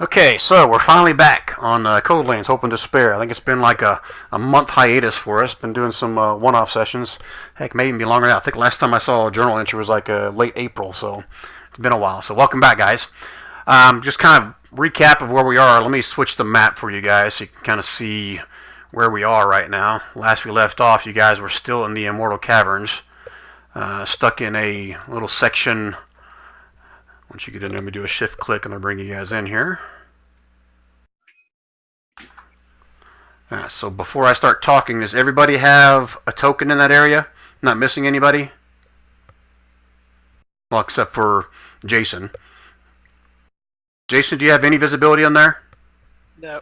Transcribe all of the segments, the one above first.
Okay, so we're finally back on Codelands Hope and Despair. I think it's been like a month hiatus for us. Been doing some one-off sessions. Heck, maybe even be longer now. I think last time I saw a journal entry was like late April, so it's been a while. So welcome back, guys. Just kind of recap of where we are. Let me switch the map for you guys so you can kind of see where we are right now. Last we left off, you guys were still in the Immortal Caverns, stuck in a little section. Once you get in there, let me do a shift click and I'll bring you guys in here. So before I start talking, does everybody have a token in that area? Not missing anybody? Well, except for Jason. Jason, do you have any visibility on there? No,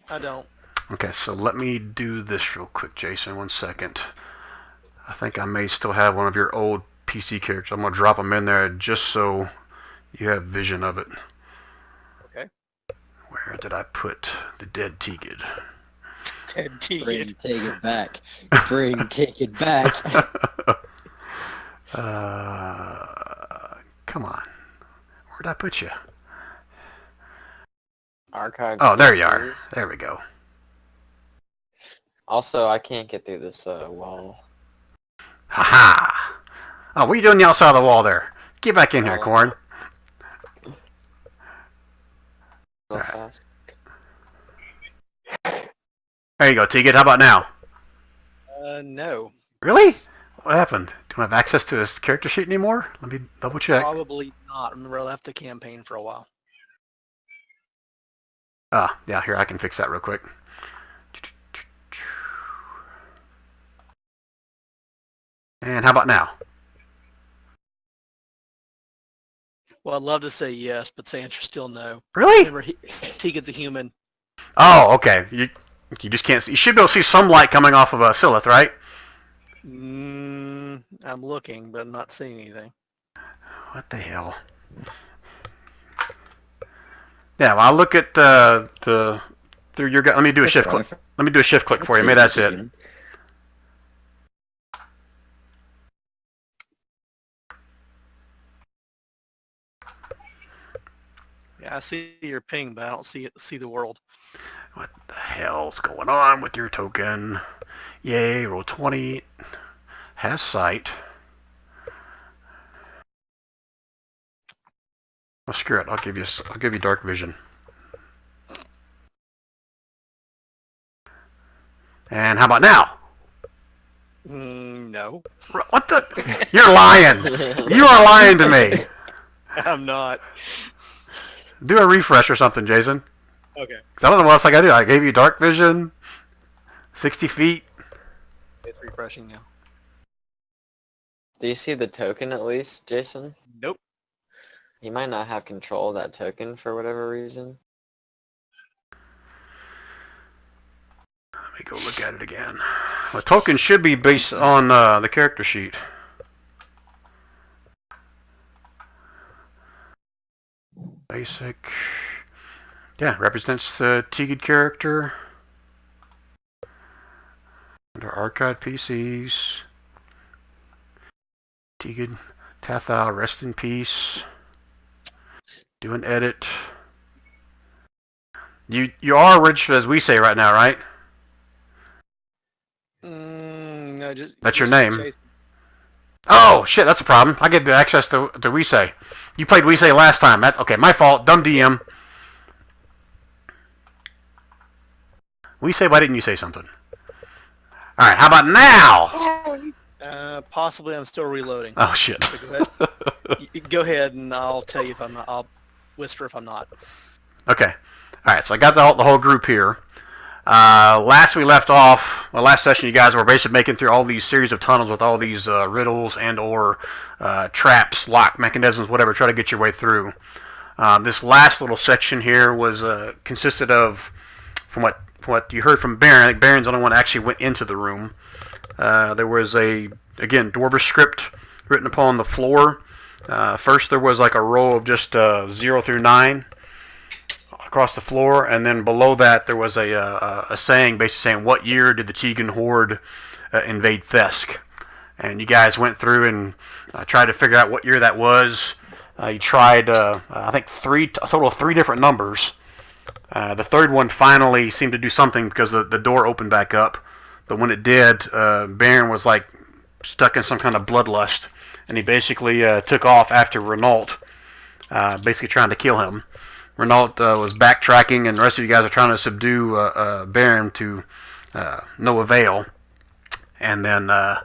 I don't. Okay, so let me do this real quick, Jason. 1 second. I think I may still have one of your old PC characters. I'm going to drop them in there just so you have vision of it. Okay. Where did I put the dead Teagid? Dead Teagid. Bring Teagid back. Bring Teagid back. Come on. Where'd I put you? Archive. Oh, there you are. There we go. Also, I can't get through this wall. Ha-ha! Oh, what are you doing on the outside of the wall there? Get back in here, Corn. Real fast. There you go, Teagid. How about now? No. Really? What happened? Do I have access to his character sheet anymore? Let me double check. Probably not. Remember, I left the campaign for a while. Ah, yeah, here, I can fix that real quick. And how about now? Well, I'd love to say yes, but the answer's still no. Really? Remember, Teagid's a human. Oh, okay. You just can't see. You should be able to see some light coming off of a Silith, right? I'm looking, but I'm not seeing anything. What the hell? Yeah, well, I'll look at through your. Let me do a shift click. Let me do a shift click for you. Maybe that's it. Yeah, I see your ping, but I don't see the world. What the hell's going on with your token? Yay, roll 20. Has sight. Oh, screw it. I'll give you dark vision. And how about now? No. What the? You're lying. You are lying to me. I'm not. Do a refresh or something, Jason. Okay. I don't know what else I gotta do. I gave you dark vision. 60 feet. It's refreshing now. Do you see the token at least, Jason? Nope. He might not have control of that token for whatever reason. Let me go look at it again. The token should be based on the character sheet. Basic. Yeah, represents the Teagid character. Under archive PCs. Teagid, Tathal, rest in peace. Do an edit. You are registered as we say right now, right? No, that's your name. Jason. Oh shit, that's a problem. I get the access to WeSay. You played WeSay last time. Okay, my fault. Dumb DM. WeSay, why didn't you say something? All right, how about now? Possibly I'm still reloading. Oh shit. So go ahead. Go ahead, and I'll tell you if I'm not. I'll whisper if I'm not. Okay. All right. So I got the whole group here. Last we left off, last session, you guys were basically making through all these series of tunnels with all these riddles and/or traps, lock mechanisms, whatever. Try to get your way through. This last little section here was consisted of, from what you heard from Baron. I think Baron's the only one that actually went into the room. There was again, Dwarvish script written upon the floor. First, there was like a row of just 0 through 9 across the floor, and then below that there was a saying basically saying, what year did the Tegan Horde invade Thesk? And you guys went through and tried to figure out what year that was. You tried, I think, a total of three different numbers. The third one finally seemed to do something because the door opened back up. But when it did, Baron was like stuck in some kind of bloodlust, and he basically took off after Renault, basically trying to kill him. Renault was backtracking, and the rest of you guys are trying to subdue Baron to no avail. And then I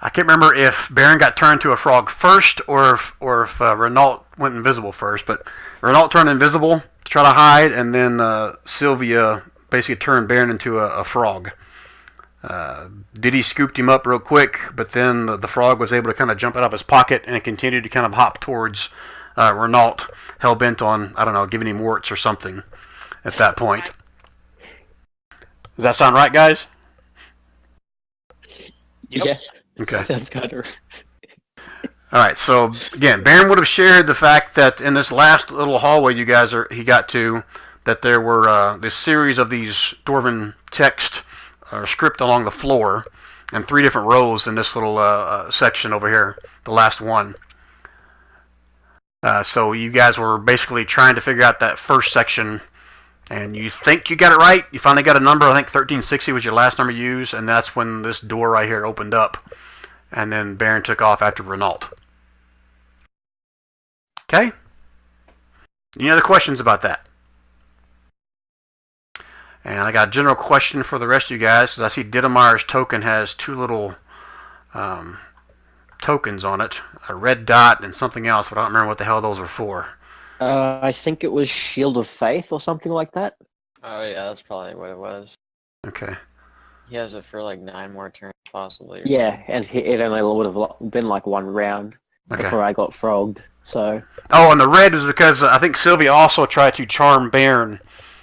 can't remember if Baron got turned to a frog first or if Renault went invisible first. But Renault turned invisible to try to hide, and then Sylvia basically turned Baron into a frog. Diddy scooped him up real quick, but then the frog was able to kind of jump out of his pocket and continued to kind of hop towards Renault, hell-bent on, I don't know, giving him warts or something at that point. Does that sound right, guys? Yep. Yeah. Okay. Sounds kind of. All right. So again, Baron would have shared the fact that in this last little hallway he got to, that there were this series of these dwarven text or script along the floor, and 3 different rows in this little section over here, the last one. So you guys were basically trying to figure out that first section, and you think you got it right. You finally got a number. I think 1360 was your last number used, and that's when this door right here opened up, and then Baron took off after Renault. Okay? Any other questions about that? And I got a general question for the rest of you guys, because I see Dittmeier's token has 2 little tokens on it, a red dot and something else, but I don't remember what the hell those are for. I think it was Shield of Faith or something like that. Oh yeah, that's probably what it was. Okay. He has it for like 9 more turns possibly. Yeah, and it only would have been like 1 round before I got frogged. So. Oh, and the red was because I think Sylvia also tried to charm Baron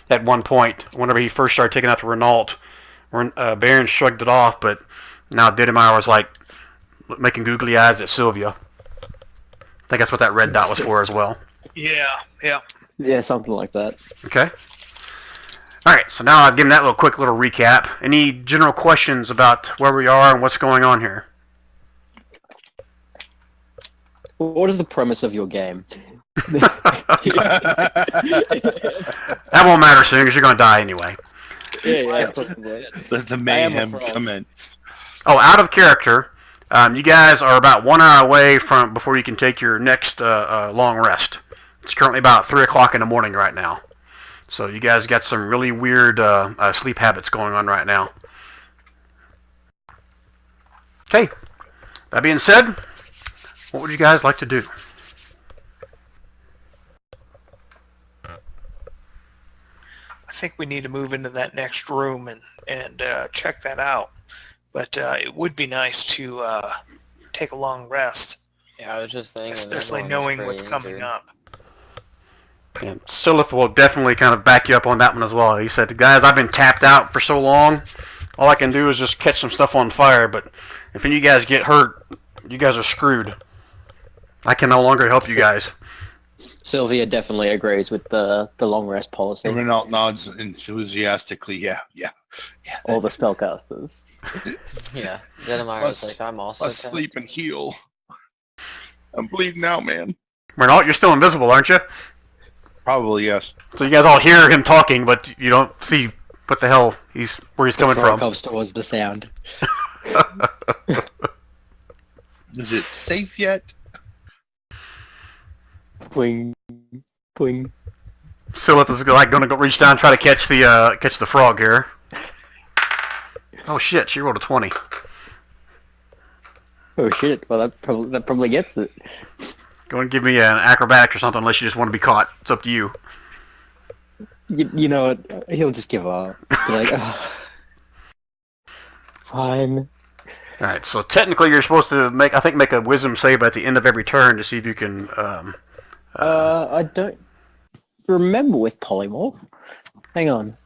at one point whenever he first started taking out the Renault. Baron shrugged it off, but now Dittmeier was like making googly eyes at Sylvia. I think that's what that red dot was for as well. Yeah, yeah. Yeah, something like that. Okay. All right, so now I'll give him that quick little recap. Any general questions about where we are and what's going on here? What is the premise of your game? That won't matter soon because you're going to die anyway. Yeah, Let the mayhem commence. Oh, out of character. You guys are about 1 hour away from before you can take your next long rest. It's currently about 3 o'clock in the morning right now. So you guys got some really weird sleep habits going on right now. Okay. That being said, what would you guys like to do? I think we need to move into that next room and check that out. But it would be nice to take a long rest, Yeah, I was just thinking. especially everyone was knowing pretty what's coming injured. up. And Silith will definitely kind of back you up on that one as well. He said, guys, I've been tapped out for so long, all I can do is just catch some stuff on fire, but if any of you guys get hurt, you guys are screwed. I can no longer help you guys. Sylvia definitely agrees with the long rest policy. Renault nods enthusiastically. Yeah. All the spellcasters. Yeah, Dittmeier was like, I'm also Let's tapped. sleep and heal. I'm bleeding out, man. Renault, you're still invisible, aren't you? Probably, yes. So you guys all hear him talking, but you don't see what the hell where he's coming Before it from. comes towards the sound. Is it safe yet? Boing, boing. Silith is like going to go reach down and try to catch the frog here. Oh shit! She rolled a 20. Oh shit! Well, that probably gets it. Go and give me an acrobatics or something, unless you just want to be caught. It's up to you. You know what? He'll just give up. Be like, fine. All right. So technically, you're supposed to make a wisdom save at the end of every turn to see if you can. I don't remember with polymorph. Hang on.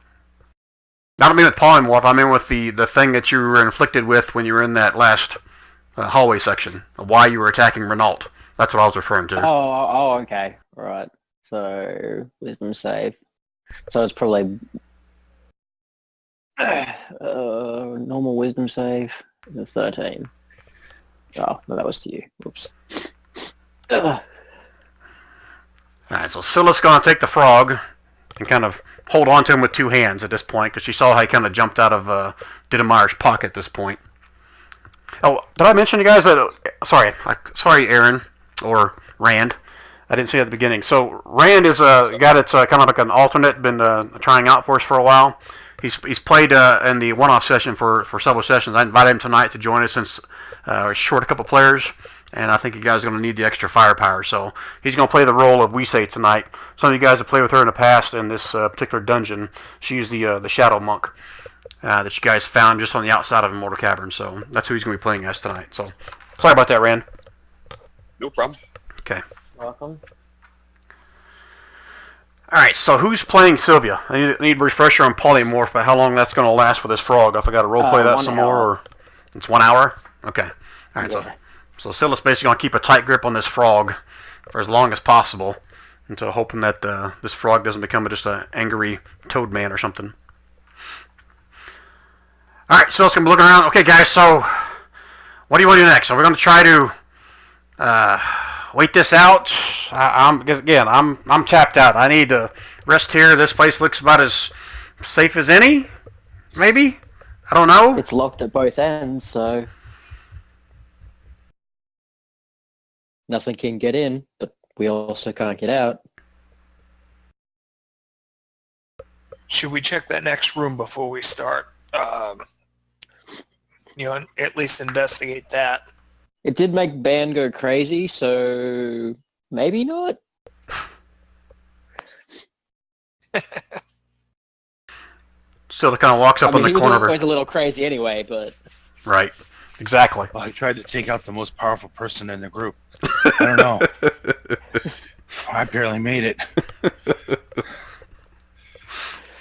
I don't mean with polymorph. I mean with the thing that you were inflicted with when you were in that last hallway section. Why you were attacking Renault. That's what I was referring to. Oh, okay. Right. So, wisdom save. So it's probably normal wisdom save, 13. Oh, no, that was to you. Oops. Alright, so Scylla's going to take the frog and kind of hold on to him with two hands at this point because she saw how he kind of jumped out of Didemeyer's pocket at this point. Oh, did I mention you guys that? Sorry, Aaron or Rand. I didn't say it at the beginning. So Rand is a guy that's kind of like an alternate, been trying out for us for a while. He's played in the one-off session for several sessions. I invited him tonight to join us since we're short a couple players, and I think you guys are going to need the extra firepower. So he's going to play the role of Wisei tonight. Some of you guys have played with her in the past in this particular dungeon. She's the Shadow Monk that you guys found just on the outside of Immortal Cavern. So that's who he's going to be playing as tonight. So sorry about that, Rand. No problem. Okay. Welcome. Alright, so who's playing Sylvia? I need a refresher on polymorph, but how long that's going to last for this frog. If I got to roleplay that 1 some hour. more, or it's 1 hour? Okay. Alright, Yeah. so Scylla's basically going to keep a tight grip on this frog for as long as possible until hoping that this frog doesn't become just an angry toad man or something. Alright, so let's be looking around. Okay, guys, so what do you want to do next? So we're going to try to wait this out. I'm tapped out. I need to rest here. This place looks about as safe as any, maybe. I don't know. It's locked at both ends, so nothing can get in, but we also can't get out. Should we check that next room before we start? At least investigate that. It did make Ban go crazy, so maybe not. Still, kind of walks up I mean, on he the was corner of always her. a little crazy anyway, but Right. Exactly. Well, I tried to take out the most powerful person in the group. I don't know. I barely made it.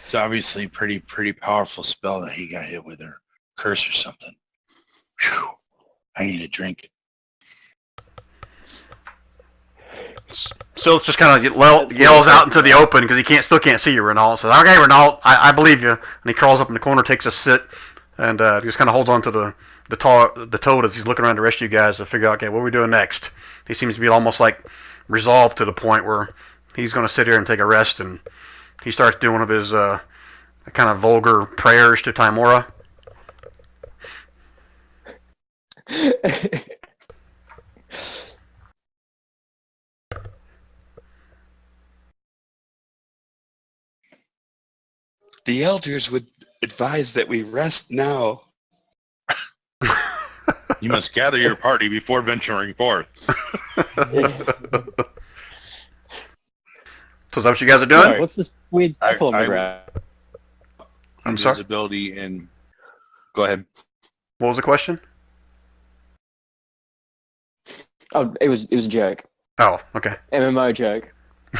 It's obviously pretty powerful spell that he got hit with, or curse or something. Whew. I need a drink. Still, just kind of yells out into the open because he still can't see you. Renault says, "Okay, Renault, I believe you." And he crawls up in the corner, takes a sit, and just kind of holds on to the toad as he's looking around the rest of you guys to figure out, okay, what are we doing next? He seems to be almost like resolved to the point where he's going to sit here and take a rest, and he starts doing one of his kind of vulgar prayers to Timora. The elders would advise that we rest now. You must gather your party before venturing forth. So is that what you guys are doing? Sorry, what's this weird circle on the I- ground? I'm sorry? Invisibility and... Go ahead. What was the question? Oh, it was a joke. Oh, okay. MMO joke.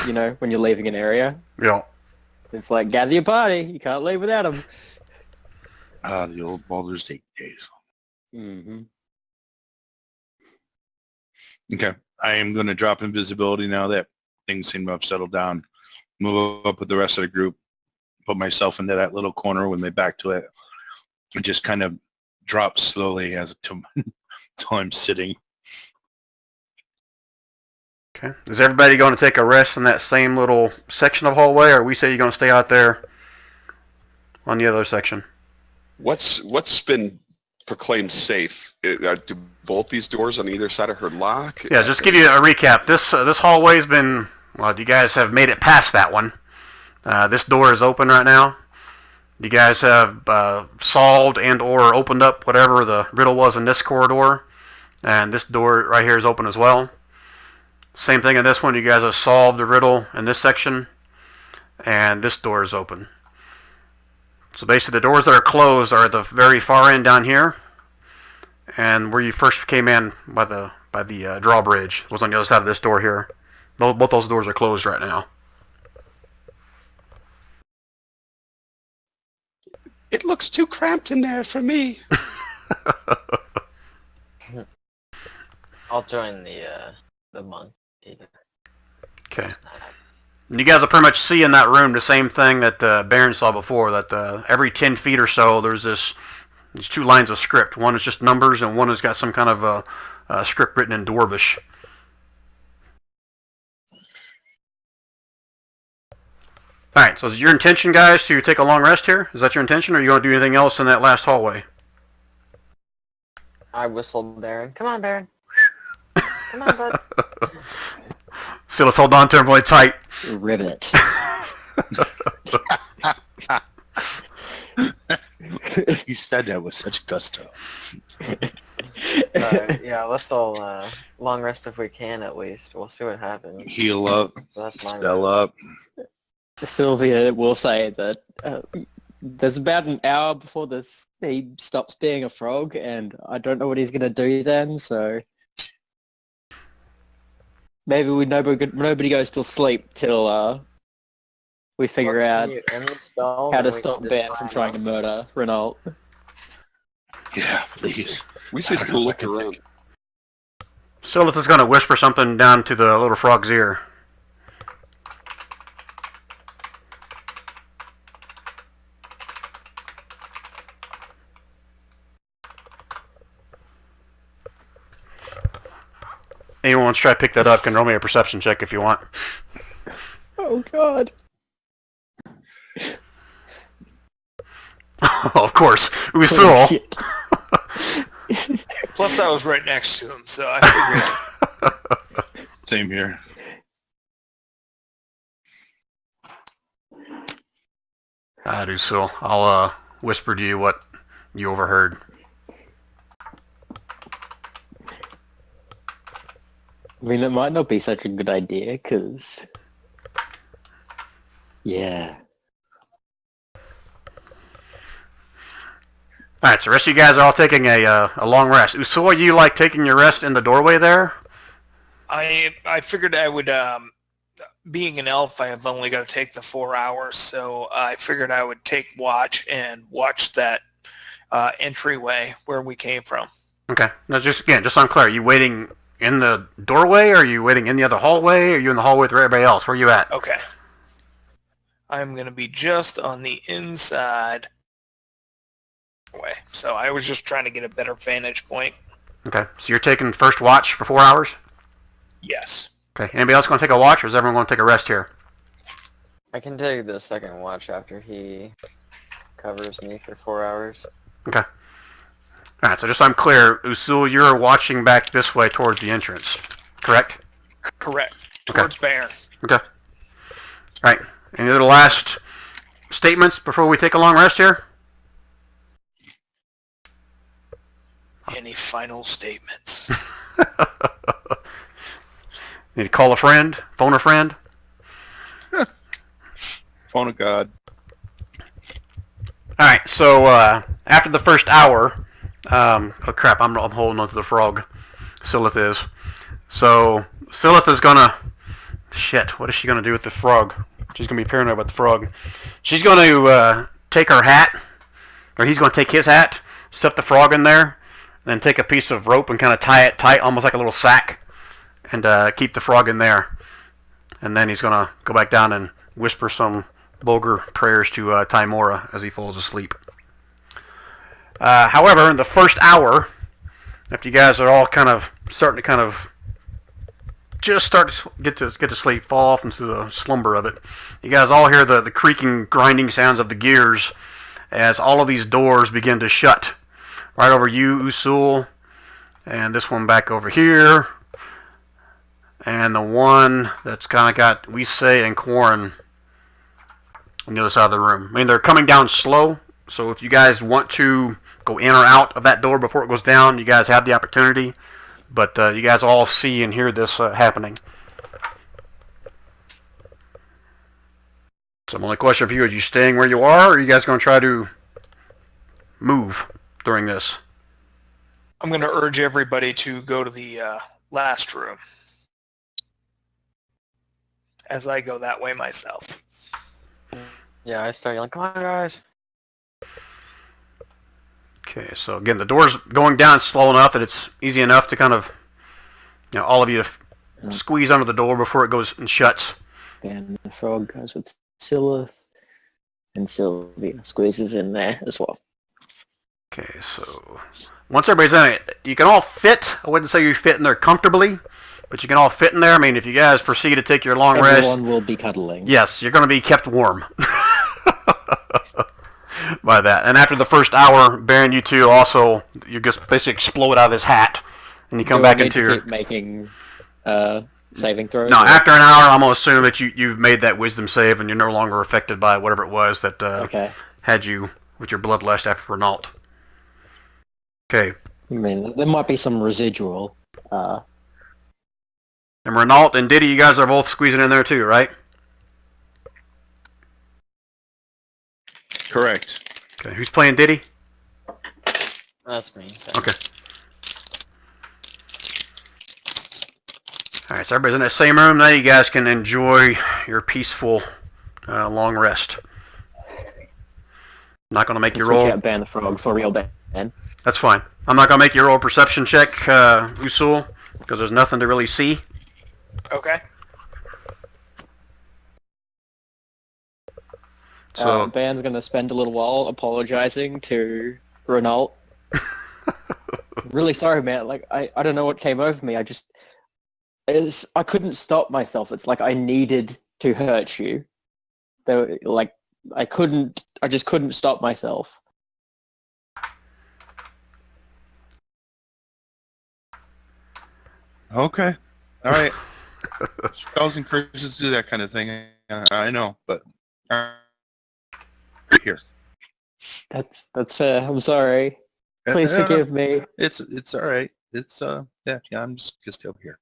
You know, when you're leaving an area, Yeah. it's like, gather your party. You can't leave without them. The old Baldur's Gate days. Mm-hmm. Okay. I am going to drop invisibility now that things seem to have settled down. Move up with the rest of the group. Put myself into that little corner with my back to it. And just kind of drop slowly until I'm sitting. Okay. Is everybody going to take a rest in that same little section of hallway, or we say you're going to stay out there on the other section? What's been proclaimed safe? Do both these doors on either side of her lock? Yeah, just to give you a recap. This hallway's been, well, you guys have made it past that one. This door is open right now. You guys have solved and or opened up whatever the riddle was in this corridor. And this door right here is open as well. Same thing in this one. You guys have solved the riddle in this section. And this door is open. So basically the doors that are closed are at the very far end down here. And where you first came in by the drawbridge was on the other side of this door here. Both those doors are closed right now. It looks too cramped in there for me. I'll join the monk. Okay. And you guys will pretty much see in that room the same thing that Baron saw before, that every 10 feet or so there's these two lines of script. One is just numbers and one has got some kind of script written in Dwarvish. All right. So is your intention, guys, to take a long rest here? Is that your intention, or you want to do anything else in that last hallway? I whistled Baron. Come on, Baron. Come on, bud. So let's hold on to him really tight. Rivet. You said that with such gusto. Yeah, let's all long rest if we can at least. We'll see what happens. Heal up, So that's my spell up. Sylvia will say that there's about an hour before he stops being a frog, and I don't know what he's going to do then, so... Maybe nobody goes to sleep till we figure out how to stop Ben from trying to murder Renault. Yeah, please. We should go look around. Silith is going to whisper something down to the little frog's ear. Anyone wants to try to pick that up can roll me a perception check if you want. Oh god. Of course. Holy Usul. shit. Plus, I was right next to him, so I figured. Same here. Alright, Usul. I'll whisper to you what you overheard. I mean, it might not be such a good idea, because... Yeah. Alright, so the rest of you guys are all taking a long rest. Usul, you like taking your rest in the doorway there? I figured I would, being an elf, I have only got to take the 4 hours, so I figured I would take watch and watch that entryway where we came from. Okay. Now, just so I'm clear, are you waiting in the doorway, or are you waiting in the other hallway, or are you in the hallway with everybody else? Where are you at? Okay. I'm going to be just on the inside way. So I was just trying to get a better vantage point. Okay. So you're taking first watch for 4 hours? Yes. Okay. Anybody else going to take a watch, or is everyone going to take a rest here? I can take the second watch after he covers me for 4 hours. Okay. Alright, so just so I'm clear, Usul, you're watching back this way towards the entrance, correct? Correct. Okay. Towards Baron. Okay. Alright. Any other last statements before we take a long rest here? Any final statements? Need to call a friend? Phone a friend? Phone of God. Alright, so after the first hour, oh crap, I'm holding onto the frog. Silith is. So, Silith is gonna... Shit, what is she gonna do with the frog? She's gonna be paranoid about the frog. She's gonna take her hat, or he's gonna take his hat, stuff the frog in there, then take a piece of rope and kind of tie it tight, almost like a little sack, and keep the frog in there. And then he's gonna go back down and whisper some vulgar prayers to Tymora as he falls asleep. However, in the first hour, after you guys are all kind of starting to just start to get to sleep, fall off into the slumber of it, you guys all hear the creaking, grinding sounds of the gears as all of these doors begin to shut. Right over you, Usul, and this one back over here, and the one that's kind of got Wisei and Quarren on the other side of the room. I mean, they're coming down slow, so if you guys want to go in or out of that door before it goes down, you guys have the opportunity. But you guys all see and hear this happening. So my only question for you is, you staying where you are, or are you guys going to try to move during this? I'm going to urge everybody to go to the last room as I go that way myself. Yeah, I start yelling, come on, guys. Okay, so again, the door's going down slow enough that it's easy enough to kind of, all of you to squeeze under the door before it goes and shuts. And the frog goes with Silith, and Sylvia squeezes in there as well. Okay, so once everybody's in it, you can all fit. I wouldn't say you fit in there comfortably, but you can all fit in there. I mean, if you guys proceed to take your long rest, Everyone will be cuddling. yes, you're going to be kept warm by that. And after the first hour, Baron, you two also, you just basically explode out of this hat, and you come Do I back need into to your... keep making saving throws? No, or- after an hour, I'm going to assume that you've made that wisdom save, and you're no longer affected by whatever it was that Okay. had you with your bloodlust after Renault. Okay. I mean, there might be some residual. And Renault and Diddy, you guys are both squeezing in there too, right? Correct. Okay. Who's playing Diddy? That's me. So. Okay. Alright, so everybody's in that same room. Now you guys can enjoy your peaceful long rest. I'm not going to make you We roll. can't ban the frog for real ban. That's fine. I'm not going to make you roll a perception check, Usul, because there's nothing to really see. Okay. So, Ban's gonna spend a little while apologizing to Renault. Really sorry, man. Like, I don't know what came over me. I couldn't stop myself. It's like I needed to hurt you. I just couldn't stop myself. Okay. All right. Spells and curses do that kind of thing. I know, but here. That's fair. I'm sorry. Please forgive me. It's all right. It's yeah. I'm just over here.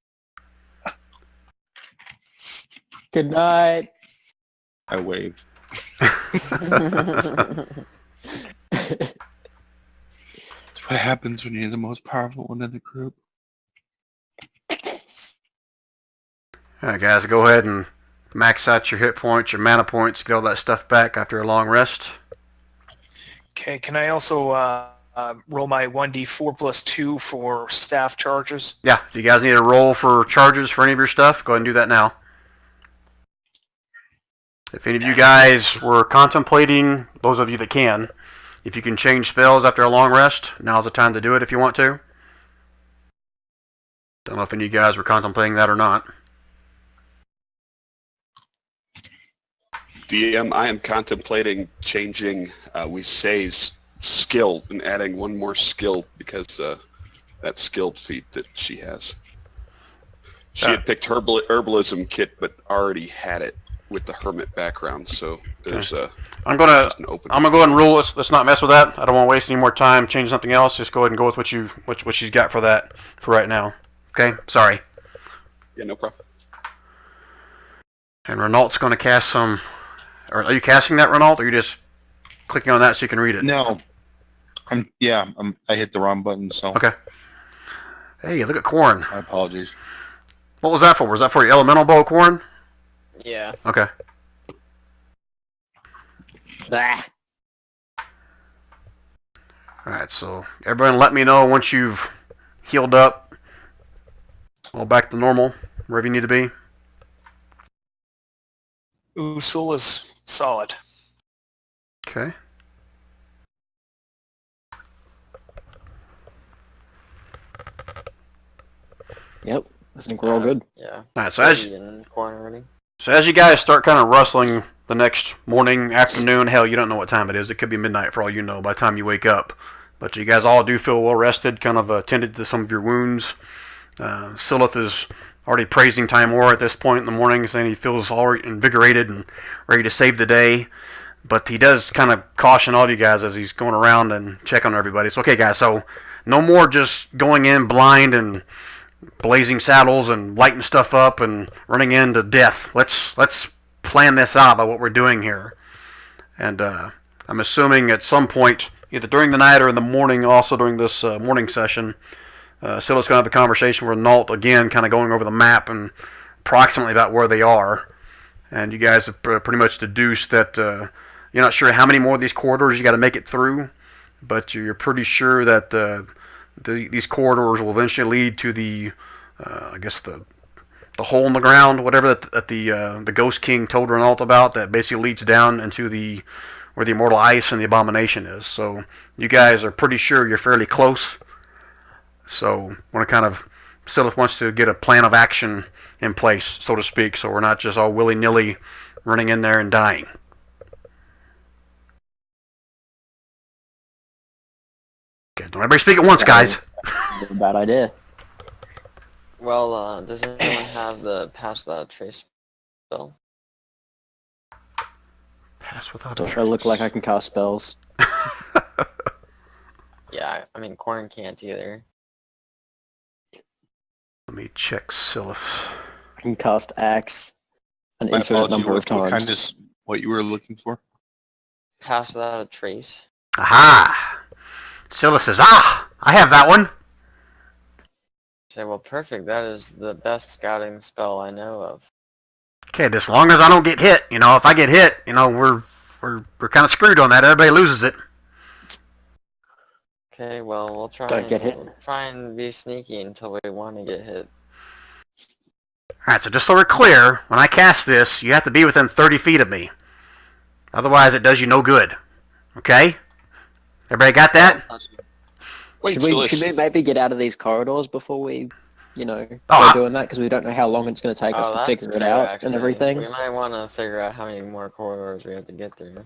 Good night. I waved. That's what happens when you're the most powerful one in the group. alright guys, go ahead and max out your hit points, your mana points, get all that stuff back after a long rest. Okay, can I also roll my 1d4 plus 2 for staff charges? Yeah, if you guys need a roll for charges for any of your stuff, go ahead and do that now. If any of you guys were contemplating, those of you that can, if you can change spells after a long rest, now's the time to do it if you want to. Don't know if any of you guys were contemplating that or not. DM, I am contemplating changing Wisei's skill and adding one more skill because that skill feat that she has. She had picked herbalism kit, but already had it with the hermit background. So there's I'm gonna just an open. go ahead and rule. Let's not mess with that. I don't want to waste any more time. Change something else. Just go ahead and go with what she's got for that for right now. Okay. Sorry. Yeah, no problem. And Renault's going to cast some. Or are you casting that, Renault? Or are you just clicking on that so you can read it? No. I hit the wrong button, so Okay. Hey, look at Corn. my apologies. What was that for? Was that for your elemental bow, Corn? Yeah. Okay. Ah. Alright, so everyone let me know once you've healed up. All back to normal, wherever you need to be. Usul is solid. Okay. Yep. I think we're all good. Yeah. Alright, so In corner already. as you guys start kind of rustling the next morning, afternoon, hell, you don't know what time it is. It could be midnight for all you know by the time you wake up. But you guys all do feel well rested, kind of attended to some of your wounds. Silith is already praising Timor at this point in the morning, saying he feels already invigorated and ready to save the day. But he does kind of caution all of you guys as he's going around and checking on everybody. So, okay, guys, so no more just going in blind and blazing saddles and lighting stuff up and running into death. Let's plan this out by what we're doing here. And I'm assuming at some point, either during the night or in the morning, also during this morning session, Silith's going to have a conversation with Nault again, kind of going over the map and approximately about where they are. And you guys have pretty much deduced that you're not sure how many more of these corridors you got to make it through, but you're pretty sure that these corridors will eventually lead to the, I guess the hole in the ground, whatever that the Ghost King told Renault about, that basically leads down into where the Immortal Ice and the Abomination is. So you guys are pretty sure you're fairly close. So I want to kind of Silith wants to get a plan of action in place, so to speak, so we're not just all willy-nilly running in there and dying. Okay, don't everybody speak at once, guys. That's a bad idea. Well, does anyone have the pass without a trace spell? Pass without Don't a I look like I can cast spells? Yeah, I mean, Corn can't either. Let me check Silith. I can cast Axe an My infinite apology, number of what kind times. of, what you were looking for? Pass without a trace. Aha! Silith says, I have that one. Say, well, perfect. That is the best scouting spell I know of. Okay, as long as I don't get hit, if I get hit, we're kind of screwed on that. Everybody loses it. Okay, well, we'll try Don't get hit. try and be sneaky until we want to get hit. Alright, so just so we're clear, when I cast this, you have to be within 30 feet of me. Otherwise, it does you no good. Okay? Everybody got that? Wait, Should we maybe get out of these corridors before we, go Oh, doing that? Because we don't know how long it's going to take us to that's figure it true, out actually. and everything. We might want to figure out how many more corridors we have to get through.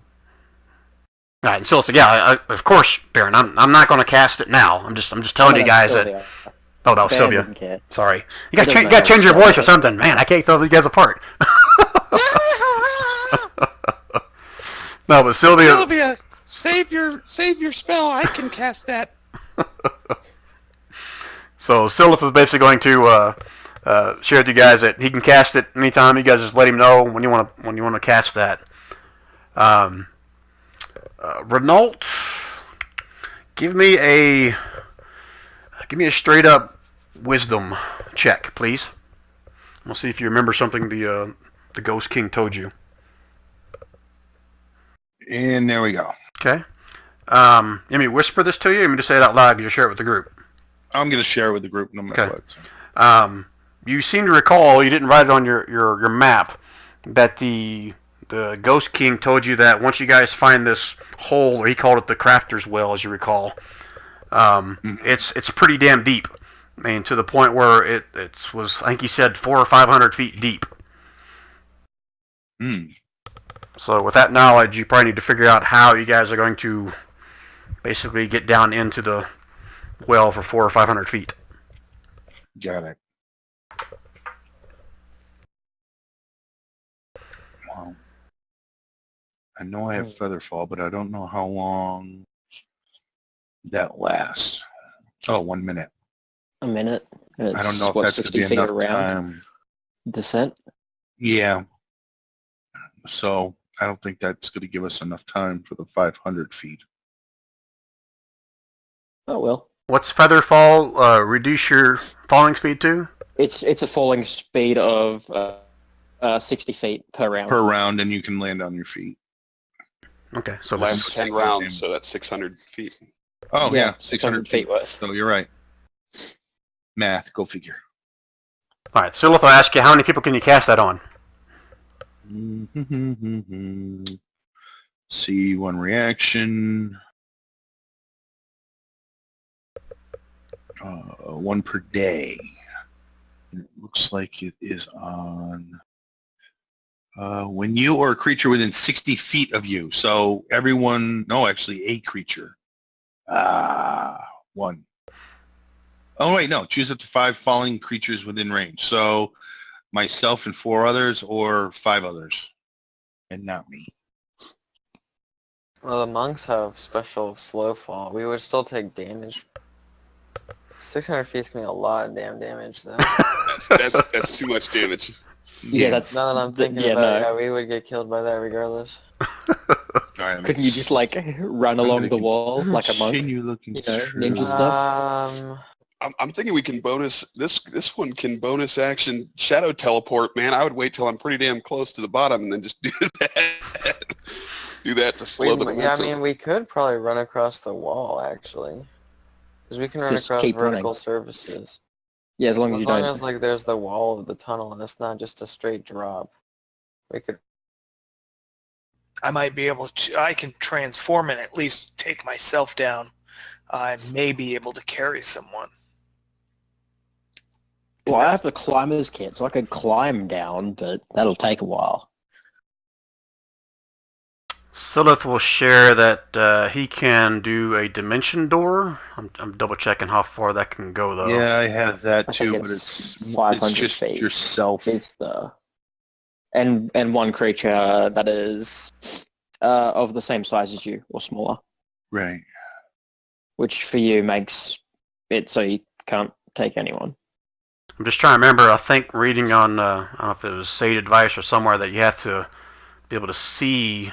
Alright, and Silith said, yeah, of course, Baron, I'm not going to cast it now. I'm just telling you guys that... Oh, that was Baron Sylvia. doesn't care. Sorry. You He doesn't know gotta change your what's voice or going something. Man, I can't tell you guys apart. No, but Sylvia... Sylvia, save your spell. I can cast that. So Silith is basically going to share with you guys that he can cast it anytime. You guys just let him know when you want to cast that. Renault, give me a straight up wisdom check, please. We'll see if you remember something the Ghost King told you. And there we go. Okay. Let me whisper this to you. Let me just say it out loud because you share it with the group. I'm going to share with the group no matter Okay. what. So. You seem to recall, you didn't write it on your map, that the Ghost King told you that once you guys find this hole, or he called it the Crafter's Well, as you recall, it's pretty damn deep. I mean, to the point where it was, I think he said 400 or 500 feet deep. So with that knowledge, you probably need to figure out how you guys are going to basically get down into the well for 400 or 500 feet. Got it. Wow. I know I have Featherfall, but I don't know how long that lasts. Oh, 1 minute. A minute. And it's, I don't know if what, that's going to 60 be feet enough around time. descent. Yeah. So I don't think that's going to give us enough time for the 500 feet. Oh well. What's Featherfall reduce your falling speed to? It's a falling speed of 60 feet per round. Per round, and you can land on your feet. Okay, so Last this, 10 rounds, so that's 600 feet. Oh, yeah, 600 feet worth. So you're right. Math, go figure. all right. Silith, I'll ask you, how many people can you cast that on? See one reaction. One per day. It looks like it is on when you or a creature within 60 feet of you. So everyone, no, actually a creature. One. Oh wait, no. Choose up to 5 falling creatures within range. So myself and 4 others, or 5 others, and not me. Well, the monks have special slow fall. We would still take damage. 600 feet is going to be a lot of damn damage, though. That's too much damage. Yeah, that's... Now that I'm thinking about it, we would get killed by that regardless. Right, Couldn't you just, like, run along the wall like a monk? Continue looking ninja stuff? I'm thinking we can bonus this one can bonus action shadow teleport. Man, I would wait till I'm pretty damn close to the bottom and then just do that. Do that to slow the momentum. Yeah, I mean, we could probably run across the wall, actually. Because we can run Just across keep vertical running. surfaces. Yeah, as long as As you long don't... as, like, there's the wall of the tunnel and it's not just a straight drop. We could... I might be able to, I can transform and at least take myself down. I may be able to carry someone. Well, I have the climber's kit, so I could climb down, but that'll take a while. Silith will share that he can do a dimension door. I'm double checking how far that can go though. Yeah, I have that I think too, but it's it's 500 just feet. yourself. It's the and one creature that is of the same size as you or smaller, Right. which for you makes it so you can't take anyone. I'm just trying to remember. I think reading on I don't know if it was Sage Advice or somewhere that you have to be able to see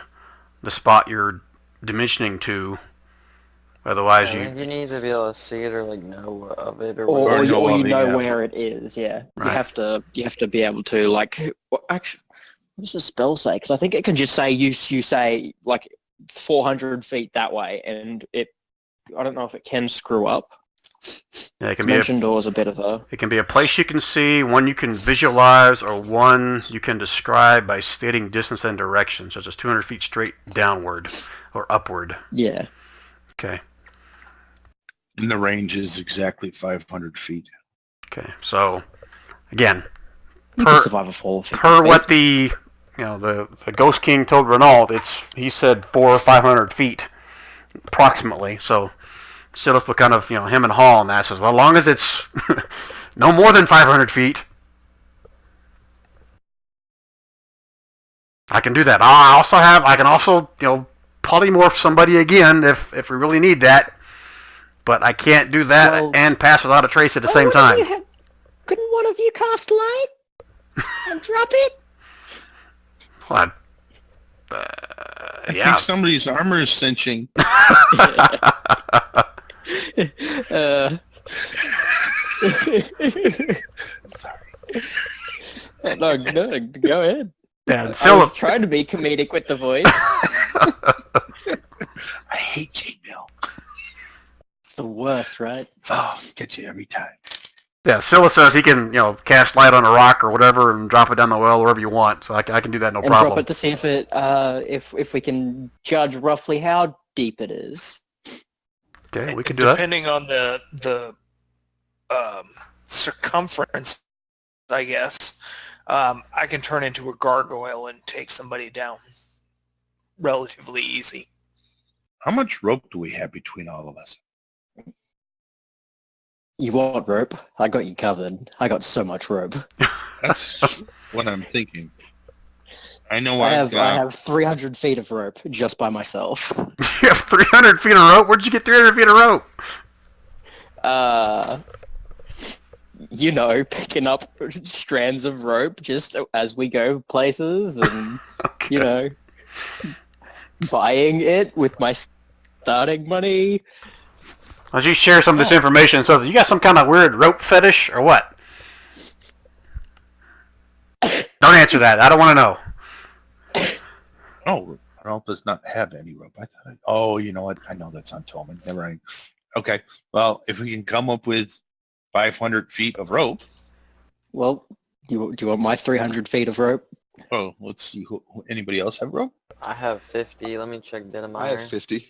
the spot you're dimensioning to. Otherwise, I think you need to be able to see it or like know of it or Or whatever. you know of it, know yeah. where it is. Yeah, Right. you have to be able to like. Well, actually, what does the spell say? Because I think it can just say you say like 400 feet that way, and it. I don't know if it can screw up. yeah, it Dimension door is a bit of a. it can be a place you can see, one you can visualize, or one you can describe by stating distance and direction, such as 200 feet straight downward or upward. Yeah. Okay. And the range is exactly 500 feet. Okay. So, again, You Per- can survive a fall of 50 per feet. what the the Ghost King told Renault, he said 400 or 500 feet approximately. So Silith will kind of him and haw on that. Says, well, as long as it's no more than 500 feet, I can do that. I can also polymorph somebody again if we really need that. But I can't do that Well- and pass without a trace at the same time. Couldn't one of you cast light and drop it? Well, I yeah. think somebody's armor is cinching. Sorry. No, go ahead. Yeah, and I was Silith, trying to be comedic with the voice. I hate Chainmail. It's the worst, right? Oh, get you every time. yeah, Silith says he can, cast light on a rock or whatever and drop it down the well wherever you want. So I can do that no And problem. drop it to see if it, if we can judge roughly how deep it is. Okay, we can do that. Depending on the circumference, I guess, I can turn into a gargoyle and take somebody down relatively easy. How much rope do we have between all of us? You want rope? I got you covered. I got so much rope. That's what I'm thinking. I know I I've have 300 feet of rope just by myself. You have 300 feet of rope? Where'd you get 300 feet of rope? Picking up strands of rope just as we go places and, Okay. buying it with my starting money. As you share some of this information, so you got some kind of weird rope fetish or what? Don't answer that. I don't want to know. Oh, Ralph does not have any rope. Oh, you know what? I know that's on Tolman. Never mind. Okay. Well, if we can come up with 500 feet of rope. Well, do you want my 300 feet of rope? Oh, let's see. Anybody else have rope? I have 50. Let me check I Dedemeyer. have 50.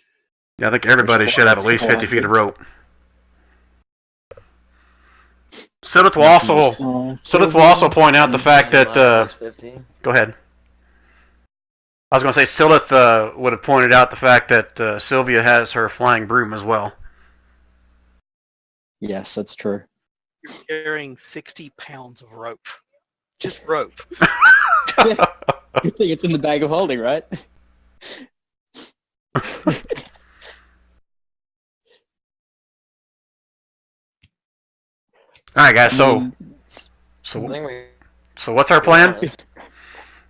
Yeah, I think everybody should have at least 50 feet of rope. Silith will also point out the fact that. Dedemeyer is 50. Go ahead. I was going to say Silith would have pointed out the fact that Sylvia has her flying broom as well. Yes, that's true. You're carrying 60 pounds of rope. Just rope. Good thing it's in the bag of holding, right? All right, guys. So I so think we so what's our plan?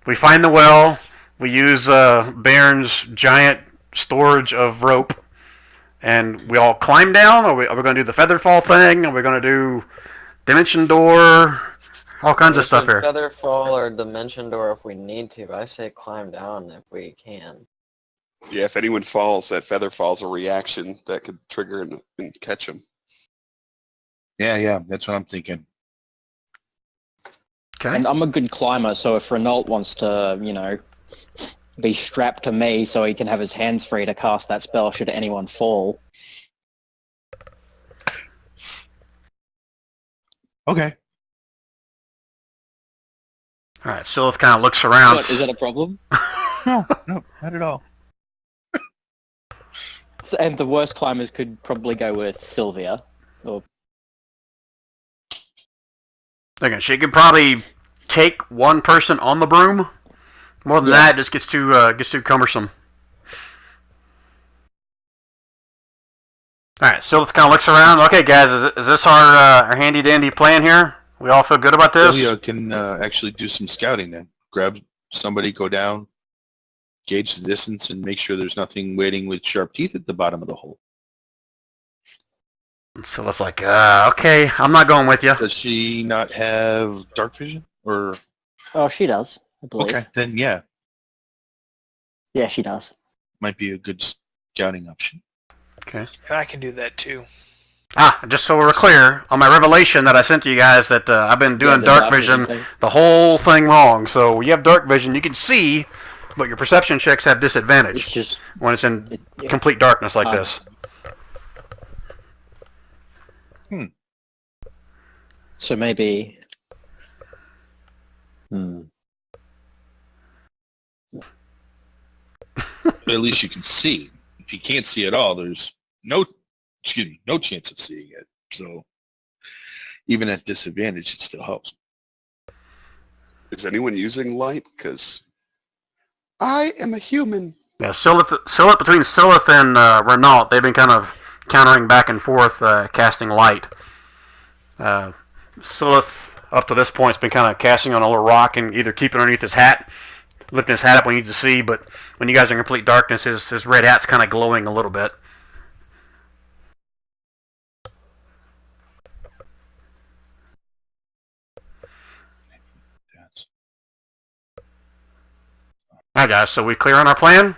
We find the well. We use Baron's giant storage of rope, and we all climb down. Are we going to do the feather fall thing? Are we going to do dimension door? All kinds of stuff here. Feather fall or dimension door if we need to. I say climb down if we can. Yeah, if anyone falls, that feather fall's a reaction that could trigger and catch them. Yeah, that's what I'm thinking. Okay. And I'm a good climber, so if Renault wants to, be strapped to me so he can have his hands free to cast that spell should anyone fall. Okay. All right, Silith kind of looks around. What, is that a problem? No, not at all. And the worst climbers could probably go with Sylvia. Or Okay, she could probably take one person on the broom. More than that, it just gets too cumbersome. All right, Silith kind of looks around. Okay, guys, is this our handy dandy plan here? We all feel good about this? Sylvia can actually do some scouting then. Grab somebody, go down, gauge the distance, and make sure there's nothing waiting with sharp teeth at the bottom of the hole. So it's like, okay, I'm not going with you. Does she not have dark vision? Or oh, she does, I believe. okay, then yeah, Yeah, she does. might be a good scouting option. Okay. I can do that too. Just so we're clear, on my revelation that I sent to you guys that I've been doing the dark vision thing. the whole thing wrong. So you have dark vision, you can see, but your perception checks have disadvantage It's just when it's in complete darkness like this. so maybe. But at least you can see. If you can't see at all, there's no chance of seeing it. So even at disadvantage, it still helps. Is anyone using light? Because I am a human. Yeah, Silith between Silith and Renault, they've been kind of countering back and forth, casting light. Silith, up to this point, has been kind of casting on a little rock and either keeping underneath his hat, lifting his hat up when he needs to see, but when you guys are in complete darkness, his red hat's kind of glowing a little bit. Alright guys, so we clear on our plan?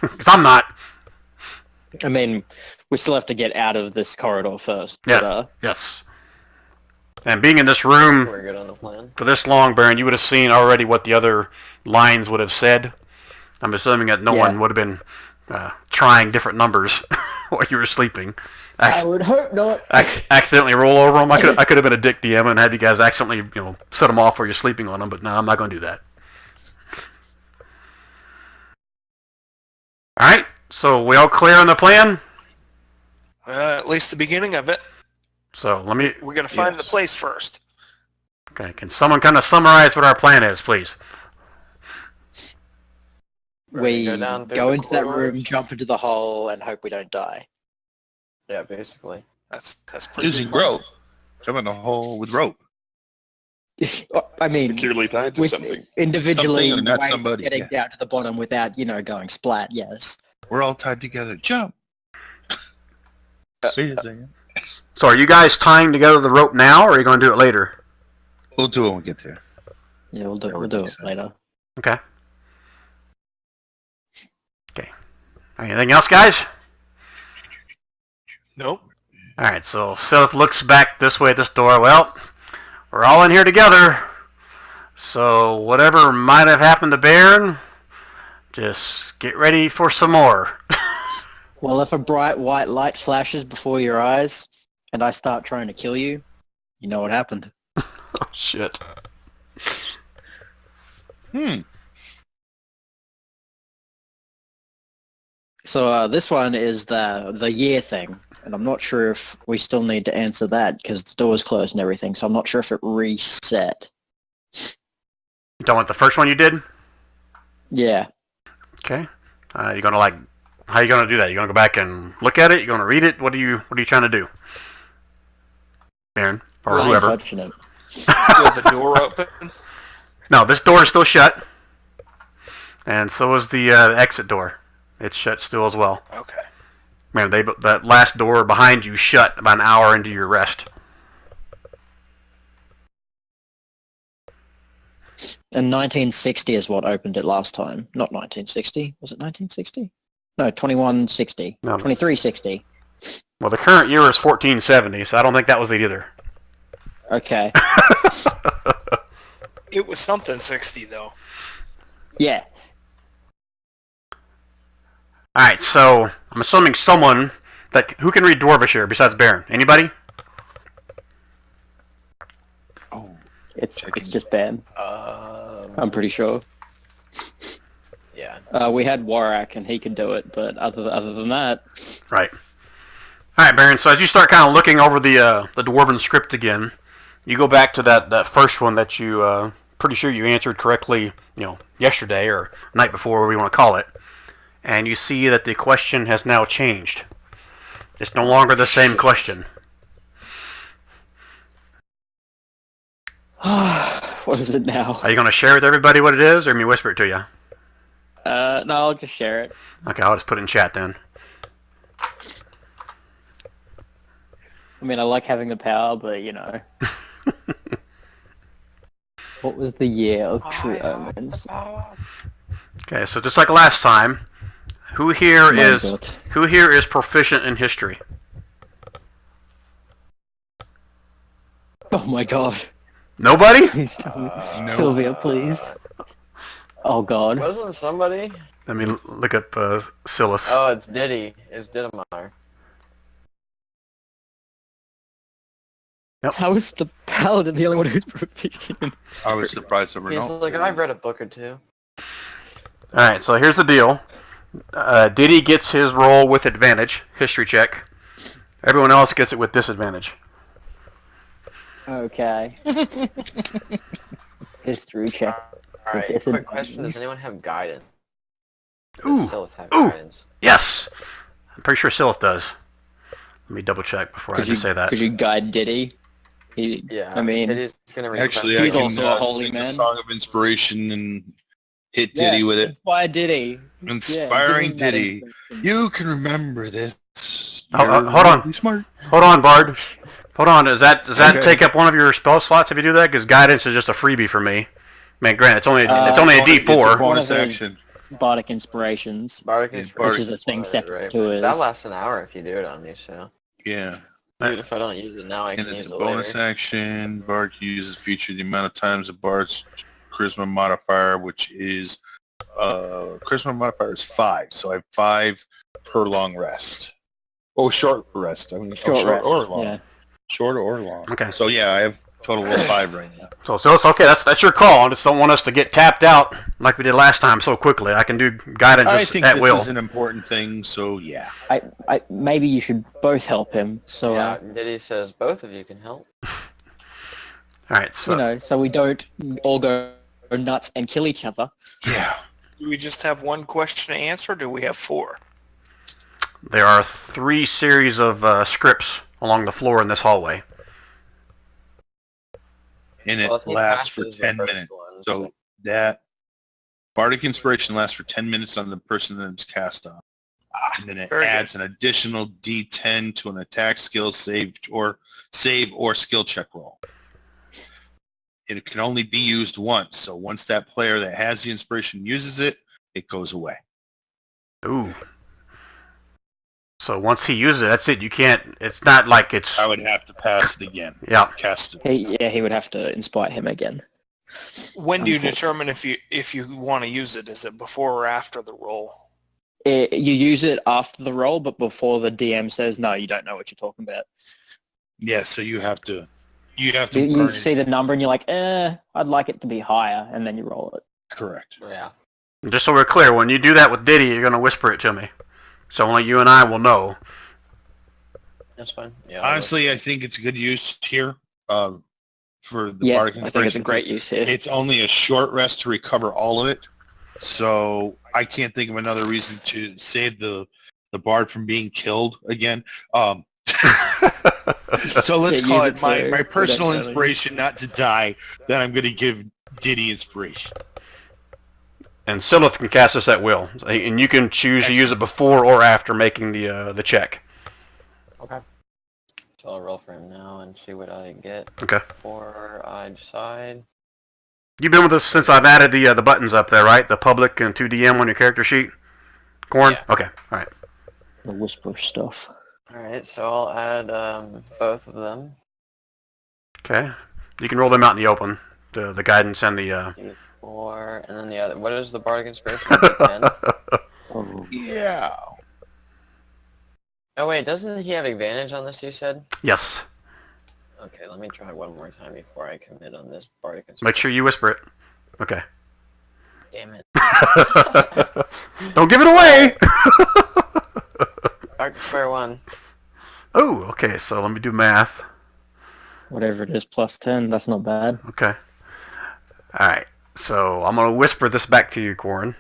Because I'm not. I mean, we still have to get out of this corridor first. Yeah. But, Yes. And being in this room We're good on the plan. for this long, Baron, you would have seen already what the other lines would have said. I'm assuming that no one would have been trying different numbers while you were sleeping. I would hope not. Accidentally roll over them. I could have been a dick DM and had you guys accidentally set them off while you're sleeping on them, but no, I'm not going to do that. All right, so we all clear on the plan. At least the beginning of it. So let me. We're gonna find the place first. Okay, can someone kind of summarize what our plan is, please? We Go down through go the into that corridors. room, jump into the hole, and hope we don't die. Yeah, basically. That's pretty Using good plan. rope. Come in the hole with rope. I mean, Securely tied to with something. individually Something or not ways of somebody, getting yeah. down to the bottom without, going splat, yes. We're all tied together. Jump. Wait a second. So are you guys tying together the rope now, or are you going to do it later? We'll do it when we get there. Yeah, we'll do That it. We'll would do make it sense. later. Okay. Okay. Anything else, guys? Nope. All right, so Seth looks back this way at this door. Well, we're all in here together. So whatever might have happened to Baron, just get ready for some more. Well, if a bright white light flashes before your eyes, and I start trying to kill you, you know what happened. Oh, shit. So this one is the year thing, and I'm not sure if we still need to answer that because the door's closed and everything. So I'm not sure if it reset. You talking about the first one you did? Yeah. Okay. You're gonna how are you gonna do that? You gonna go back and look at it? You gonna read it? What are you trying to do, Baron or I ain't whoever? touching it. With the door open. No, this door is still shut, and so is the exit door. It's shut still as well. Okay. Man, that last door behind you shut about an hour into your rest. And 1960 is what opened it last time. Not 1960. Was it 1960? No, 2160. No. 2360. Well, the current year is 1470, so I don't think that was it either. Okay. It was something 60 though. Yeah. All right, so I'm assuming someone who can read Dwarvish here besides Baron. Anybody? Oh. It's just Ben. I'm pretty sure. Yeah. We had Warak and he could do it, but other than that, Right. All right, Baron. So as you start kind of looking over the Dwarven script again, you go back to that first one that you pretty sure you answered correctly, yesterday or night before, whatever you want to call it, and you see that the question has now changed. It's no longer the same question. what is it now? Are you going to share with everybody what it is, or me whisper it to you? No, I'll just share it. Okay, I'll just put it in chat then. I mean, I like having the power, but What was the year of True Omens? Okay, so just like last time, who here My is God. who here is proficient in history? Oh my god. Nobody? Please tell me. No. Sylvia, please. Oh god. Wasn't somebody? Let me look up Silith. Oh, it's Diddy. It's Dittmar. How is the paladin the only one who's proficient in I was surprised over He's no. like, I've read a book or two. Alright, so here's the deal. Diddy gets his roll with advantage, history check. Everyone else gets it with disadvantage. Okay. History check. Alright, Yes, quick it- question. Does anyone have guidance? Ooh, Does Silith have ooh. guidance? Yes! I'm pretty sure Silith does. Let me double check before I just say that. Could you guide Diddy? Yeah. I mean, Diddy's gonna Actually, He's I can also a holy sing man. a song of inspiration and hit Diddy with it. Inspire Diddy. Inspiring give him that Diddy. inspiration. You can remember this. Oh, You're hold on. really smart. Hold on, Bard. Hold on. Does that Okay. take up one of your spell slots if you do that? Because guidance is just a freebie for me. Man, granted, it's only a It's D4. It's a One of bonus those- action. Bardic Inspirations. Bardic It's Inspiration. Which is a thing Right, separate right. to his. That lasts an hour if you do it on me, so. Yeah. Even if I don't use it now, I And can it's use a it bonus later. action. Bard uses feature the amount of times the Bard's charisma modifier, which is charisma modifier is 5. So I have 5 per long rest. Oh, short rest. I mean, Short rest. or long. Yeah. Short or long. Okay. So yeah, I have a total of 5 right now. So it's okay. That's your call. I just don't want us to get tapped out like we did last time so quickly. I can do guidance I just think at this will. is an important thing. So yeah. I maybe you should both help him. So Yeah, Diddy says both of you can help. All right. So so we don't all go nuts and kill each other. Yeah. Do we just have one question to answer, or do we have 4? there are 3 series of scripts along the floor in this hallway. And it Well, if he lasts for passes the 10 first minutes. one, So that Bardic Inspiration lasts for 10 minutes on the person that it's cast on. And then it Very adds an additional D10 to an attack, skill, save or skill check roll. It can only be used once. So once that player that has the inspiration uses it, it goes away. Ooh. So once he uses it, that's it. You can't. It's not like it's. I would have to pass it again. Yeah. Cast it. He would have to inspire him again. When do you Unfortunately. determine if you want to use it? Is it before or after the roll? You use it after the roll, but before the DM says no, you don't know what you're talking about. Yeah, so you have to You burn see it. the number and you're like, I'd like it to be higher, and then you roll it. Correct. Yeah. Just so we're clear, when you do that with Diddy, you're gonna whisper it to me, so only you and I will know. That's fine. Yeah. I'll Honestly, I think it's a good use here for the Yeah, Bardic I think it's a Inspiration. great use here. It's only a short rest to recover all of it, so I can't think of another reason to save the Bard from being killed again. So let's Yeah, call use it it my, so my personal eventually. inspiration not to die. Then I'm going to give Diddy inspiration. And Silith can cast this at will, and you can choose to use it before or after making the check. Okay. So I'll roll for him now and see what I get Okay. before I decide. You've been with us since I've added the buttons up there, right? The public and 2DM on your character sheet. Corn. Yeah. Okay. All right. The whisper stuff. Alright, so I'll add both of them. Okay. You can roll them out in the open. The guidance and the. D4, and then the other. What is the Bardic Inspiration? D10? Oh, Yeah. Oh wait, doesn't he have advantage on this, you said? Yes. Okay, let me try one more time before I commit on this Bardic Inspiration. Make sure you whisper it. Okay. Damn it. Don't give it away! Back to square one. Oh, okay, so let me do math. Whatever it is, plus 10. That's not bad. Okay. Alright, so I'm going to whisper this back to you, Corin.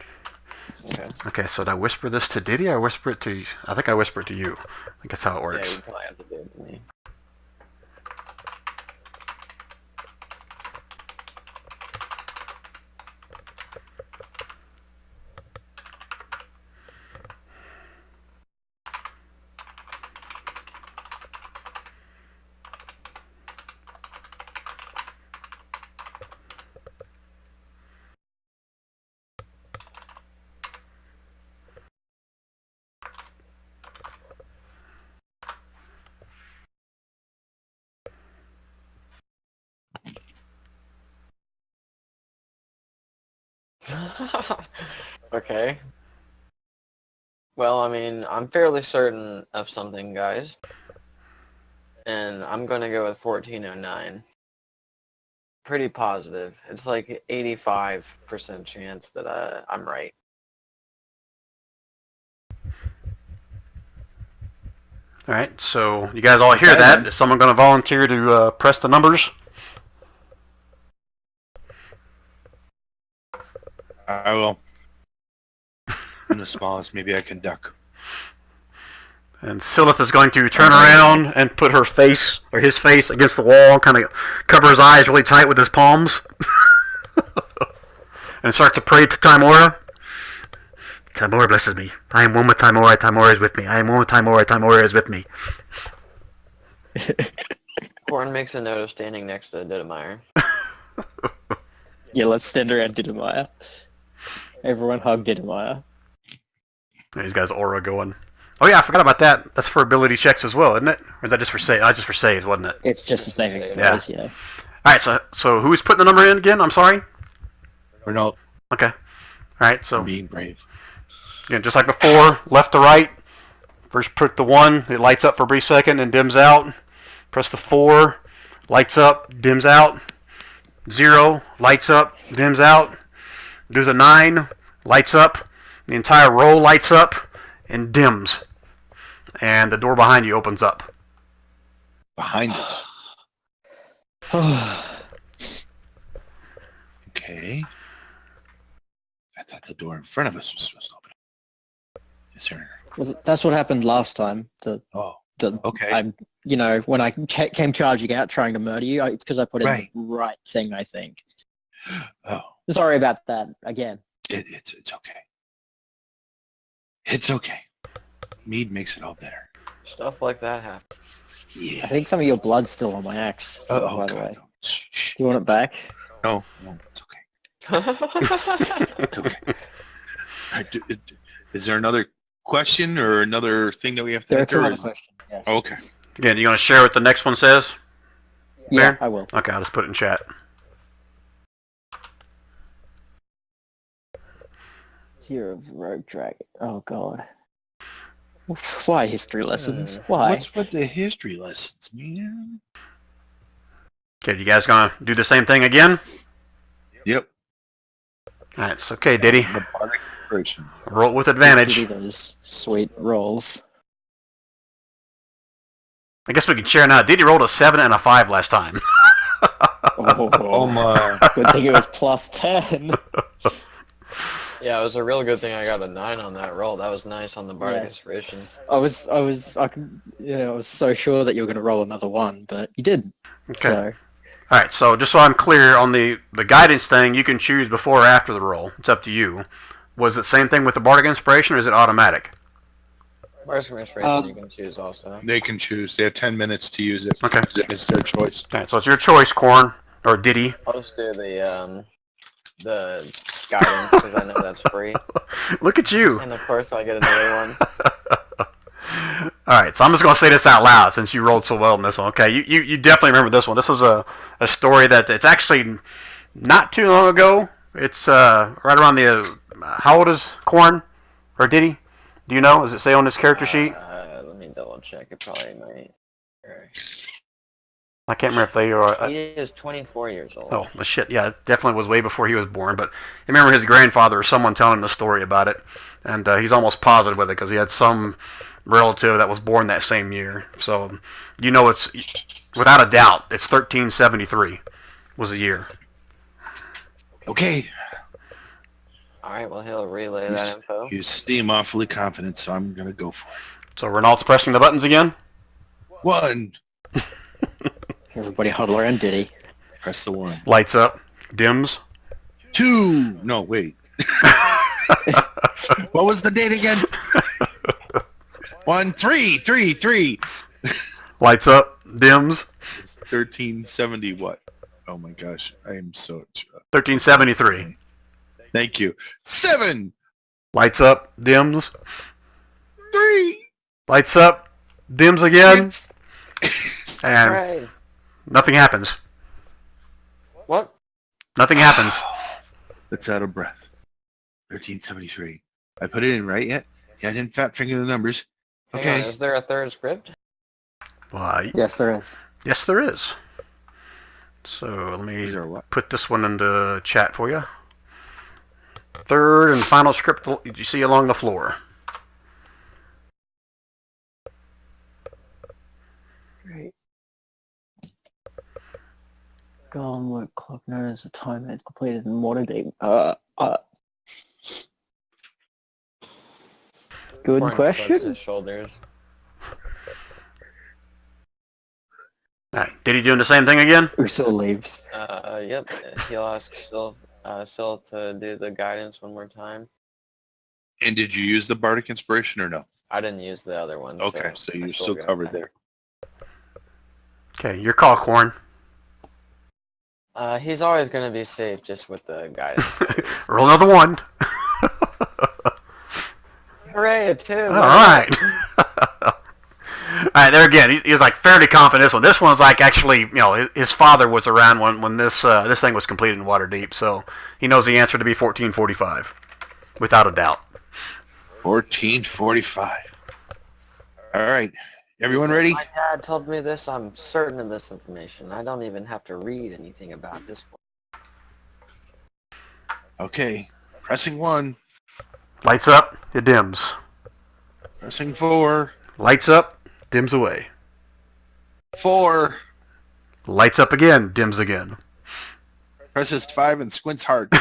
Okay. Okay, so did I whisper this to Diddy or whisper it to you? I think I whisper it to you. I think that's how it works. Yeah, you probably have to do it to me. Okay. Well, I mean, I'm fairly certain of something, guys. And I'm gonna go with 1409. Pretty positive. It's like 85% chance that I'm right. Alright, so you guys all hear Okay, that. then. Is someone going to volunteer to press the numbers? I will. I'm the smallest. Maybe I can duck. And Silith is going to turn around and put her face, or his face, against the wall, kind of cover his eyes really tight with his palms, and start to pray to Timora. Timora blesses me. I am one with Timora. Timora is with me. I am one with Timora. Timora is with me. Corin makes a note of standing next to Didemeyer. Yeah, let's stand around Didemeyer. Everyone hug Didemeyer. He's got his aura going. Oh yeah, I forgot about that. That's for ability checks as well, isn't it? Or is that just for save? Just for saves, wasn't it? It's just a saving Yeah. throws, yeah. All right, so who's putting the number in again? I'm sorry. Renault, Okay. All right, so I'm being brave. again, just like before, left to right. First put the 1, it lights up for a brief second and dims out. Press the 4, lights up, dims out. 0, lights up, dims out. Do the 9, lights up. The entire row lights up and dims. And the door behind you opens up. Behind us. Okay. I thought the door in front of us was supposed to open. Yes, sir. Well, that's what happened last time. Oh, The okay. I'm, when I came charging out trying to murder you, it's because I put in Right. the right thing, I think. Oh, Sorry about that again. it's okay. It's okay. Mead makes it all better. Stuff like that happens. Yeah. I think some of your blood's still on my axe, Oh, by the God. way. No. Shh. Do you want it back? No, it's okay. It's okay. All right, is there another question or another thing that we have to There are enter? two or other is- questions, yes. Okay. Again, you going to share what the next one says? Yeah, Baron? I will. Okay, I'll just put it in chat. Year of Rogue Dragon. Oh, God. Why history lessons? Why? What's with the history lessons, man? Okay, you guys going to do the same thing again? Yep. All right, it's okay, Diddy. The bardic inspiration. Roll it with Give advantage. you those sweet rolls. I guess we can share now. Diddy rolled a 7 and a 5 last time. Oh my. Good thing it was plus 10. Yeah, it was a real good thing I got a 9 on that roll. That was nice on the Bardic Yeah. Inspiration. I was so sure that you were going to roll another one, but you didn't. Okay. So, All right, so just so I'm clear on the guidance thing, you can choose before or after the roll. It's up to you. Was it same thing with the Bardic Inspiration, or is it automatic? Bardic Inspiration you can choose also. They can choose. They have 10 minutes to use it. Okay. It's their choice. All right, so it's your choice, Corn, or Diddy. I'll just do the guidance because I know that's free. Look at you. And of course I'll get another one. All right, so I'm just going to say this out loud since you rolled so well in this one. Okay, you definitely remember this one. This was a story that it's actually not too long ago. It's right around the how old is Corn or Diddy? Do you know? Does it say on this character sheet? Let me double check. It probably might. I can't remember if they are. He is 24 years old. Oh, well, shit. Yeah, it definitely was way before he was born. But I remember his grandfather or someone telling him the story about it, and he's almost positive with it because he had some relative that was born that same year. So it's without a doubt it's 1373 was the year. Okay. All right, well, he'll relay that info. You seem awfully confident, so I'm going to go for it. So Renault's pressing the buttons again. 1. Everybody huddle around Diddy. Press the 1. Lights up. Dims. 2. No, wait. What was the date again? 1, 3, 3, 3. Lights up. Dims. 1370 what? Oh my gosh, I am so... 1373. Thank you. 7. Lights up. Dims. 3. Lights up. Dims again. And Right. nothing happens. What? Nothing happens. That's out of breath. 1373. I put it in right yet? Yeah, I didn't fat finger the numbers. Hang Okay. on, is there a third script? Why? Yes, there is. Yes, there is. So let me Is there what? put this one into chat for you. Third and final script you see along the floor. Great. Gone work clock known as the time that's completed in Waterdeep. Good Warren shrugs question. his shoulders. Alright, did he doing the same thing again? Uso leaves. Yep. He'll ask Syl to do the guidance one more time. And did you use the Bardic Inspiration or no? I didn't use the other one. Okay, so I you're still got covered that. there. Okay, your call, Corn. He's always going to be safe just with the guidance. too. Roll another one. Hooray, a 2. Alright. Alright, there again, he's like fairly confident in this one. This one's like actually, his father was around when this thing was completed in Waterdeep, so he knows the answer to be 1445, without a doubt. 1445. All right. Everyone ready? My dad told me this. I'm certain of this information. I don't even have to read anything about this one. Okay. Pressing 1. Lights up, it dims. Pressing 4. Lights up, dims away. 4. Lights up again, dims again. Presses 5 and squints hard.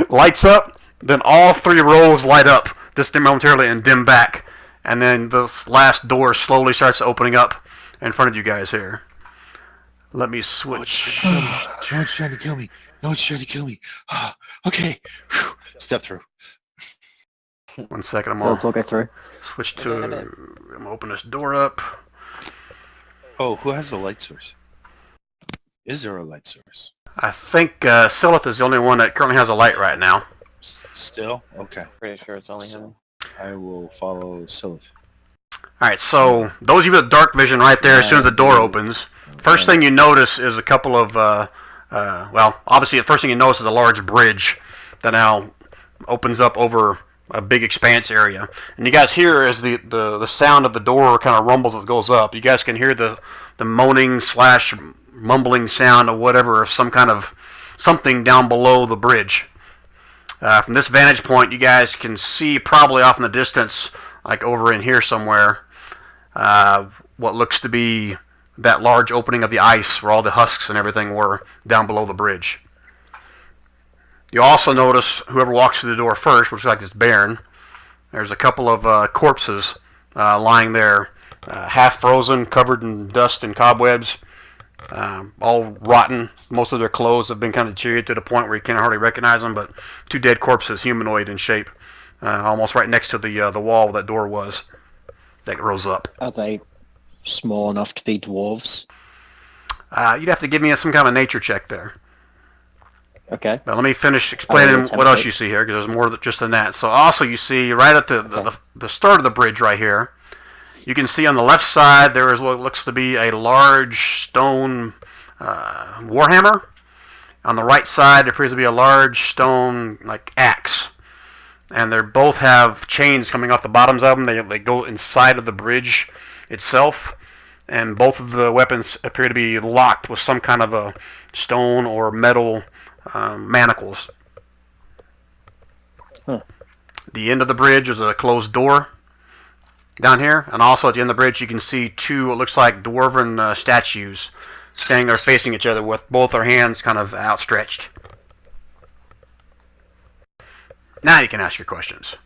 Lights up, then all 3 rows light up just momentarily and dim back. And then this last door slowly starts opening up in front of you guys here. Let me switch. No one's trying to kill me. No one's trying to kill me. Okay. Whew. Step through. 1 second, I'm Let's all gonna go through. switch to. I'm gonna open this door up. Oh, who has the light source? Is there a light source? I think Silith is the only one that currently has a light right now. Still? Okay. Pretty sure it's only him. I will follow Silith. Alright, so those of you with dark vision right there, as soon as the door opens, first thing you notice is a couple of, well, obviously the first thing you notice is a large bridge that now opens up over a big expanse area. And you guys hear as the sound of the door kind of rumbles as it goes up. You guys can hear the moaning slash mumbling sound of whatever, of some kind of something down below the bridge. From this vantage point, you guys can see probably off in the distance, like over in here somewhere, what looks to be that large opening of the ice where all the husks and everything were down below the bridge. You also notice whoever walks through the door first, which is like this baron, there's a couple of corpses lying there, half frozen, covered in dust and cobwebs, all rotten. Most of their clothes have been kind of cheered to the point where you can't hardly recognize them, but 2 dead corpses, humanoid in shape, almost right next to the wall that door was that rose up. Are they small enough to be dwarves? You'd have to give me some kind of nature check there. Okay. Now let me finish explaining attempt what else it. you see here, because there's more just than that. So also you see right at the start of the bridge right here, you can see on the left side there is what looks to be a large stone warhammer. On the right side there appears to be a large stone like axe. And they both have chains coming off the bottoms of them. They go inside of the bridge itself. and both of the weapons appear to be locked with some kind of a stone or metal manacles. Huh. The end of the bridge is a closed door down here, and also at the end of the bridge you can see two, it looks like dwarven statues standing there facing each other with both their hands kind of outstretched. Now you can ask your questions.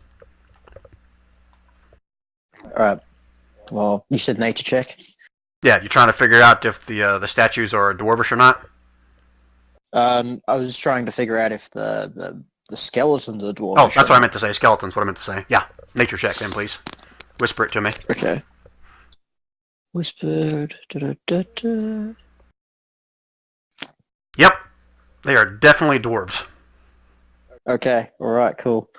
Alright. Well, you said nature check? Yeah, you're trying to figure out if the statues are dwarvish or not? I was trying to figure out if the skeletons are dwarvish. Oh, that's what I meant to say. Skeletons, what I meant to say. Yeah, nature check then, please. Whisper it to me. Okay. Whispered. Da-da-da-da. Yep, they are definitely dwarves. Okay, alright, cool.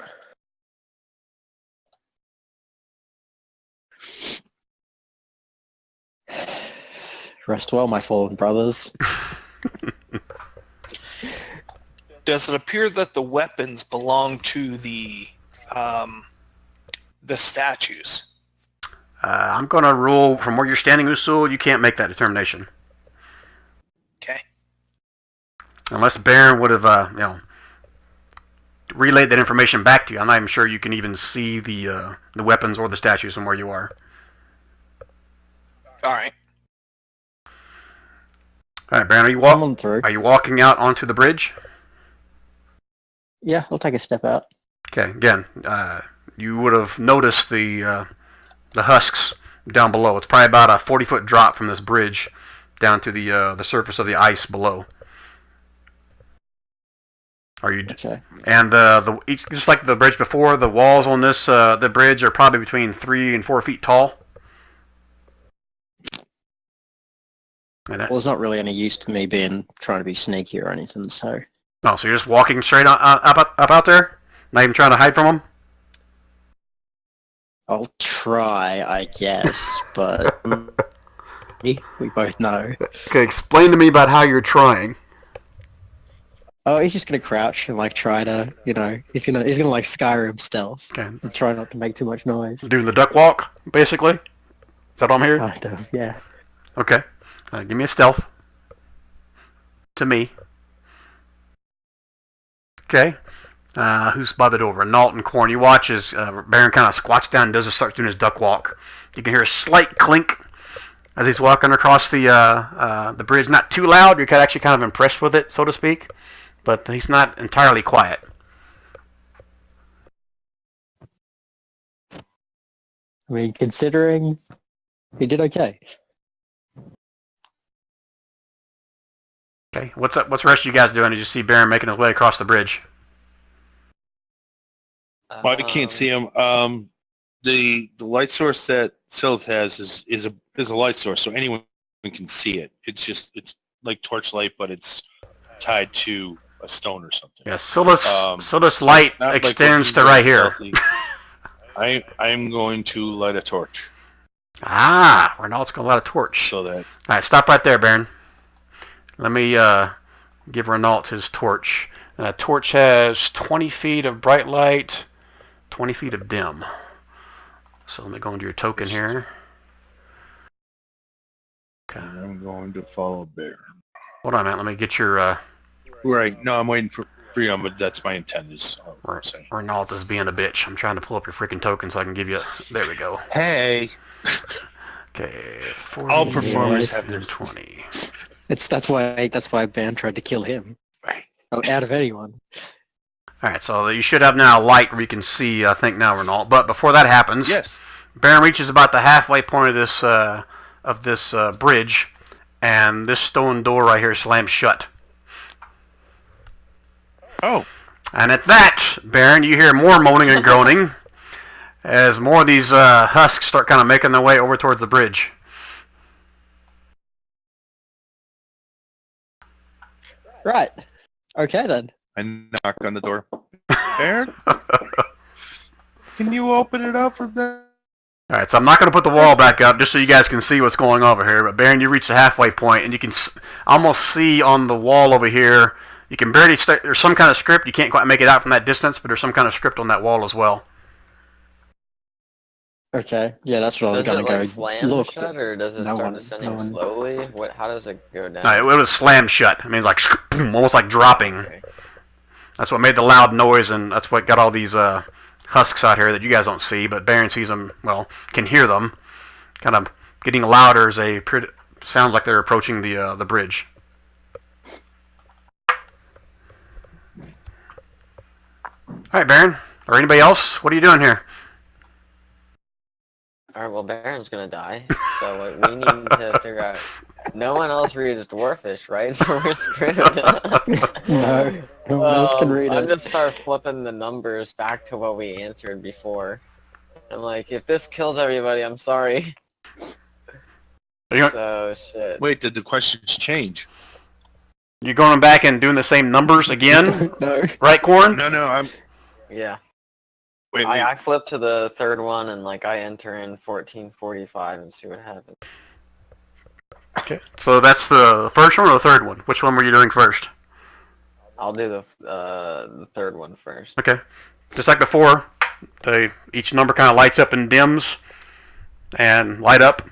Rest well, my fallen brothers. Does it appear that the weapons belong to the statues? I'm going to rule from where you're standing, Usul, you can't make that determination. Okay. Unless Baron would have, relayed that information back to you. I'm not even sure you can even see the weapons or the statues from where you are. All right. All right, Baron, Come on through. are you walking out onto the bridge? Yeah, I'll take a step out. Okay, again, you would have noticed the husks down below. It's probably about a 40-foot drop from this bridge down to the surface of the ice below. Are you? Okay. And just like the bridge before, the walls on this the bridge are probably between 3 and 4 feet tall. Well, there's not really any use to me trying to be sneaky or anything, so... Oh, so you're just walking straight up out there? Not even trying to hide from them? I'll try, I guess, but... we both know. Okay, explain to me about how you're trying. Oh, he's just gonna crouch and, like, try to, he's gonna like, Skyrim stealth. Okay. And try not to make too much noise. Doing the duck walk, basically? Is that what I'm hearing? Kind of, yeah. Okay. Give me a stealth. To me. Okay. Who's by the door? Renault and Corn. You watch as Baron kind of squats down and starts doing his duck walk. You can hear a slight clink as he's walking across the bridge. Not too loud. You're actually kind of impressed with it, so to speak. But he's not entirely quiet. I mean, considering he did okay. Okay. What's up? What's the rest of you guys doing? Did you see Baron making his way across the bridge? Well, I can't see him. The light source that Sylth has is a light source, so anyone can see it. It's like torchlight, but it's tied to a stone or something. Yes. So this So light not like extends to looking right here. stealthy. I'm going to light a torch Ah, Renault's gonna light a torch. so that All right, stop right there, Baron. Let me give Renault his torch. And a torch has 20 feet of bright light, 20 feet of dim. So let me go into your token here. Okay. I'm going to follow Baron. Hold on, man. Let me get your Right. No, I'm waiting for Freon, but that's my intent is what I'm saying. Renault is being a bitch. I'm trying to pull up your freaking token so I can give you. There we go. Hey. Okay. 40, All performers have and their 20. That's why Ban tried to kill him. Right. Oh, out of anyone. All right, so you should have now light where you can see. I think now, Renault. But before that happens, Yes. Baron reaches about the halfway point of this bridge, and this stone door right here slams shut. Oh. And at that, Baron, you hear more moaning and groaning as more of these husks start kind of making their way over towards the bridge. Right. Okay, then. I knock on the door. Baron, can you open it up for them? All right, so I'm not going to put the wall back up just so you guys can see what's going on over here. But Baron, you reach the halfway point, and you can almost see on the wall over here. You can barely there's some kind of script. You can't quite make it out from that distance, but there's some kind of script on that wall as well. Okay, yeah, that's what I was Does it gonna go like slam look. shut, or does it no start one- descending no one- slowly? What? How does it go down? No, it was slammed shut. I mean, like boom, almost like dropping. Okay. That's what made the loud noise, and that's what got all these husks out here that you guys don't see, but Baron sees them. Well, can hear them, kind of getting louder as they sounds like they're approaching the bridge. All right, Baron, or anybody else? What are you doing here? Alright, well, Baron's gonna die, so we need to figure out... No one else reads Dwarfish, right? So we're screwed. No, no one else can read I'm it. gonna start flipping the numbers back to what we answered before. I'm like, if this kills everybody, I'm sorry. Are you, So, shit. Wait, did the questions change? you going back and doing the same numbers again? No. Right, Corn? No, I'm... Yeah. Wait, I flip to the third one, and, like, I enter in 1445 and see what happens. Okay. So that's the first one or the third one? Which one were you doing first? I'll do the third one first. Okay. Just like before, each number kind of lights up and dims and light up.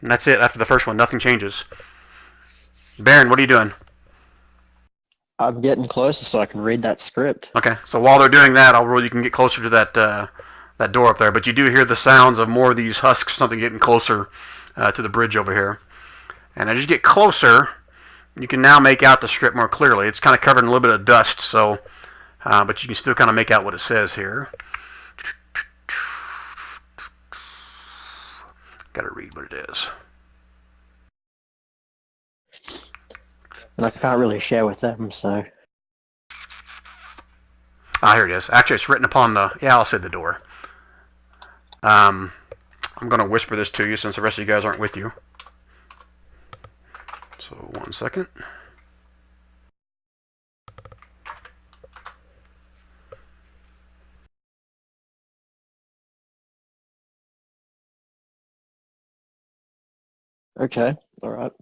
And that's it after the first one. Nothing changes. Baron, what are you doing? I'm getting closer so I can read that script. Okay. So while they're doing that, I'll roll you can get closer to that door up there. But you do hear the sounds of more of these husks, something getting closer to the bridge over here. And as you get closer, you can now make out the script more clearly. It's kind of covered in a little bit of dust, so but you can still kind of make out what it says here. Got to read what it is. And I can't really share with them, so... Ah, here it is. Actually, it's written upon the... Yeah, I'll say the door. I'm going to whisper this to you since the rest of you guys aren't with you. So, 1 second. Okay, alright.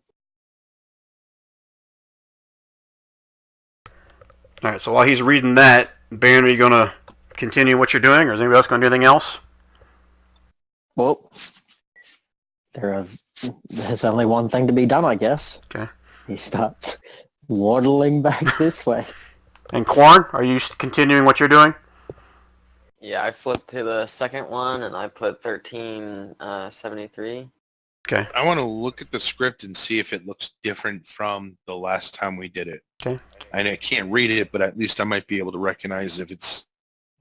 Alright, so while he's reading that, Baron, are you going to continue what you're doing, or is anybody else going to do anything else? Well, there's only one thing to be done, I guess. Okay. He starts waddling back this way. And Quarn, are you continuing what you're doing? Yeah, I flipped to the second one, and I put 1373. Okay. I want to look at the script and see if it looks different from the last time we did it. Okay. And I can't read it, but at least I might be able to recognize if it's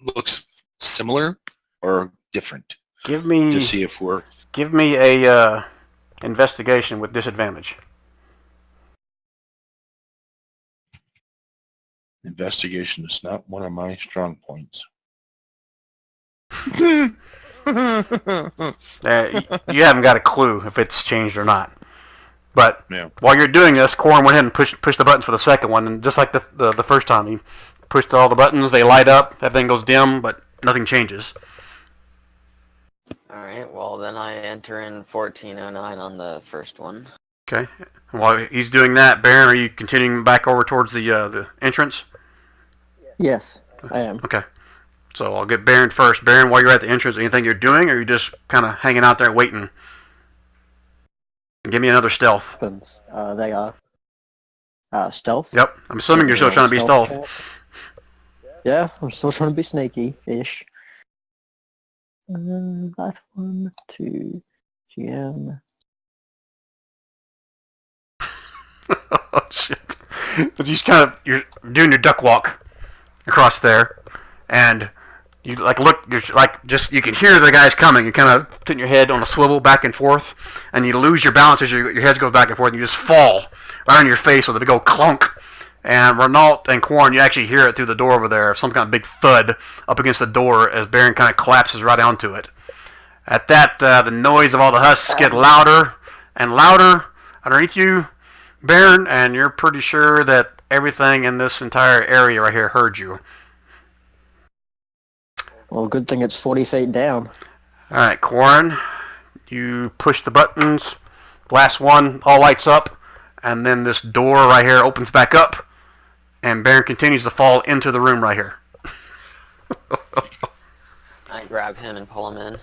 looks similar or different Give me to see if we're... Give me a investigation with disadvantage. Investigation is not one of my strong points. You haven't got a clue if it's changed or not. But Yeah. while you're doing this, Corn went ahead and pushed the buttons for the second one, and just like the first time, he pushed all the buttons, they light up, everything goes dim, but nothing changes. Alright, well then I enter in 1409 on the first one. Okay. While he's doing that, Baron, are you continuing back over towards the entrance? Yes, I am. Okay. So I'll get Baron first. Baron, while you're at the entrance, anything you're doing, or are you just kind of hanging out there waiting? Give me another stealth. Weapons, they are stealth. Yep. I'm assuming you're still trying to be stealth. check. Yeah, I'm still trying to be sneaky-ish. That one, 2, GM. Oh shit! But you're doing your duck walk across there, and you you can hear the guys coming. You kind of putting your head on a swivel back and forth, and you lose your balance as your head goes back and forth, and you just fall right on your face with a big old clunk. And Renault and Quarn, you actually hear it through the door over there, some kind of big thud up against the door as Baron kind of collapses right onto it. At that, the noise of all the husks get louder and louder underneath you, Baron, and you're pretty sure that everything in this entire area right here heard you. Well, good thing it's 40 feet down. Alright, Quarn, you push the buttons, last one all lights up, and then this door right here opens back up, and Baron continues to fall into the room right here. I grab him and pull him in.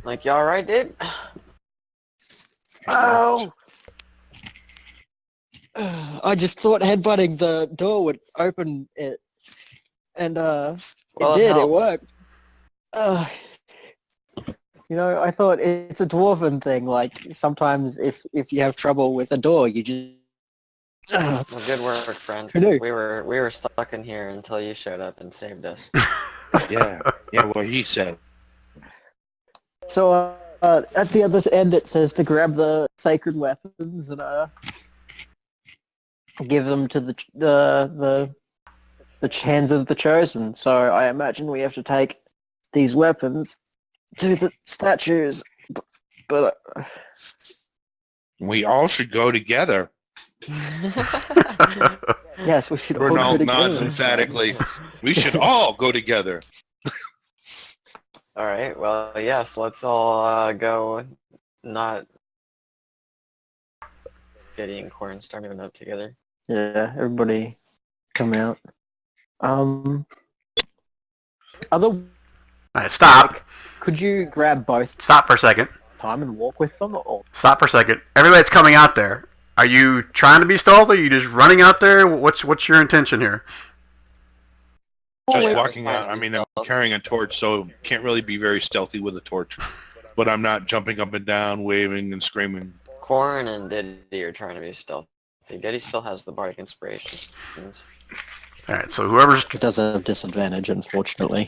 Like, you alright, dude? Oh! I just thought headbutting the door would open it, and Well, it did. It helped. worked. You know, I thought it's a dwarven thing. Like sometimes, if you have trouble with a door, you just. Well, good work, friend. Who knew? We were stuck in here until you showed up and saved us. Yeah, what he said. So at the other end, it says to grab the sacred weapons and give them to the hands of the chosen. So I imagine we have to take these weapons to the statues, but We all should go together. yes, we should all go Renault nods together. emphatically. We should all go together. Alright, well, yes, let's all go not... Diddy and Corn start moving up together. Yeah, everybody come out. Other, All right, stop. could you grab both Stop for a second. time and walk with them, or Stop for a second. Everybody that's coming out there, are you trying to be stealthy? Are you just running out there? What's your intention here? Just yeah, walking it's out. fine. I mean, I'm carrying a torch, so can't really be very stealthy with a torch. But I'm not jumping up and down, waving and screaming. Corn and Diddy are trying to be stealthy. Diddy still has the bardic inspiration. All right, so whoever's it does have disadvantage, unfortunately.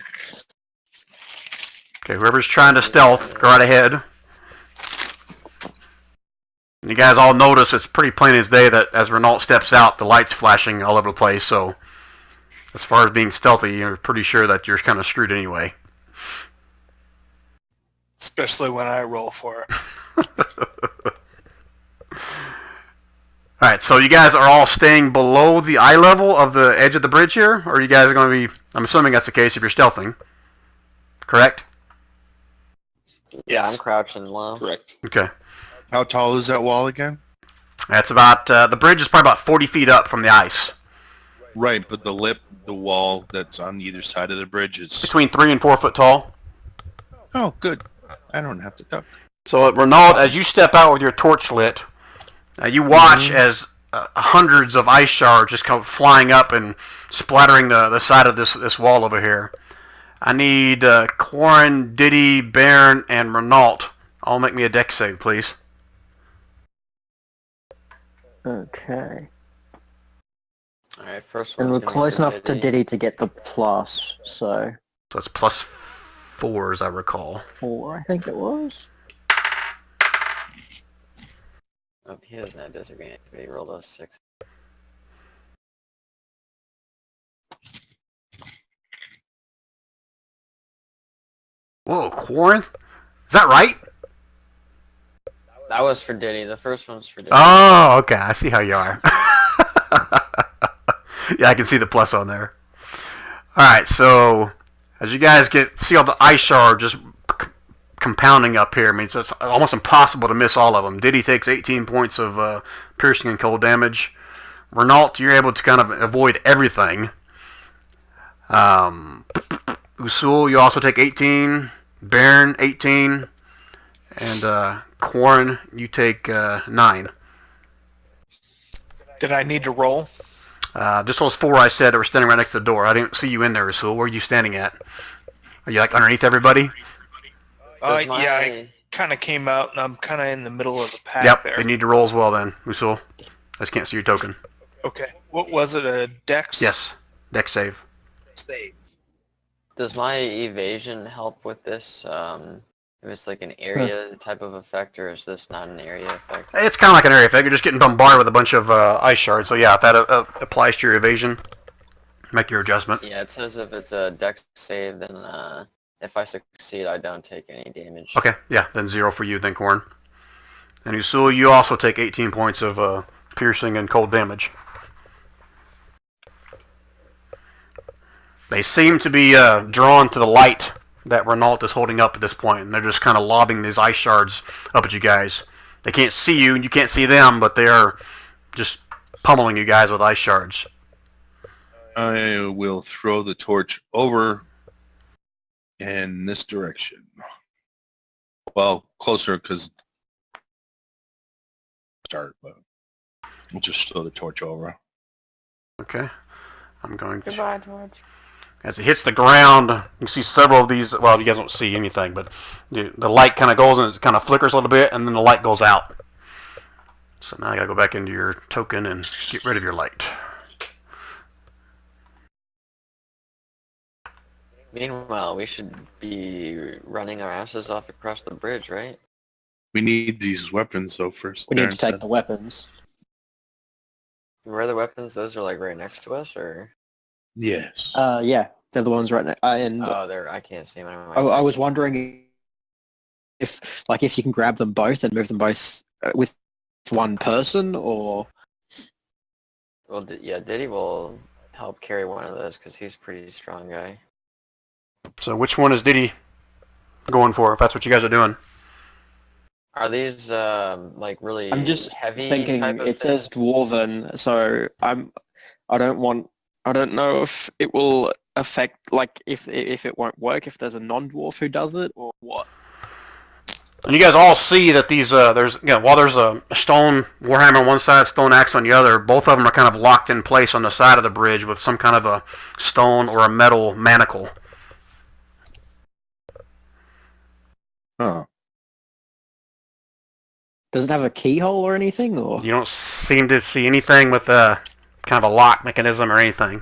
trying to stealth, go right ahead. And you guys all notice it's pretty plain as day that as Renault steps out, the light's flashing all over the place. So, as far as being stealthy, you're pretty sure that you're kind of screwed anyway. Especially when I roll for it. All right, so you guys are all staying below the eye level of the edge of the bridge here, or you guys are going to be? I'm assuming that's the case if you're stealthing, correct? Yeah, I'm crouching low. Correct. Okay, How tall is that wall again? that's about the bridge is probably about 40 feet up from the ice, Right, but the wall that's on either side of the bridge is... between 3 and 4 foot tall. Oh, good. I don't have to duck. So, Renault, as you step out with your torch lit, you watch as hundreds of ice shards just come flying up and splattering the side of this wall over here. I need Corin, Diddy, Baron, and Renault. All make me a dex save, please. Okay. Alright, first And one's we're gonna be close for enough to Diddy to get the plus, so So it's plus 4, as I recall. 4, I think it was. Oh, he doesn't have disadvantage, but he rolled a 6. Whoa, Corin? Is that right? That was for Diddy. The first one's for Diddy. Oh, okay. I see how you are. Yeah, I can see the plus on there. Alright, so as you guys see all the ice shards just compounding up here, I mean, it's almost impossible to miss all of them. Diddy takes 18 points of piercing and cold damage. Renault, you're able to kind of avoid everything. Usul, you also take 18. Baron, 18. And Corin, you take 9. Did I need to roll? Just those 4 I said that were standing right next to the door. I didn't see you in there, Usul. Where are you standing at? Are you like underneath everybody? Does Yeah, I kind of came out, and I'm kind of in the middle of the pack Yep, there. they need to roll as well then, Usul. I just can't see your token. Okay. What was it, a dex? Yes, dex save. Save. Does my evasion help with this? If it's like an area type of effect, or is this not an area effect? It's kind of like an area effect. You're just getting bombarded with a bunch of ice shards. So yeah, if that applies to your evasion, make your adjustment. Yeah, it says if it's a dex save, then if I succeed, I don't take any damage. Okay, yeah, then 0 for you then, Corn. And Usul, you also take 18 points of piercing and cold damage. They seem to be drawn to the light that Renault is holding up at this point, and they're just kind of lobbing these ice shards up at you guys. They can't see you, and you can't see them, but they are just pummeling you guys with ice shards. I will throw the torch over in this direction. Well, closer because start, but we'll just throw the torch over. Okay. I'm going to. Goodbye, Torch. As it hits the ground, you can see several of these. Well, you guys don't see anything, but the light kind of goes and it kind of flickers a little bit, and then the light goes out. So now you gotta go back into your token and get rid of your light. Meanwhile, we should be running our asses off across the bridge, right? We need these weapons though first. We need to Darren take said. the weapons. Where are the weapons? Those are like right next to us, or? Yes. Yeah, they're the ones right now. And Oh, there. I can't see them. I was wondering if you can grab them both and move them both with one person, or Well, yeah, Diddy will help carry one of those because he's a pretty strong guy. So which one is Diddy going for, if that's what you guys are doing? Are these like really I'm just heavy thinking type of it things? says dwarven, so I don't know if it will affect, like if it won't work if there's a non-dwarf who does it or what. And you guys all see that these while there's a stone warhammer on one side, stone axe on the other, both of them are kind of locked in place on the side of the bridge with some kind of a stone or a metal manacle. Huh. Does it have a keyhole or anything, or? You don't seem to see anything with a kind of a lock mechanism or anything.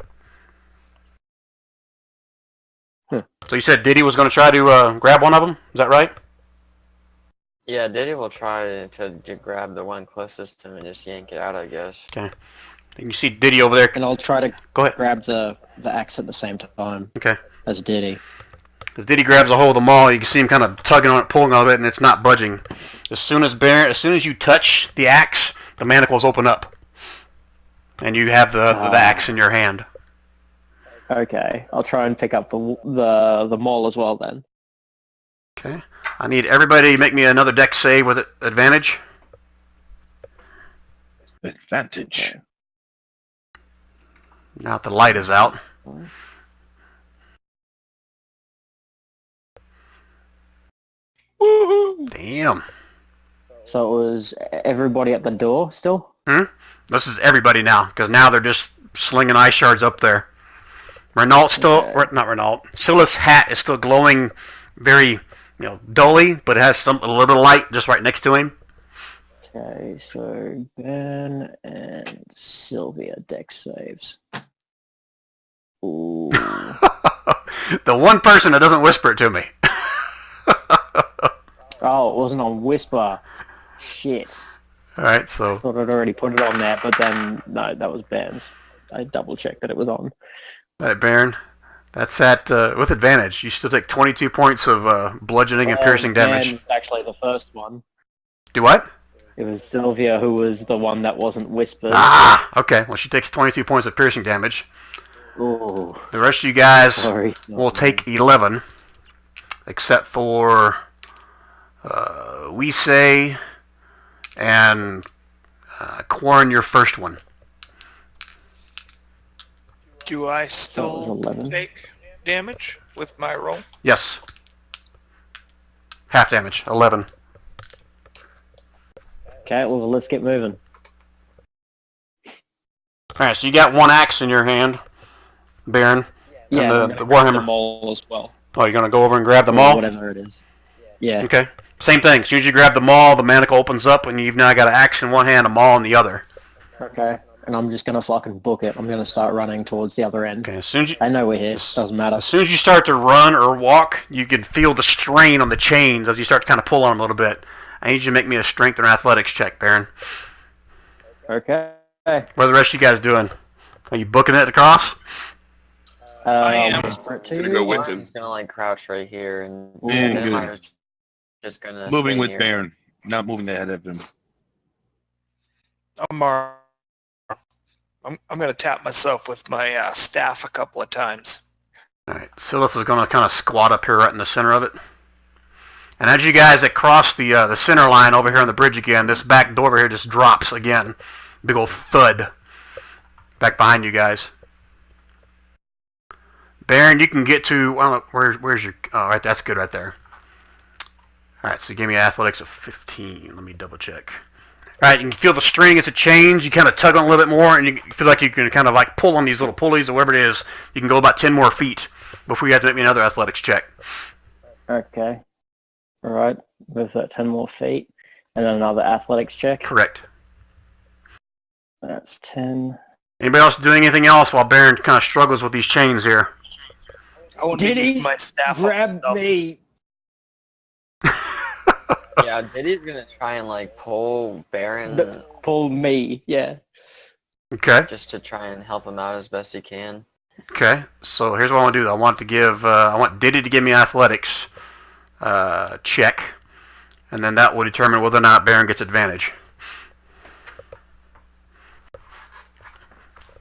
Huh. So you said Diddy was going to try to grab one of them? Is that right? Yeah, Diddy will try to grab the one closest to him and just yank it out, I guess. Okay. And you see Diddy over there. And I'll try to Go ahead. grab the axe at the same time Okay. as Diddy. As Diddy grabs a hold of the maul, you can see him kind of tugging on it, pulling on it, and it's not budging. As soon as you touch the axe, the manacles open up, and you have the axe in your hand. Okay, I'll try and pick up the maul as well then. Okay. I need everybody to make me another dex save with advantage. Advantage. Now that the light is out. Woohoo! Damn. So it was everybody at the door still? This is everybody now, because now they're just slinging ice shards up there. Renault still, Okay. or not Renault, Silas' hat is still glowing very, dully, but it has a little bit of light just right next to him. Okay, so Ben and Sylvia dex saves. Ooh. The one person that doesn't whisper it to me. Oh, it wasn't on Whisper. Shit. Alright, so Thought I'd already put it on there, but then, no, that was Ben's. I double checked that it was on. alright, Baron. That's at with advantage. You still take 22 points of bludgeoning and piercing damage. Ben was actually the first one. Do what? It was Sylvia who was the one that wasn't whispered. Ah, okay. Well, she takes 22 points of piercing damage. Ooh, The rest of you guys sorry. will take 11, except for we say and Quarren, your first one. Do I That still was 11. take damage with my roll? Yes. Half damage, 11. Okay, well, let's get moving. Alright, so you got one axe in your hand, Baron. Yeah, the I'm gonna grab Warhammer. the mole as well. Oh, you're going to go over and grab the Or maul? whatever it is. Yeah. Okay. Same thing. As soon as you grab the maul, the manacle opens up, and you've now got an axe in one hand, a maul in the other. Okay. And I'm just gonna fucking book it. I'm gonna start running towards the other end. Okay. As soon as you, I know we're here. Doesn't matter. as soon as you start to run or walk, you can feel the strain on the chains as you start to kind of pull on them a little bit. I need you to make me a strength or athletics check, Baron. Okay. What are the rest of you guys doing? Are you booking it across? I am. I'll whisper it to Gonna you. go with Warren's him. gonna like crouch right here, and Man, good. Benmar's just gonna Moving stay with here. Baron, not moving ahead of him. I'm going to tap myself with my staff a couple of times. Alright, Silas is going to kind of squat up here right in the center of it. And as you guys cross the center line over here on the bridge again, this back door over here just drops again. Big old thud. Back behind you guys. Baron, you can get to, well, where's your, oh, right, that's good right there. All right, so you gave me athletics of 15. Let me double check. All right, you can feel the string as it changes. You kind of tug on a little bit more, and you feel like you can kind of like pull on these little pulleys or whatever it is. You can go about 10 more feet before you have to make me another athletics check. Okay. All right. With that 10 more feet. And then another athletics check. Correct. That's 10. Anybody else doing anything else while Baron kind of struggles with these chains here? I want to Did use he my staff. grab me? Yeah, Diddy's gonna try and like pull Baron Pull me, yeah. Okay. just to try and help him out as best he can. Okay. So here's what I want to do. I want Diddy to give me athletics check, and then that will determine whether or not Baron gets advantage.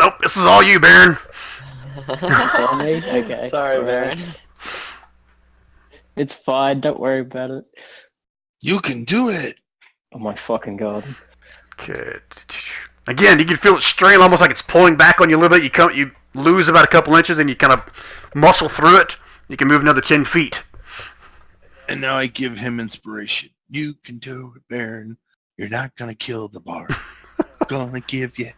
Nope. This is all you, Baron. Pull me? Okay. Sorry, All Baron. right. It's fine, don't worry about it. You can do it. Oh my fucking god. Okay. Again, you can feel it strain, almost like it's pulling back on you a little bit. You lose about a couple inches, and you kind of muscle through it. You can move another 10 feet. And now I give him inspiration. You can do it, Baron. You're not gonna kill the bar. Gonna give you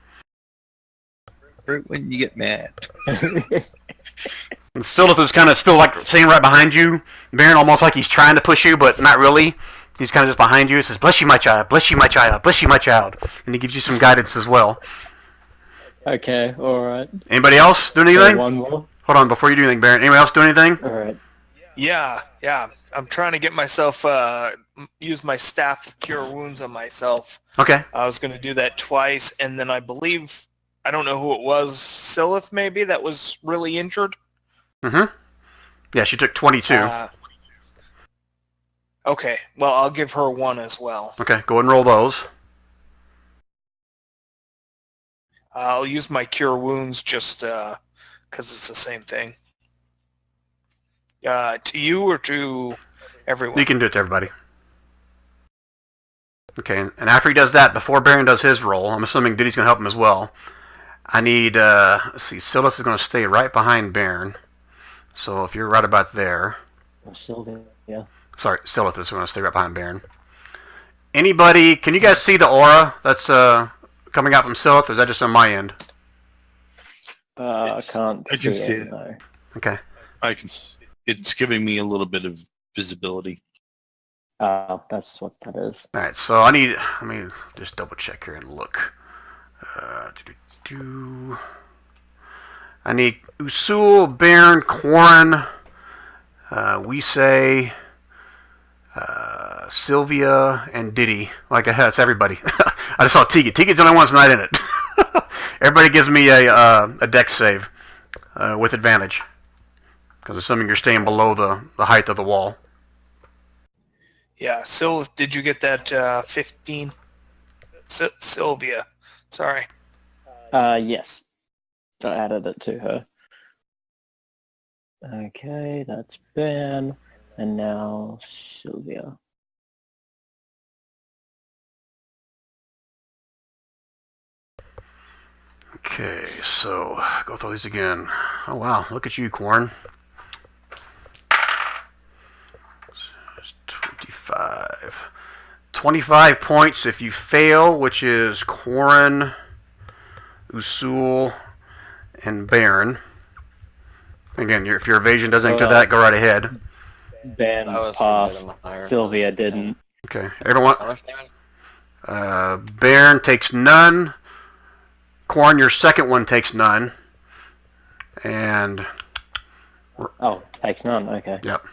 fruit when you get mad. And Silith is kind of still like staying right behind you, Baron, almost like he's trying to push you, but not really. He's kind of just behind you. He says, "Bless you, my child. Bless you, my child. Bless you, my child." And he gives you some guidance as well. Okay, alright. Anybody else doing So anything? one more. Hold on, before you do anything, Baron. Anybody else do anything? Alright. Yeah. I'm trying to get myself, use my staff of cure wounds on myself. Okay. I was going to do that twice, and then I believe, I don't know who it was, Silith maybe, that was really injured. Mm-hmm. Yeah, she took 22. Okay, well, I'll give her one as well. Okay, go ahead and roll those. I'll use my cure wounds just because it's the same thing. To you or to everyone? You can do it to everybody. Okay, and after he does that, before Baron does his roll, I'm assuming Diddy's going to help him as well. I need, let's see, Silas is going to stay right behind Baron. So if you're right about there. Sylvia, yeah. Sorry, Silith is going to stay right behind Baron. Anybody, can you guys see the aura that's coming out from Silith, or is that just on my end? I can't I see can see it, it. no. Okay. It's giving me a little bit of visibility. That's what that is. Alright, so let me just double check here and look. I need Usul, Baron, Quarren, Weesay, Sylvia, and Diddy. Like I said, it's everybody. I just saw Tegan. Tegan's the only one that's not in it. Everybody gives me a dex save with advantage. Because assuming you're staying below the height of the wall. Yeah, Sylv, did you get that 15? Sylvia, sorry. Yes. I added it to her. Okay, that's Ben. And now Sylvia. Okay, so go through these again. Oh wow, look at you, Quarren. 25. 25 points if you fail, which is Quarren, Usul, and Baron. Again, if your evasion doesn't include that, go right ahead. Ben That was passed. Meyer. Sylvia didn't. Okay, everyone. How much damage? Baron takes none. Quarren, your second one takes none. And Oh, takes none, okay. yep.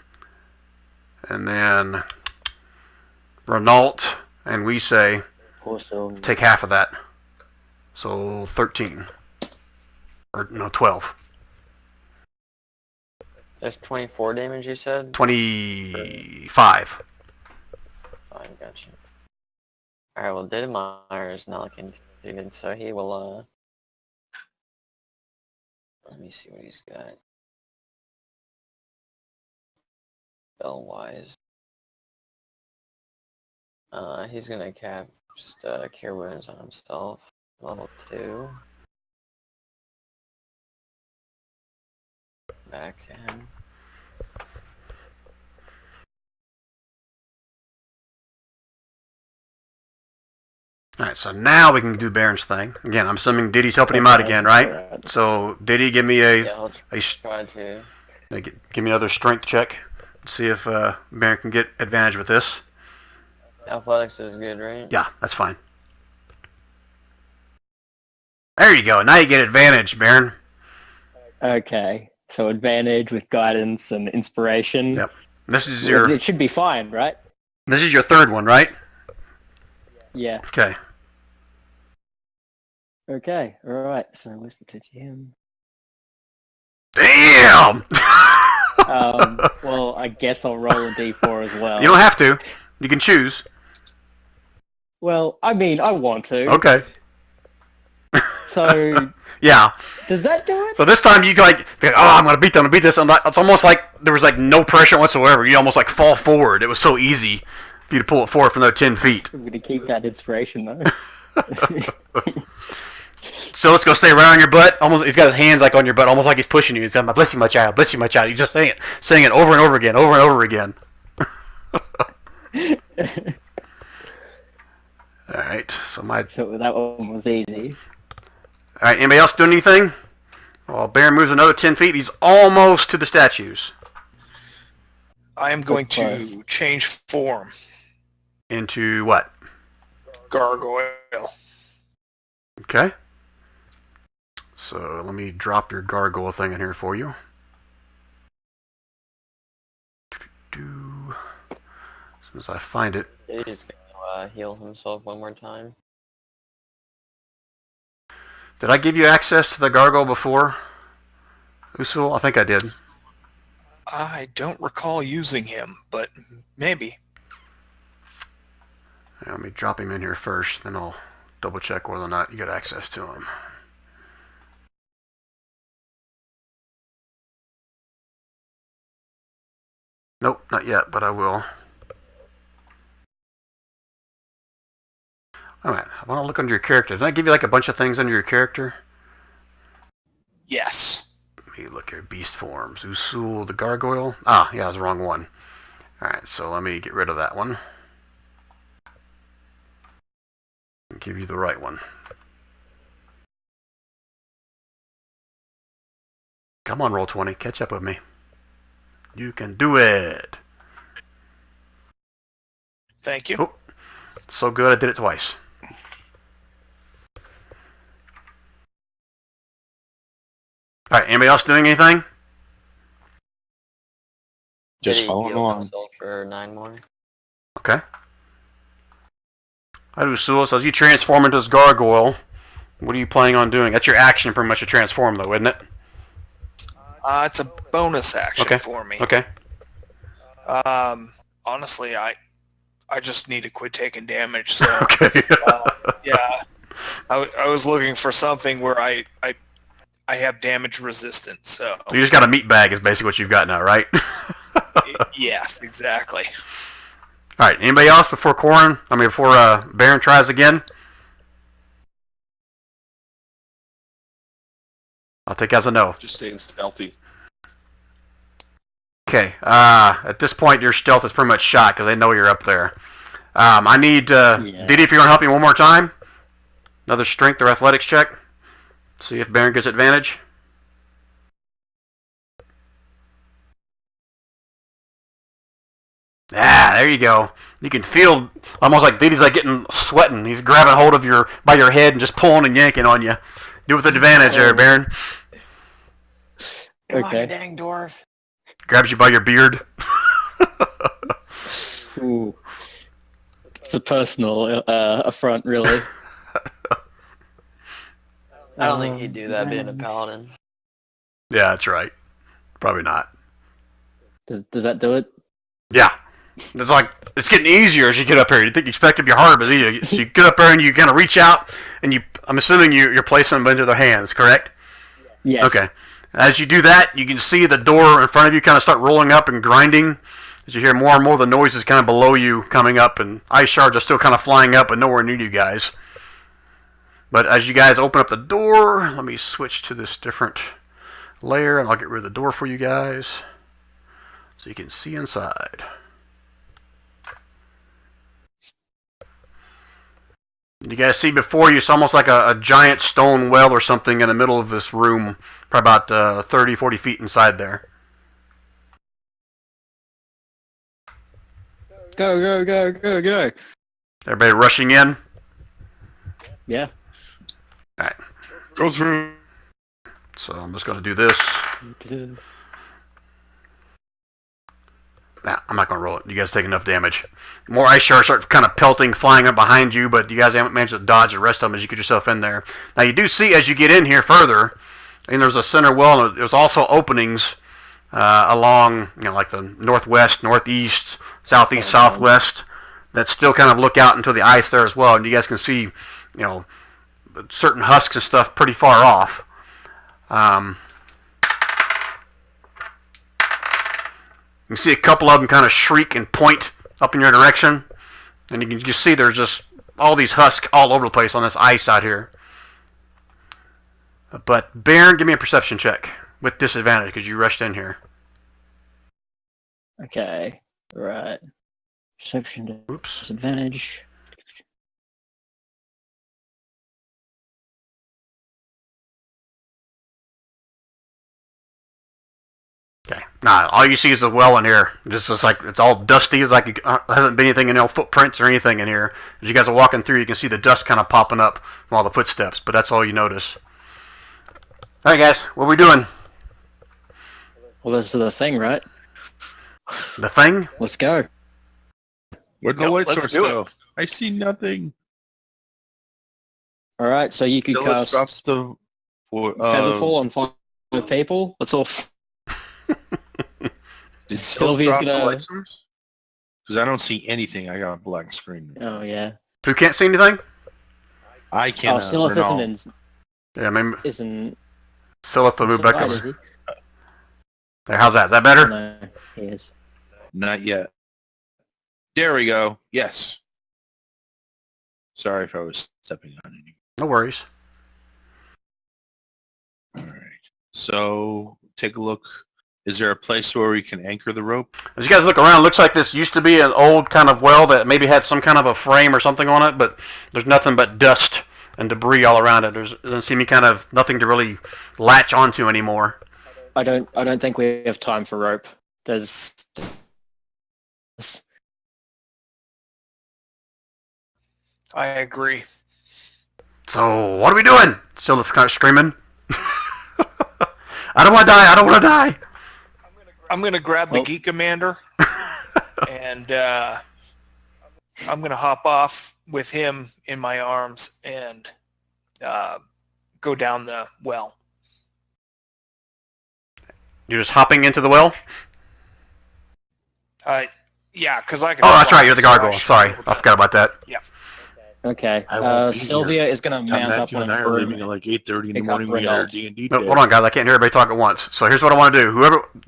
And then Renault and we say Poor Sylvia. take half of that. So 13. Or no, 12. There's 24 damage, you said? 25. Fine, gotcha. Alright, well, Didemeyer is not looking too good, so he will, let me see what he's got. Spell-wise. He's gonna cast Cure Wounds on himself. Level 2. Back to him. All right, so now we can do Baron's thing. Again, I'm assuming Diddy's helping him out Okay, again, right? alright. So Diddy, give me a, Yeah, I'll a try to. give me another strength check. See if Baron can get advantage with this. Athletics is good, right? Yeah, that's fine. There you go. Now you get advantage, Baron. Okay, so advantage with guidance and inspiration. Yep. This is It should be fine, right? your third one, right? Yeah. Okay. Okay, alright, so whisper to him. Damn! Well, I guess I'll roll a d4 as well. You don't have to. You can choose. Well, I mean, I want to. Okay. So, Yeah. does that do it? So this time you like, think, oh, I'm gonna beat them, I'm gonna beat this. And it's almost like there was like no pressure whatsoever. You almost like fall forward. It was so easy for you to pull it forward from another 10 feet. I'm gonna keep that inspiration though. So let's go stay right on your butt. Almost, he's got his hands like on your butt, almost like he's pushing you. He's saying, "Bless you, my child. Bless you, my child." He's just saying it over and over again, over and over again. All right. So that one was easy. All right. Anybody else doing anything? Well, Baron moves another 10 feet. He's almost to the statues. I am going to change form. Into what? Gargoyle. Okay. So let me drop your gargoyle thing in here for you. As soon as I find it. He's gonna heal himself one more time. Did I give you access to the gargoyle before, Usul? I think I did. I don't recall using him, but maybe. Let me drop him in here first, then I'll double check whether or not you got access to him. Nope, not yet, but I will. Alright, I want to look under your character. Did I give you like a bunch of things under your character? Yes. Let me look here. Beast forms. Usul the gargoyle. Ah, yeah, I was the wrong one. Alright, so let me get rid of that one. And give you the right one. Come on, Roll20. Catch up with me. You can do it. Thank you. Oh, so good I did it twice. Alright, anybody else doing anything? Did Just he following heal along. himself for 9 more? Okay. I do Sewell. So as you transform into this gargoyle, what are you planning on doing? That's your action pretty much to transform though, isn't it? It's a bonus action Okay. for me. Okay. Honestly, I just need to quit taking damage. So Okay. yeah, I was looking for something where I have damage resistance. So You just got a meat bag is basically what you've got now, right? yes, exactly. Alright, anybody else before Baron tries again? I'll take as a no. Just staying stealthy. Okay, at this point your stealth is pretty much shot because they know you're up there. I need, Diddy, if you're going to help me one more time. Another strength or athletics check. See if Baron gets advantage. Ah, there you go. You can feel almost like Diddy's like getting sweating. He's grabbing hold of by your head and just pulling and yanking on you. Do it with advantage there, Baron. Come on, Okay. you dang dwarf. Grabs you by your beard. Ooh. It's a personal affront, really. I don't think he'd do that being a paladin. Yeah, that's right. Probably not. Does that do it? Yeah. It's like, it's getting easier as you get up here. You think you expect it to be hard, but you get up there and you kind of reach out, and I'm assuming you're placing them into their hands, correct? Yes. Okay. As you do that, you can see the door in front of you kind of start rolling up and grinding. As you hear more and more of the noises kind of below you coming up, and ice shards are still kind of flying up and nowhere near you guys. But as you guys open up the door, let me switch to this different layer, and I'll get rid of the door for you guys so you can see inside. You guys see before you, it's almost like a giant stone well or something in the middle of this room, probably about 30, 40 feet inside there. Go, go, go, go, go. Everybody rushing in? Yeah. Alright, Go through. so I'm just going to do this. Nah, I'm not going to roll it. You guys take enough damage. More ice shards start kind of pelting, flying up behind you, but you guys haven't managed to dodge the rest of them as you get yourself in there. Now, you do see as you get in here further, and there's a center well, and there's also openings along, like the northwest, northeast, southeast, southwest, that still kind of look out into the ice there as well. And you guys can see, certain husks and stuff pretty far off. You can see a couple of them kind of shriek and point up in your direction, and you can just see there's just all these husks all over the place on this ice out here. But Baron, give me a perception check with disadvantage because you rushed in here. Okay. Right. Perception Oops. disadvantage. Okay. Nah, all you see is the well in here. Just like it's all dusty. It's like there hasn't been anything, footprints or anything in here. As you guys are walking through, you can see the dust kind of popping up from all the footsteps. But that's all you notice. All right, guys, what are we doing? Well, this is the thing, right? The thing? Let's go. Where'd the Yep, light let's source do it. go? I see nothing. All right, so you could Let's drop cast the Featherfall on 5 people. Let's all. Did Sylvia's drop gonna- the light source? Because I don't see anything. I got a black screen. Oh yeah. Who can't see anything? I Oh, can't. Silith Yeah, maybe isn't. Silith will move back Right, is over. he? There, how's that? Is that better? No, he is. Not yet. There we go. Yes. Sorry if I was stepping on any. No worries. All right. So take a look. Is there a place where we can anchor the rope? As you guys look around, it looks like this used to be an old kind of well that maybe had some kind of a frame or something on it, but there's nothing but dust and debris all around it. There doesn't seem to be kind of nothing to really latch onto anymore. I don't think we have time for rope. There's. I agree. So, what are we doing? Silith's kind of screaming. I don't want to die. I don't want to die. I'm gonna grab the Oh. Geek Commander and I'm gonna hop off with him in my arms and go down the well. You're just hopping into the well? Yeah, because I can. Oh, that's fly, right. You're the so I gargoyle. should Sorry. be able I to- forgot about that. Okay. I won't be Sylvia is gonna mount up Matthew on and a I are broom. leaving at like 8:30 in the Pick up morning. We got our Renault. D&D No, day. hold on, guys. I can't hear everybody talk at once. So here's what I want to do.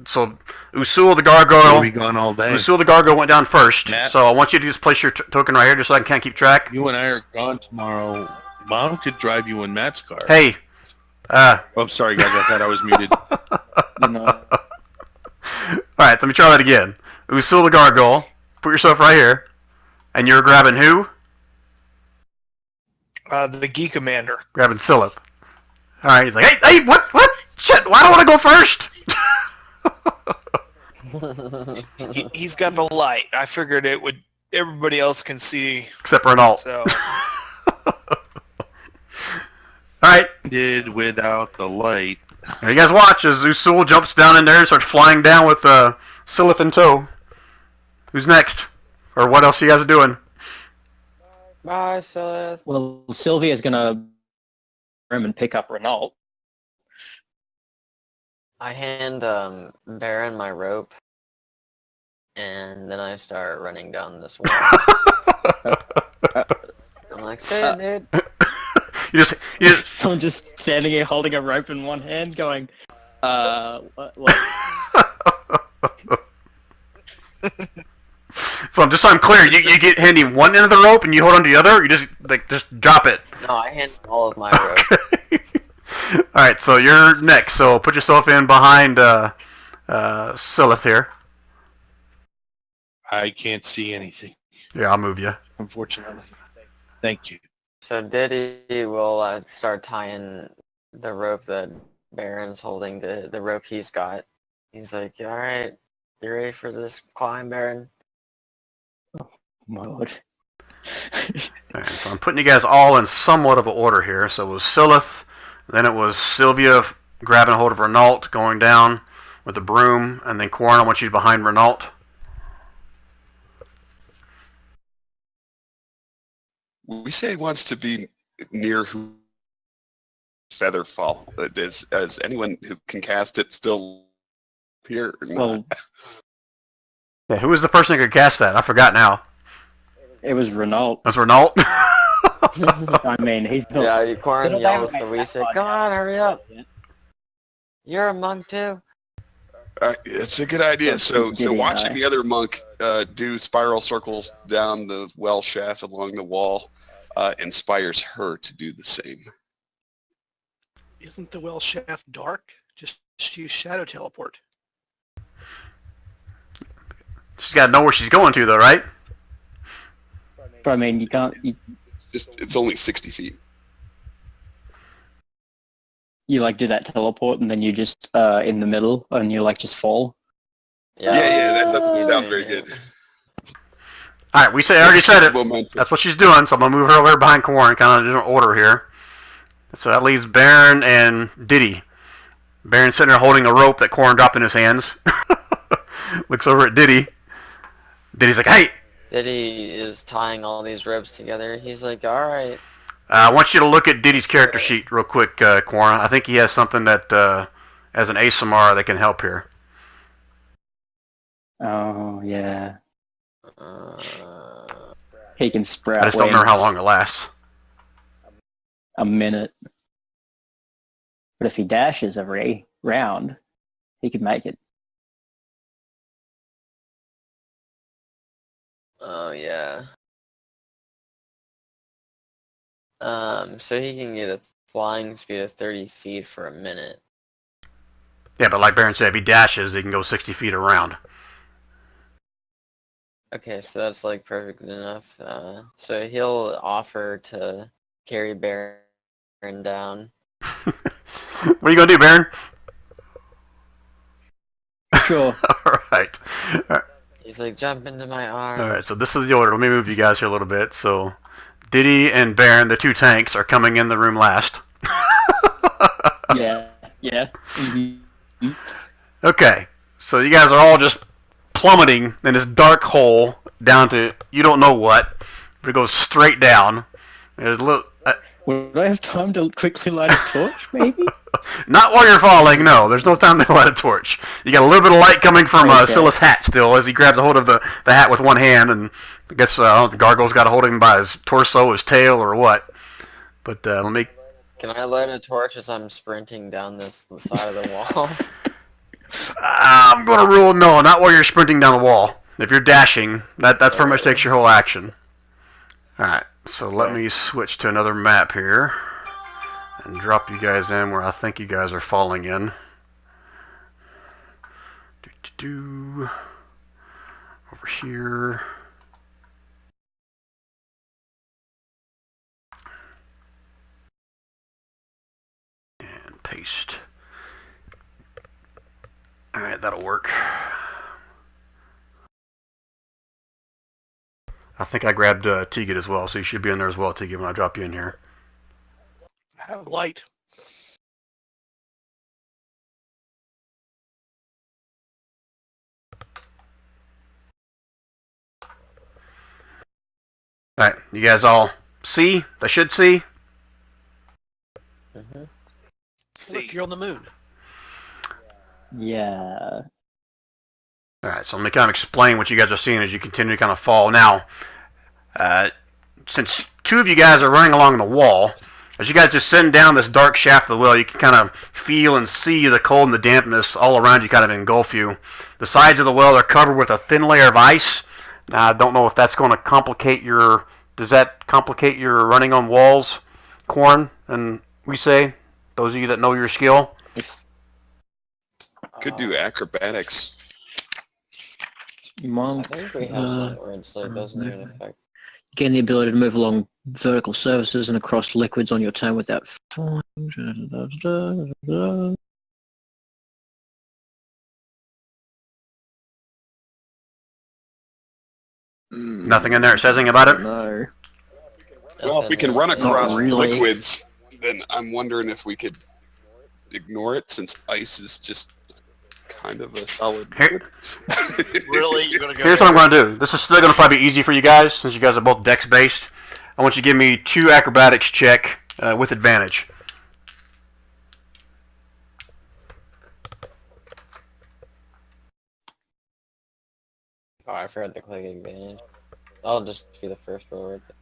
Usul the We'll gargoyle. be gone all day. Usul the gargoyle went down first. Matt? So I want you to just place your token right here just so I can keep track. You and I are gone tomorrow. Mom could drive you in Matt's car. Hey. Oh, sorry, guys. I thought I was muted. You know, Alright, let me try that again. Usul the gargoyle. Put yourself right here. And you're grabbing who? The Geek Commander. Grabbing Silith. Alright, he's like, hey, what? Shit, why do I want to go first? He's got the light. I figured it would. Everybody else can see. Except for Renault. So Alright, Did without the light. now you guys watch as Usul jumps down in there and starts flying down with Silith in tow. Who's next? Or what else you guys are doing? Bye, Silith. well, Sylvia's gonna room and pick up Renault. I hand Baron my rope, and then I start running down this wall. I'm like, "Hey, dude." you just So I'm just standing here holding a rope in one hand, going, what? so I'm clear. You get handy one end of the rope and you hold onto the other. Or you just drop it. No, I hand all of my rope. All right, so you're next. So put yourself in behind Silith here. I can't see anything, Yeah, I'll move you. unfortunately. Thank you. So Diddy will start tying the rope that Baron's holding, the rope he's got. He's like, all right, you ready for this climb, Baron? My lord. Alright, so I'm putting you guys all in somewhat of an order here. So it was Silith, then it was Sylvia grabbing hold of Renault, going down with the broom, and then Quarren, I want you behind Renault. We say he wants to be near who Featherfall. Is anyone who can cast it still here? Or not? Well, Yeah, who was the person who could cast that? I forgot now. it was Renault. That's Renault? I mean, he's not... Yeah, Quarren They yells don't to make Reese, that come on, hurry up. Yeah. You're a monk too? It's a good idea. So Gideon watching eye. the other monk do spiral circles down the well shaft along the wall inspires her to do the same. Isn't the well shaft dark? Just use shadow teleport. She's got to know where she's going to, though, right? But I mean, you can't... It's only 60 feet. You like do that teleport and then you just in the middle and you like just fall. Yeah, that doesn't sound very good. Alright, I already said it. Momentum. That's what she's doing, so I'm going to move her over there behind Quarren, kind of in different order here. So that leaves Baron and Diddy. Baron's sitting there holding a rope that Quarren dropped in his hands. Looks over at Diddy. Diddy's like, hey! Diddy is tying all these ropes together. He's like, all right. I want you to look at Diddy's character sheet real quick, Quarren. I think he has something that, as an ASMR, that can help here. Oh, yeah. Uh, He can sprout I just don't remember how wings. long it lasts. A minute. But if he dashes every round, he could make it. oh, yeah. So he can get a flying speed of 30 feet for a minute. Yeah, but like Baron said, if he dashes, he can go 60 feet around. Okay, so that's like perfect enough. So he'll offer to carry Baron down. What are you going to do, Baron? Sure. Alright. He's like, jump into my arms. Alright, so this is the order. Let me move you guys here a little bit. So, Diddy and Baron, the two tanks, are coming in the room last. Yeah. Yeah. Mm-hmm. Okay, so you guys are all just plummeting in this dark hole down to you don't know what. But it goes straight down. There's a little... Would I have time to quickly light a torch, maybe? Not while you're falling, no. There's no time to light a torch. You got a little bit of light coming from Okay. Silas' hat still as he grabs a hold of the hat with one hand, and I guess I don't know if the gargoyle's got a hold of him by his torso, his tail, or what. But let me... Can I light a torch as I'm sprinting down the side of the wall? I'm going to rule no, not while you're sprinting down the wall. If you're dashing, that's pretty much takes your whole action. Alright, so let me switch to another map here and drop you guys in where I think you guys are falling in. Over here. And paste. Alright, that'll work. I think I grabbed Tegan as well, so you should be in there as well, Tegan, when I drop you in here. Have light. Alright, you guys all see? They should see? Mm-hmm. Look, you're on the moon. Yeah. Alright, so let me kind of explain what you guys are seeing as you continue to kind of fall. Now, since two of you guys are running along the wall, as you guys descend down this dark shaft of the well, you can kind of feel and see the cold and the dampness all around you kind of engulf you. The sides of the well are covered with a thin layer of ice. Now, I don't know if that's going to complicate your... Does that complicate your running on walls, Quarren and we say? Those of you that know your skill? Could do acrobatics. I Monk. think we have something where it's like doesn't even affect. Gain the ability to move along vertical surfaces and across liquids on your turn without falling. Nothing in there that says anything about it? No. Well, if we can run Not across really. liquids, then I'm wondering if we could ignore it since ice is just kind of a solid Here- liquid. Really? You're gonna go Here's what I'm going to do. This is still going to probably be easy for you guys, since you guys are both dex-based. I want you to give me 2 acrobatics check with advantage. Oh, I forgot to click advantage. I'll just be the first roll right there.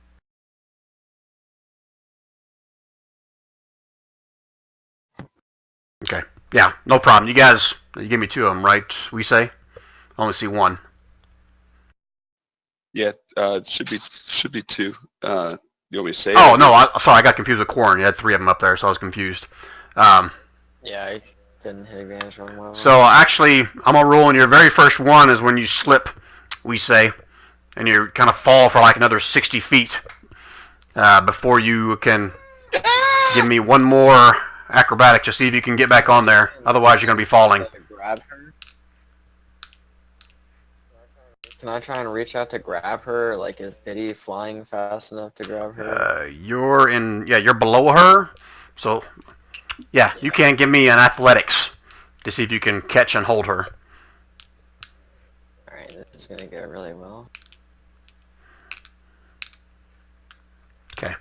Okay. Yeah, no problem. You guys, you give me 2 of them, right? We say? I only see 1. Yeah, it should be 2. You want me to say? Oh, it? no, sorry, I got confused with Quarren. You had 3 of them up there, so I was confused. Yeah, I didn't hit advantage on one of them. So actually, I'm going to roll, and your very first one is when you slip, we say, and you kind of fall for like another 60 feet before you can give me 1 more acrobatic to see if you can get back on there. Otherwise, you're going to be falling. Grab her? Can I try and reach out to grab her? Like, is Diddy flying fast enough to grab her? You're below her, so yeah, you can give me an athletics to see if you can catch and hold her. Alright, this is gonna go really well. Okay,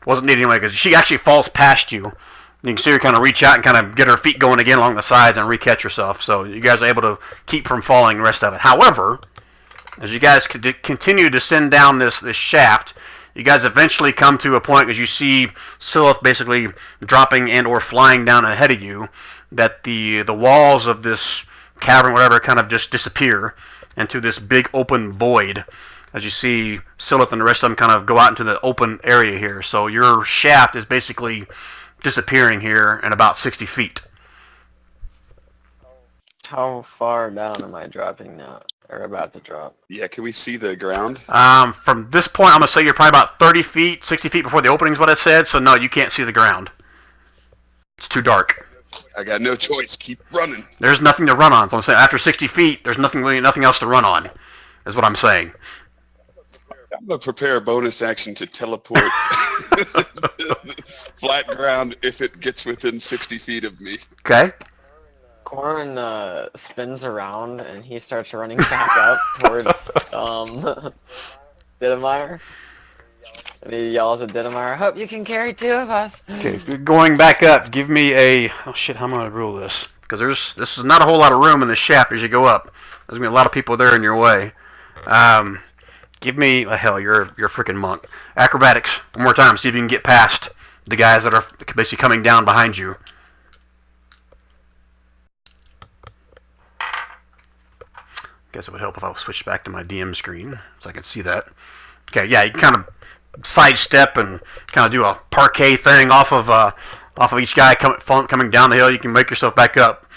wasn't needed anyway because she actually falls past you. You can see her kind of reach out and kind of get her feet going again along the sides and re-catch herself. So you guys are able to keep from falling the rest of it. However, as you guys continue to descend down this shaft, you guys eventually come to a point as you see Silith basically dropping and or flying down ahead of you, that the walls of this cavern, whatever, kind of just disappear into this big open void. As you see Silith and the rest of them kind of go out into the open area here. So your shaft is basically disappearing here in about 60 feet. How far down am I dropping now? Or about to drop? Yeah, can we see the ground? From this point, I'm going to say you're probably about 30 feet, 60 feet before the opening is what I said, so no, you can't see the ground. It's too dark. I got no choice. Keep running. There's nothing to run on. So I'm saying after 60 feet, there's nothing else to run on, is what I'm saying. I'm going to prepare a bonus action to teleport flat ground if it gets within 60 feet of me. Okay? Quarren spins around and he starts running back up towards Dittmeyer. And he yells at Dittmeyer, "Hope you can carry 2 of us." Okay, going back up, give me a... Oh shit, how am I going to rule this? Because this is not a whole lot of room in the shaft as you go up. There's going to be a lot of people there in your way. Give me... hell, you're a freaking monk. Acrobatics, one more time, see if you can get past the guys that are basically coming down behind you. Guess it would help if I switched back to my DM screen so I can see that. Okay, yeah, you can kind of sidestep and kind of do a parquet thing off of each guy coming down the hill. You can make yourself back up.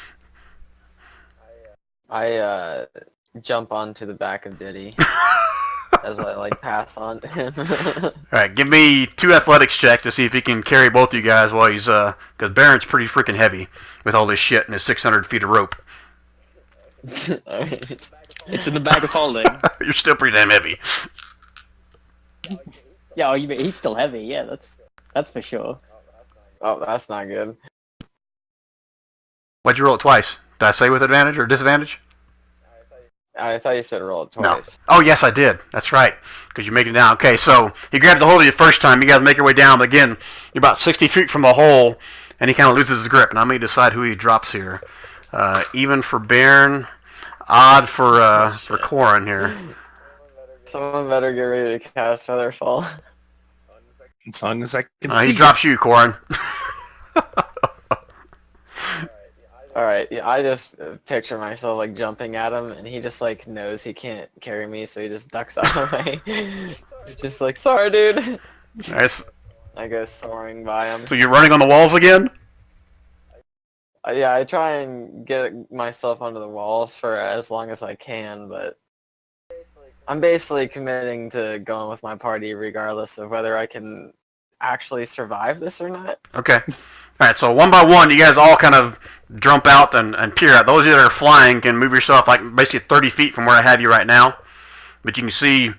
I jump onto the back of Diddy as I like pass on to him. All right, give me 2 athletics check to see if he can carry both you guys while he's because Baron's pretty freaking heavy with all this shit and his 600 feet of rope. Alright. It's in the bag of holding. You're still pretty damn heavy. Yeah, you mean he's still heavy. Yeah, that's for sure. Oh, that's not good. Why'd you roll it twice? Did I say with advantage or disadvantage? I thought you said roll it No. twice. Oh, yes, I did. That's right. Because you make it down. Okay, so he grabs a hold of you the first time. You guys make your way down. But again, you're about 60 feet from the hole, and he kind of loses his grip. And I'm going to decide who he drops here. Even for Baron, odd for Quarren here. Someone better get ready to cast Featherfall. As long as I can He see. drops you, Quarren. Alright, yeah, I just picture myself like jumping at him, and he just like knows he can't carry me, so he just ducks out of the way. He's just like, "Sorry, dude." Nice. I go soaring by him. So you're running on the walls again? Yeah, I try and get myself onto the walls for as long as I can, but I'm basically committing to going with my party regardless of whether I can actually survive this or not. Okay. All right, so one by one, you guys all kind of jump out and peer out. Those of you that are flying can move yourself like basically 30 feet from where I have you right now. But you can see,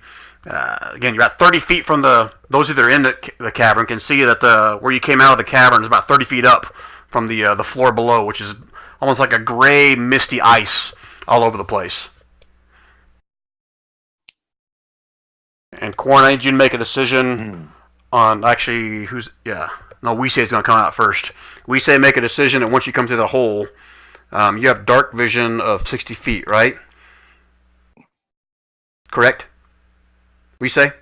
again, you're about 30 feet from those of you that are in the cavern can see that where you came out of the cavern is about 30 feet up from the floor below, which is almost like a gray, misty ice all over the place. And Corn, I need you to make a decision on actually we say it's going to come out first. We say make a decision, and once you come to the hole, you have dark vision of 60 feet, right? Correct? We say?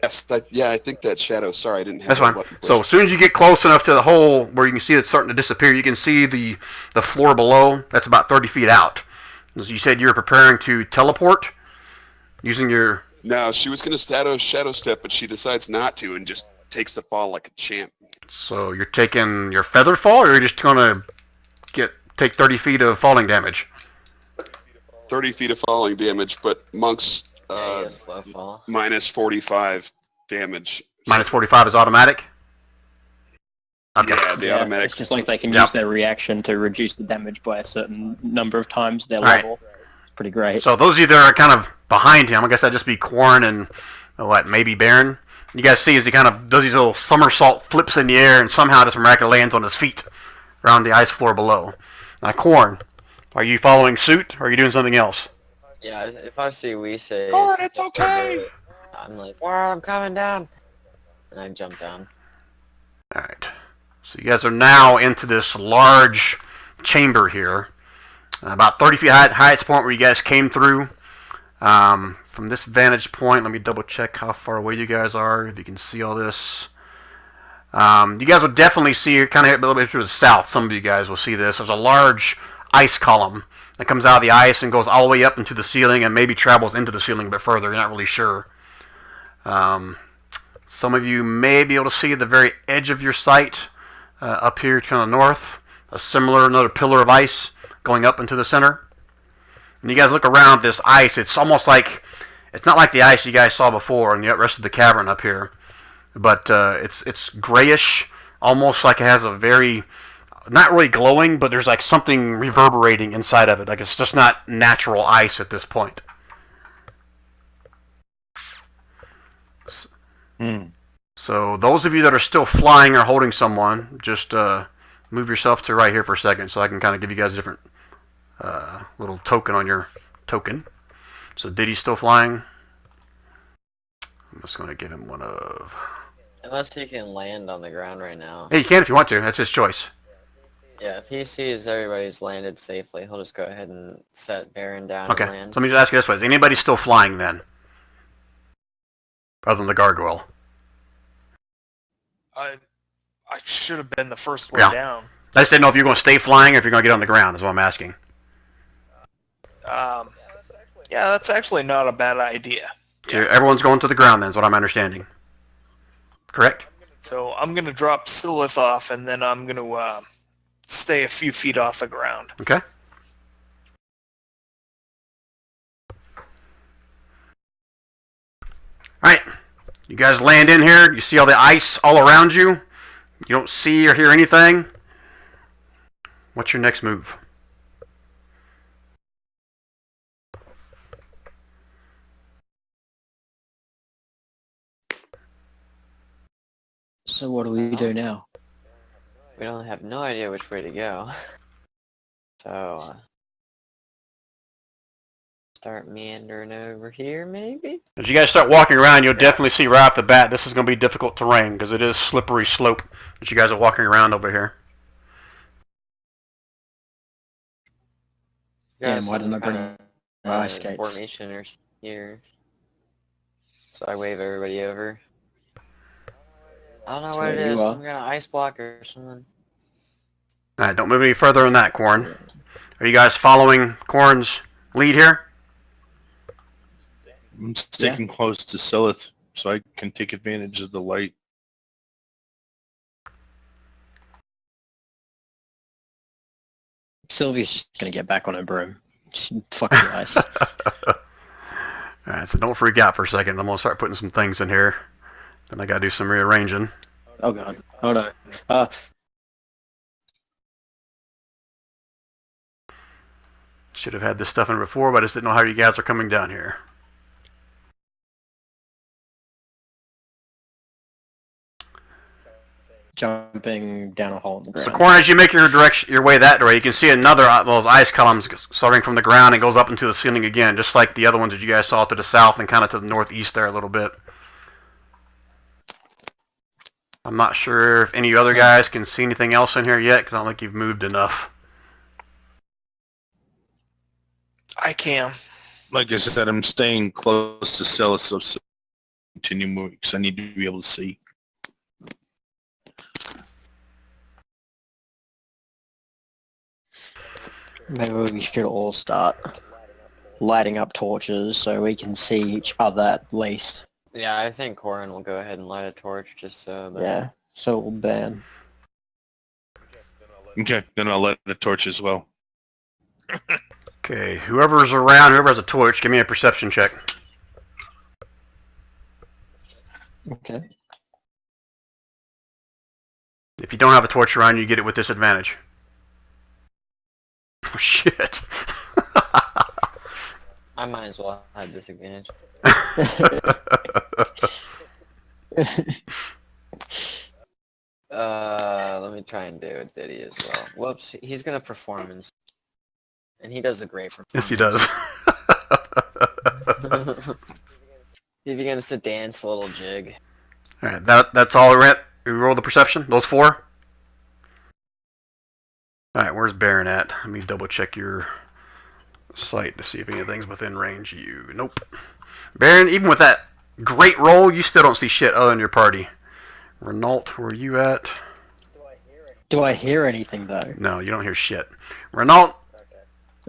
Yes, I think that shadow. Sorry, I didn't have That's that fine. button pushed. So as soon as you get close enough to the hole where you can see it's starting to disappear, you can see the floor below. That's about 30 feet out. As you said, you're preparing to teleport using your... No, she was going to shadow step, but she decides not to and just takes the fall like a champ. So you're taking your feather fall, or you're just going to take 30 feet of falling damage? 30 feet of falling damage, but monks Slow fall. minus 45 damage. Minus 45 is automatic? Okay. Yeah, the automatic. It's just like they can Yep. use their reaction to reduce the damage by a certain number of times their Right. level. It's pretty great. So those of you that are kind of behind him, I guess that'd just be Corn and, maybe Baron. You guys see as he kind of does these little somersault flips in the air and somehow just miraculously lands on his feet around the ice floor below. Now, Corn, are you following suit, or are you doing something else? Yeah, if I see we say, Corn, it's okay. I'm like, wow, I'm coming down, and I jump down. All right. So you guys are now into this large chamber here, about 30 feet high at its point where you guys came through. From this vantage point, let me double check how far away you guys are, if you can see all this. You guys will definitely see, kind of a little bit to the south, some of you guys will see this. There's a large ice column that comes out of the ice and goes all the way up into the ceiling and maybe travels into the ceiling a bit further. You're not really sure. Some of you may be able to see the very edge of your sight up here to the north, another pillar of ice going up into the center. And you guys look around this ice, it's almost like, it's not like the ice you guys saw before in the rest of the cavern up here, but it's grayish, almost like it has a very, not really glowing, but there's like something reverberating inside of it, like it's just not natural ice at this point. So those of you that are still flying or holding someone, just move yourself to right here for a second so I can kind of give you guys a different little token on your token. So Diddy's still flying. I'm just going to give him one of... Unless he can land on the ground right now. Hey, you can if you want to. That's his choice. Yeah, if he sees everybody's landed safely, he'll just go ahead and set Baron down Okay. and So land. let me just ask you this way. Is anybody still flying then? Other than the gargoyle? I should have been the first one Yeah. down. I just didn't know if you're going to stay flying or if you're going to get on the ground is what I'm asking. Yeah, that's actually not a bad idea. So everyone's going to the ground then is what I'm understanding. Correct? So I'm going to drop Silith off, and then I'm going to stay a few feet off the ground. Okay. Alright. You guys land in here. You see all the ice all around you. You don't see or hear anything. What's your next move? So what do we do now? We don't have no idea which way to go. So, start meandering over here, maybe? As you guys start walking around, you'll definitely see right off the bat this is going to be difficult terrain because it is slippery slope as you guys are walking around over here. Damn, Got why didn't I some bring kinda, my ice skates? formation or here. So I wave everybody over. I don't know what it There you is. are. Some kind of ice block or something. Alright, don't move any further than that, Corn. Are you guys following Corn's lead here? I'm sticking close to Silith so I can take advantage of the light. Sylvia's just gonna get back on her broom. Just fuck the ice. All right, so don't freak out for a second. I'm gonna start putting some things in here. Then I gotta do some rearranging. Oh god. Oh no. Should have had this stuff in before, but I just didn't know how you guys are coming down here. Jumping down a hole in the ground. So, Corn, as you make your way that way, you can see another those ice columns starting from the ground and goes up into the ceiling again, just like the other ones that you guys saw to the south and kind of to the northeast there a little bit. I'm not sure if any other guys can see anything else in here yet, because I don't think you've moved enough. I can. Like I said, I'm staying close to Silas, so continue moving because I need to be able to see. Maybe we should all start lighting up torches so we can see each other at least. Yeah, I think Corin will go ahead and light a torch just so that... Yeah, so we'll ban. Okay, then I'll light the torch as well. Okay, whoever's around, whoever has a torch, give me a perception check. Okay. If you don't have a torch around, you get it with disadvantage. Oh, shit. I might as well have disadvantage. Let me try and do it, Diddy, as well. Whoops, he's gonna perform, and he does a great performance. Yes, he does. He begins to dance a little jig. Alright, that's all we roll the perception? Those four? Alright, where's Baron at? Let me double check your sight to see if anything's within range of you. Nope. Baron, even with that great roll, you still don't see shit other than your party. Renault, where are you at? Do I hear anything though? No, you don't hear shit. Renault,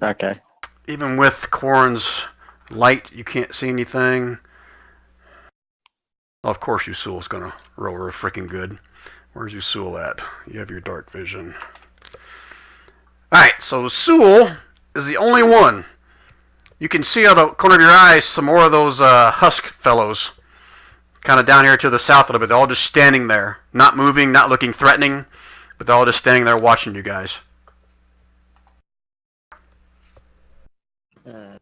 Okay. even with Corrin's light, you can't see anything. Well, of course Usul's gonna roll her freaking good. Where's Usul at? You have your dark vision. Alright, so Usul is the only one. You can see out of the corner of your eyes some more of those husk fellows. Kind of down here to the south a little bit. They're all just standing there. Not moving, not looking threatening. But they're all just standing there watching you guys. I'm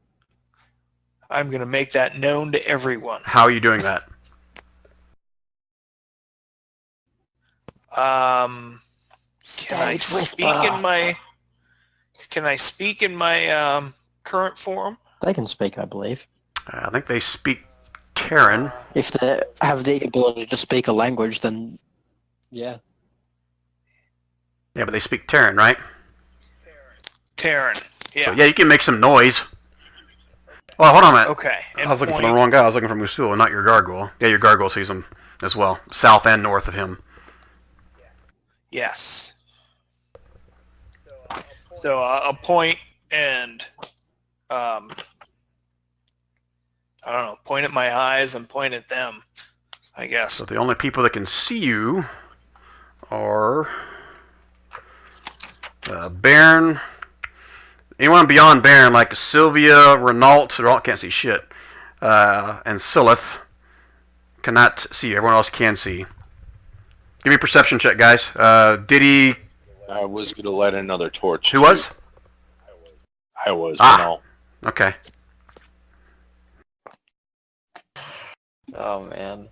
going to make that known to everyone. How are you doing that? Can I speak in my current form? They can speak, I believe. I think they speak Terran. If they have the ability to speak a language, then yeah. Yeah, but they speak Terran, right? Terran. Yeah. So yeah, you can make some noise. Well, hold on a minute. Okay. I was looking for the wrong guy. I was looking for Usul, not your gargoyle. Yeah, your gargoyle sees him as well, south and north of him. Yes. So I'll point and I don't know, point at my eyes and point at them, I guess. So the only people that can see you are Baron. Anyone beyond Baron, like Sylvia, Renault, they all can't see shit. And Silith cannot see. Everyone else can see. Give me a perception check, guys. Diddy. I was going to light another torch. Who was? I was. Ah. Okay. Oh man.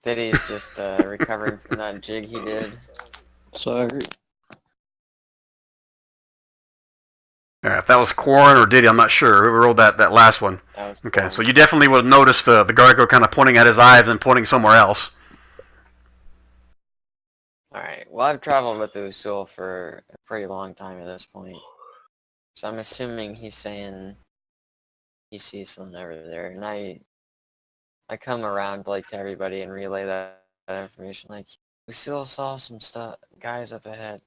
Diddy's just recovering from that jig he did. So Alright, if that was Corrin or Diddy, I'm not sure. Who rolled that last one? That was Okay, cool. so you definitely would have noticed the gargoyle kind of pointing at his eyes and pointing somewhere else. Alright, well I've traveled with Usul for a pretty long time at this point. So I'm assuming he's saying he sees something over there. And I come around like to everybody and relay that information. Like, Usul saw some guys up ahead.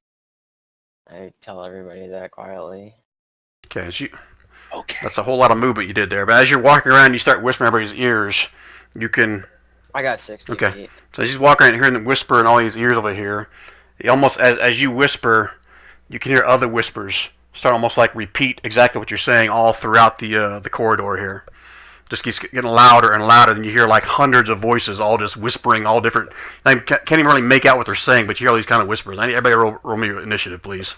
I tell everybody that quietly. Okay, Okay. that's a whole lot of movement you did there. But as you're walking around, you start whispering in everybody's ears. You can... I got 60 Okay. feet. So as he's walking around hearing them whisper in all these ears over here, he almost, as you whisper, you can hear other whispers start almost like repeat exactly what you're saying all throughout the corridor here. Just keeps getting louder and louder, and you hear like hundreds of voices all just whispering, all different. I can't even really make out what they're saying, but you hear all these kind of whispers. I need everybody roll me initiative, please.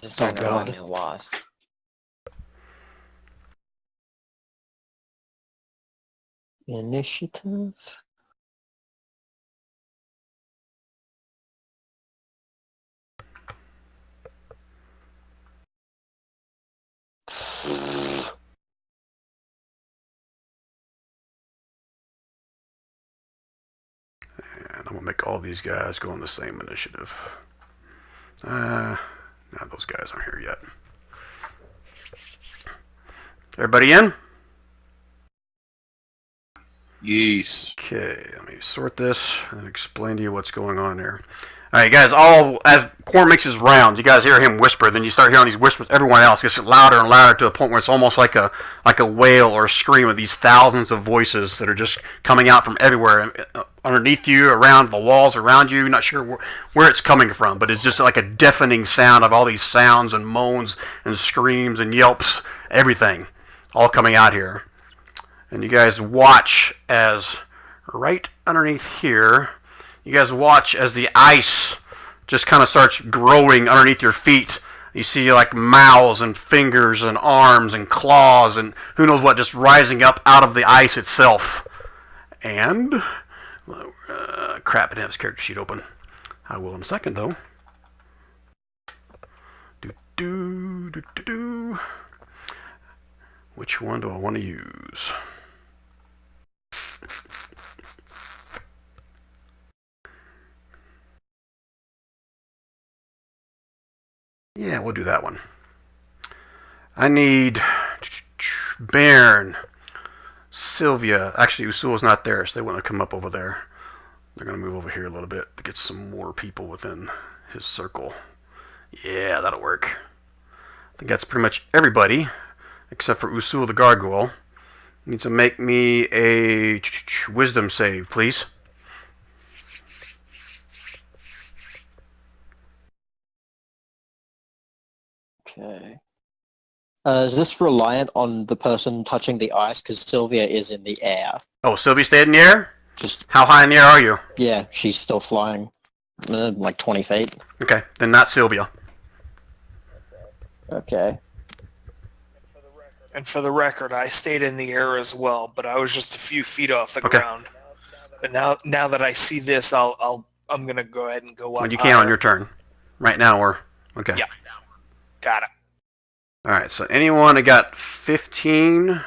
Just Oh, I know God. I'm lost. Initiative. And I'm gonna make all these guys go on the same initiative. No, those guys aren't here yet. Everybody in? Yes. Okay, let me sort this and explain to you what's going on here. All right, guys, all as Corn makes his rounds, you guys hear him whisper, then you start hearing these whispers. Everyone else gets louder and louder to a point where it's almost like a wail or a scream of these thousands of voices that are just coming out from everywhere, underneath you, around the walls, around you. Not sure where it's coming from, but it's just like a deafening sound of all these sounds and moans and screams and yelps, everything, all coming out here. And you guys watch as right underneath here, you guys watch as the ice just kind of starts growing underneath your feet. You see like mouths and fingers and arms and claws and who knows what just rising up out of the ice itself. And crap, I didn't have his character sheet open. I will in a second though. Which one do I want to use? Yeah, we'll do that one. I need Bairn, Sylvia. Actually, Usul's not there, so they want to come up over there. They're going to move over here a little bit to get some more people within his circle. Yeah, that'll work. I think that's pretty much everybody, except for Usul the Gargoyle. You need to make me a wisdom save, please. Okay. Is this reliant on the person touching the ice? Because Sylvia is in the air. Oh, Sylvia stayed in the air? Just How high in the air are you? yeah, she's still flying, like 20 feet. Okay, then not Sylvia. Okay. And for the record, I stayed in the air as well, but I was just a few feet off the Okay. ground. But now that I see this, I'm gonna go ahead and go up. When you can on your turn. Right now, or okay. Yeah. Got it. All right. So anyone that got 15?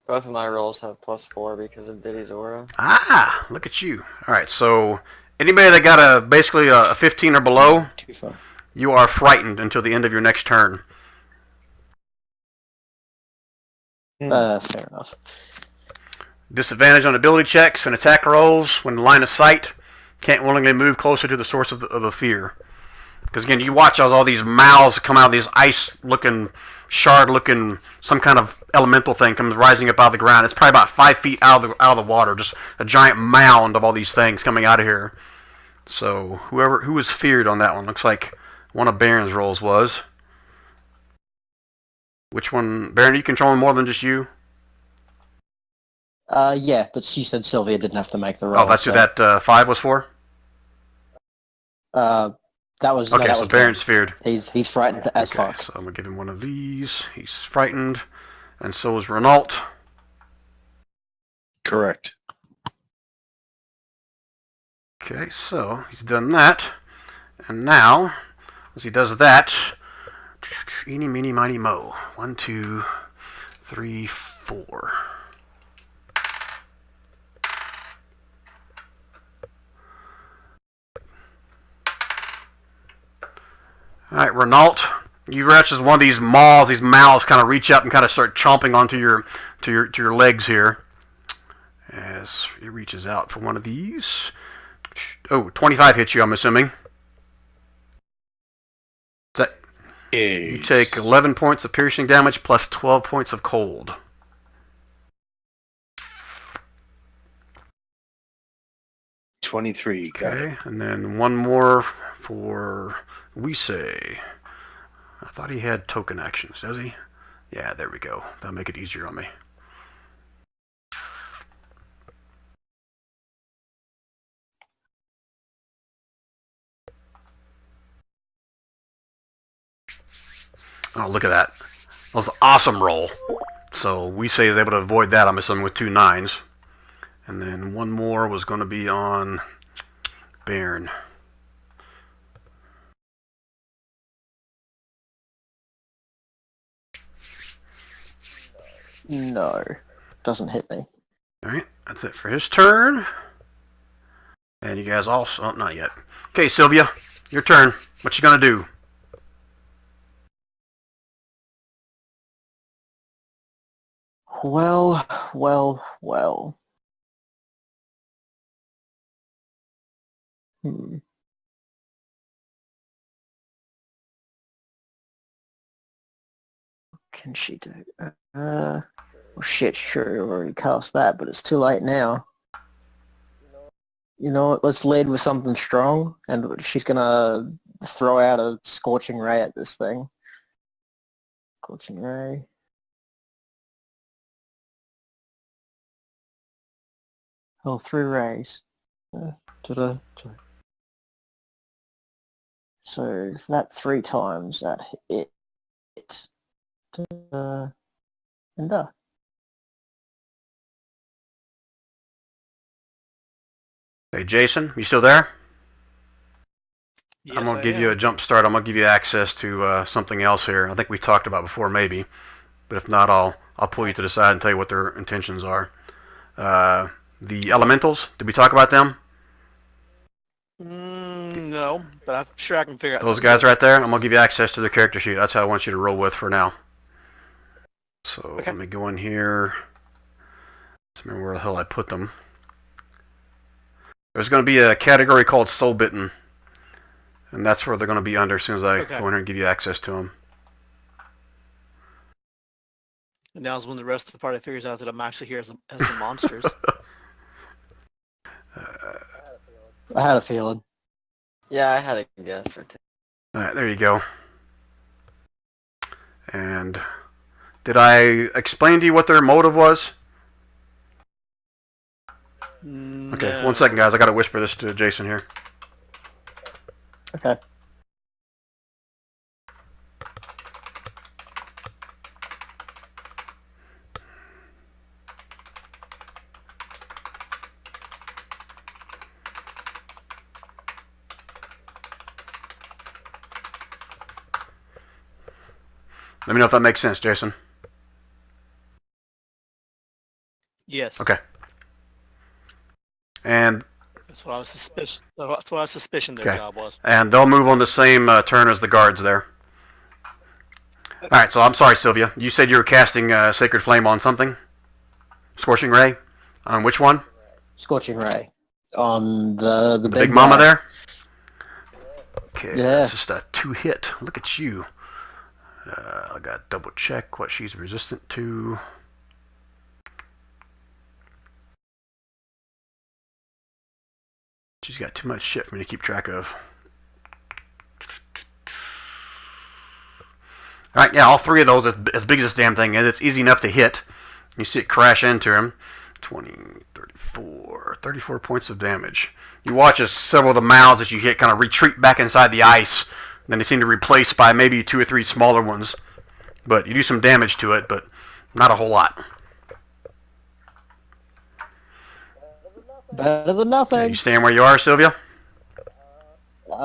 Both of my rolls have +4 because of Diddy's aura. Ah, look at you. All right. So anybody that got basically a 15 or below, Too far. you are frightened until the end of your next turn. Fair enough. Disadvantage on ability checks and attack rolls when in line of sight. Can't willingly move closer to the source of the fear. Because again, you watch as all these mouths come out of these ice-looking, shard-looking, some kind of elemental thing comes rising up out of the ground. It's probably about 5 feet out of the water, just a giant mound of all these things coming out of here. So who was feared on that one? Looks like one of Baron's rolls was. Which one? Baron, are you controlling more than just you? Yeah, but she said Sylvia didn't have to make the roll. Oh, that's who that 5 was for? That was Okay, no, that so was Baron's feared. He's frightened as Okay, fuck. so I'm going to give him one of these. He's frightened. And so is Renault. Correct. Okay, so he's done that. And now, as he does that, eeny, meeny, miny, mo. 1, 2, 3, 4. All right, Renault, you reach as one of these maws, these mouths kind of reach up and kind of start chomping onto your legs here. As he reaches out for one of these. Oh, 25 hits you, I'm assuming. You take 11 points of piercing damage plus 12 points of cold. 23. Got it. Okay, and then one more for Weesay. I thought he had token actions, does he? Yeah, there we go. That'll make it easier on me. Oh, look at that. That was an awesome roll. So Weesay is able to avoid that, I'm assuming, with 2 9s. And then one more was going to be on Bairn. No, doesn't hit me. Alright, that's it for his turn. And you guys also... Oh, not yet. Okay, Sylvia, your turn. What you gonna do? Well, well, well. Hmm. What can she do? Well, shit, sure, I've already cast that, but it's too late now. You know what, let's lead with something strong, and she's gonna throw out a Scorching Ray at this thing. Scorching Ray. Oh, 3 rays. So that 3 times that hit. And Hey, Jason, you still there? Yes, I'm gonna I give you a am. jump start. I'm gonna give you access to something else here. I think we talked about before, maybe, but if not, I'll pull you to the side and tell you what their intentions are. The elementals. Did we talk about them? No, but I'm sure I can figure out Those something. guys right there. I'm gonna give you access to their character sheet. That's how I want you to roll with for now. So Okay. let me go in here. Let's remember where the hell I put them. There's going to be a category called Soul Bitten, and that's where they're going to be under as soon as I go in here and give you access to them. And now's when the rest of the party figures out that I'm actually here as the monsters. I had a feeling. Yeah, I had a guess or two. Alright, there you go. And did I explain to you what their motive was? Okay, 1 second, guys. I got to whisper this to Jason here. Okay. Let me know if that makes sense, Jason. Yes. Okay. And That's what I was suspicious. That's what I was suspicion their Okay. job was. and they'll move on the same turn as the guards there. All right. So I'm sorry, Sylvia. You said you were casting Sacred Flame on something. Scorching Ray. On which one? Scorching Ray. On the Big Mama guy. there. Okay. Yeah. That's just a 2-hit. Look at you. I got to double check what she's resistant to. She's got too much shit for me to keep track of. Alright, yeah, all 3 of those, as big as this damn thing is, it's easy enough to hit. You see it crash into him. 20, 34 points of damage. You watch as several of the mouths that you hit kind of retreat back inside the ice. And then they seem to replace by maybe 2 or 3 smaller ones. But you do some damage to it, but not a whole lot. Better than nothing. Okay, you staying where you are, Sylvia? You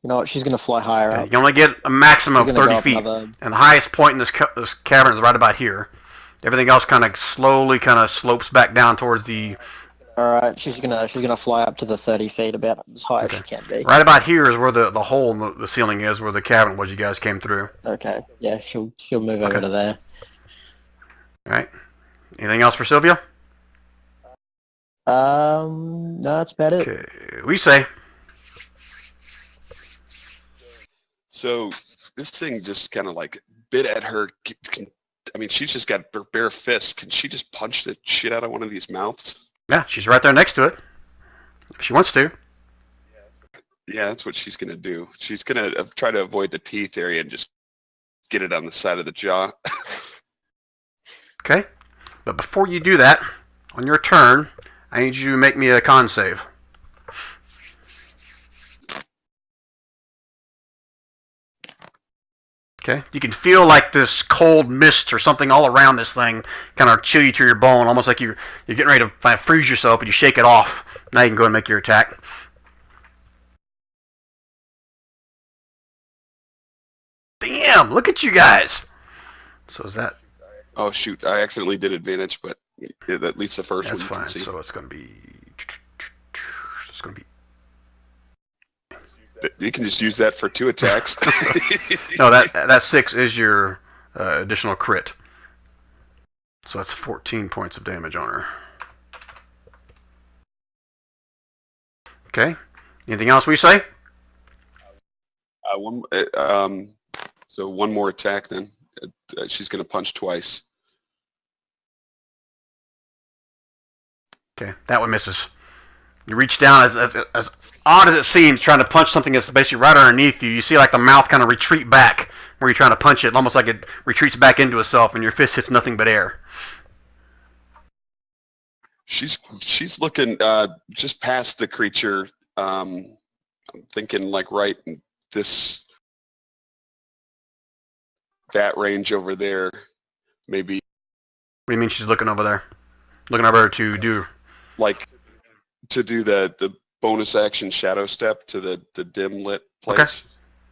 know what? She's gonna fly higher Okay, up. you only get a maximum She's of gonna 30 go up feet. another- And the highest point in this cavern is right about here. Everything else kind of slowly slopes back down towards the... All right, she's gonna fly up to the 30 feet, about as high as she can be. Right about here is where the hole in the ceiling is, where the cavern was you guys came through. Okay, yeah, she'll move over to there. All right. Anything else for Sylvia? No, that's about it. Okay, we say. So this thing just kind of like bit at her. I mean, she's just got bare fists. Can she just punch the shit out of one of these mouths? Yeah, she's right there next to it. If she wants to. Yeah, that's what she's going to do. She's going to try to avoid the teeth area and just get it on the side of the jaw. Okay. But before you do that, on your turn, I need you to make me a con save. Okay. You can feel like this cold mist or something all around this thing kind of chill you to your bone, almost like you're getting ready to freeze yourself, and you shake it off. Now you can go and make your attack. Damn! Look at you guys. So is that? Oh shoot! I accidentally did advantage, but at least the first That's one you fine. can see. So it's going to be. It's going to be. You can just use that for 2 attacks. No, that 6 is your additional crit. So that's 14 points of damage on her. Okay. Anything else we say? So one more attack then. She's going to punch twice. Okay, that one misses. You reach down, as odd as it seems, trying to punch something that's basically right underneath you. You see like the mouth kind of retreat back where you're trying to punch it, almost like it retreats back into itself, and your fist hits nothing but air. She's looking just past the creature. I'm thinking like right in that range over there, maybe. What do you mean she's looking over there? Looking over to do? Like to do the bonus action shadow step to the dim lit place. Okay,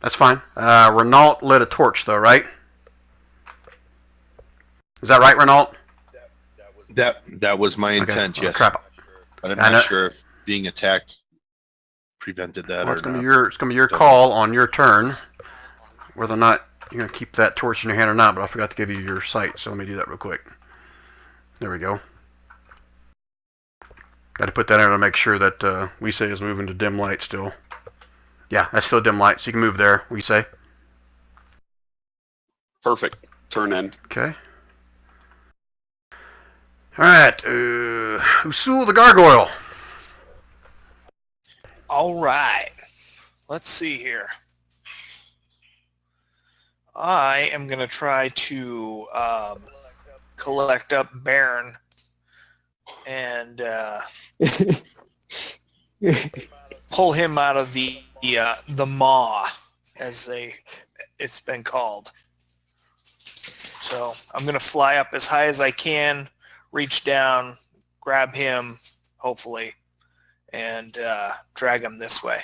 that's fine. Renault lit a torch though, right? Is that right, Renault? That was my intent, Okay. Oh, yes. crap. But I'm not sure if being attacked prevented that Well, or it's gonna not. be your call on your turn whether or not you're gonna keep that torch in your hand or not. But I forgot to give you your sight, so let me do that real quick. There we go. Got to put that in to make sure that we say is moving to dim light still. Yeah, that's still dim light, so you can move there. We say. Perfect. Turn end. Okay. All right, Usul the Gargoyle. All right. Let's see here. I am going to try to collect up Baron and pull him out of the maw, as it's been called. So I'm going to fly up as high as I can, reach down, grab him, hopefully, and drag him this way.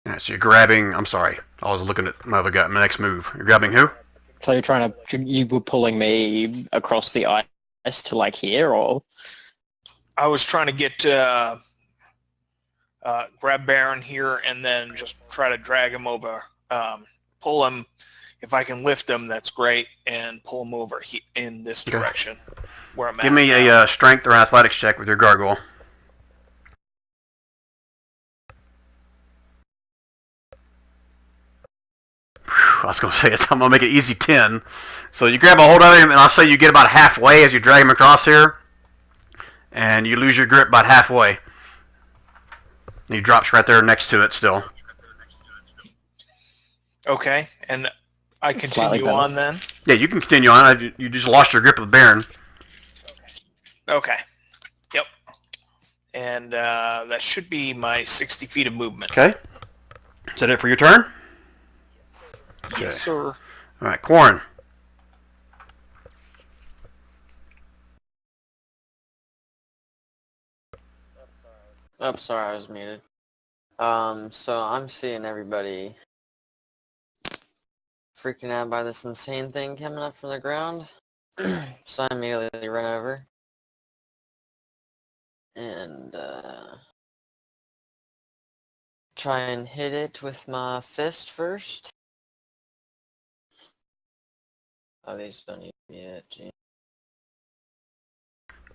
All right, so you're grabbing. I'm sorry, I was looking at my other guy. My next move. You're grabbing who? So you're trying to, you were pulling me across the ice to like here, or? I was trying to get grab Baron here and then just try to drag him over, pull him. If I can lift him, that's great, and pull him over in this direction where I'm at. Give me a strength or athletics check with your gargoyle. I was going to say, I'm going to make it easy 10. So you grab a hold of him, and I'll say you get about halfway as you drag him across here, and you lose your grip about halfway. And he drops right there next to it still. Okay, and I continue on then? Yeah, you can continue on. You just lost your grip of the Baron. Okay. Yep. And that should be my 60 feet of movement. Okay. Is that it for your turn? Okay. Yes, sir. All right, Quarren. Oh, sorry, I was muted. So I'm seeing everybody freaking out by this insane thing coming up from the ground. So I immediately run over. And, try and hit it with my fist first. Oh, these don't even yet, gee.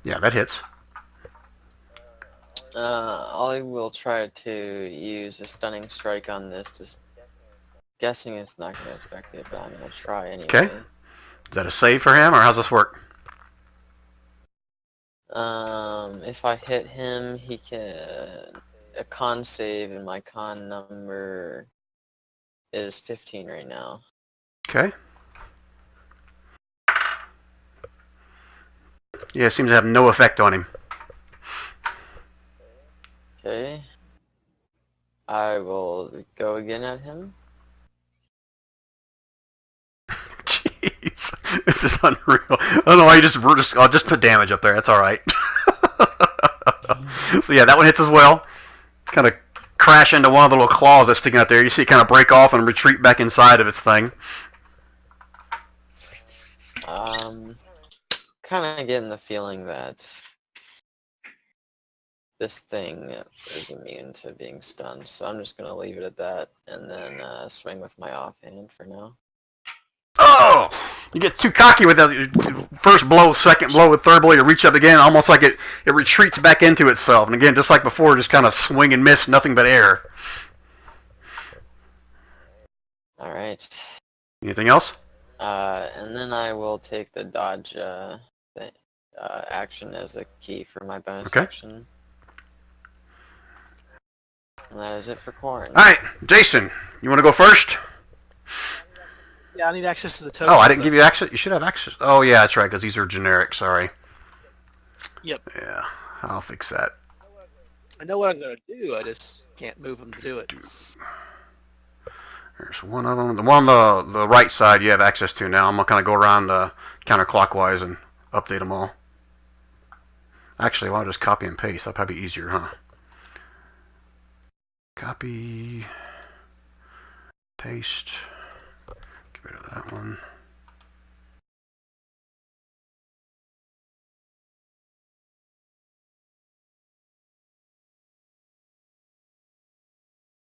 Yeah, that hits. I will try to use a stunning strike on this. Just guessing it's not going to affect it, but I'm going to try anyway. Okay. Is that a save for him, or how's this work? If I hit him, he can a con save, and my con number is 15 right now. Okay. Yeah, it seems to have no effect on him. Okay. I will go again at him. Jeez, this is unreal. I don't know why I'll just put damage up there. That's all right. So yeah, that one hits as well. Kind of crash into one of the little claws that's sticking out there. You see it kind of break off and retreat back inside of its thing. Kind of getting the feeling that this thing is immune to being stunned, so I'm just gonna leave it at that, and then swing with my offhand for now. Oh! You get too cocky with that first blow, second blow, third blow, you reach up again, almost like it retreats back into itself. And again, just like before, just kind of swing and miss, nothing but air. Alright. Anything else? And then I will take the dodge action as a key for my bonus action. And that is it for Corrin. Alright, Jason, you want to go first? Yeah, I need access to the token. Oh, I didn't give you access? You should have access. Oh, yeah, that's right, because these are generic, sorry. Yep. Yeah, I'll fix that. I know what I'm going to do, I just can't move them to do it. There's one of them. The one on the right side you have access to now. I'm going to kind of go around counterclockwise and update them all. Actually, I'll just copy and paste. That'll probably be easier, huh? Copy, paste, get rid of that one.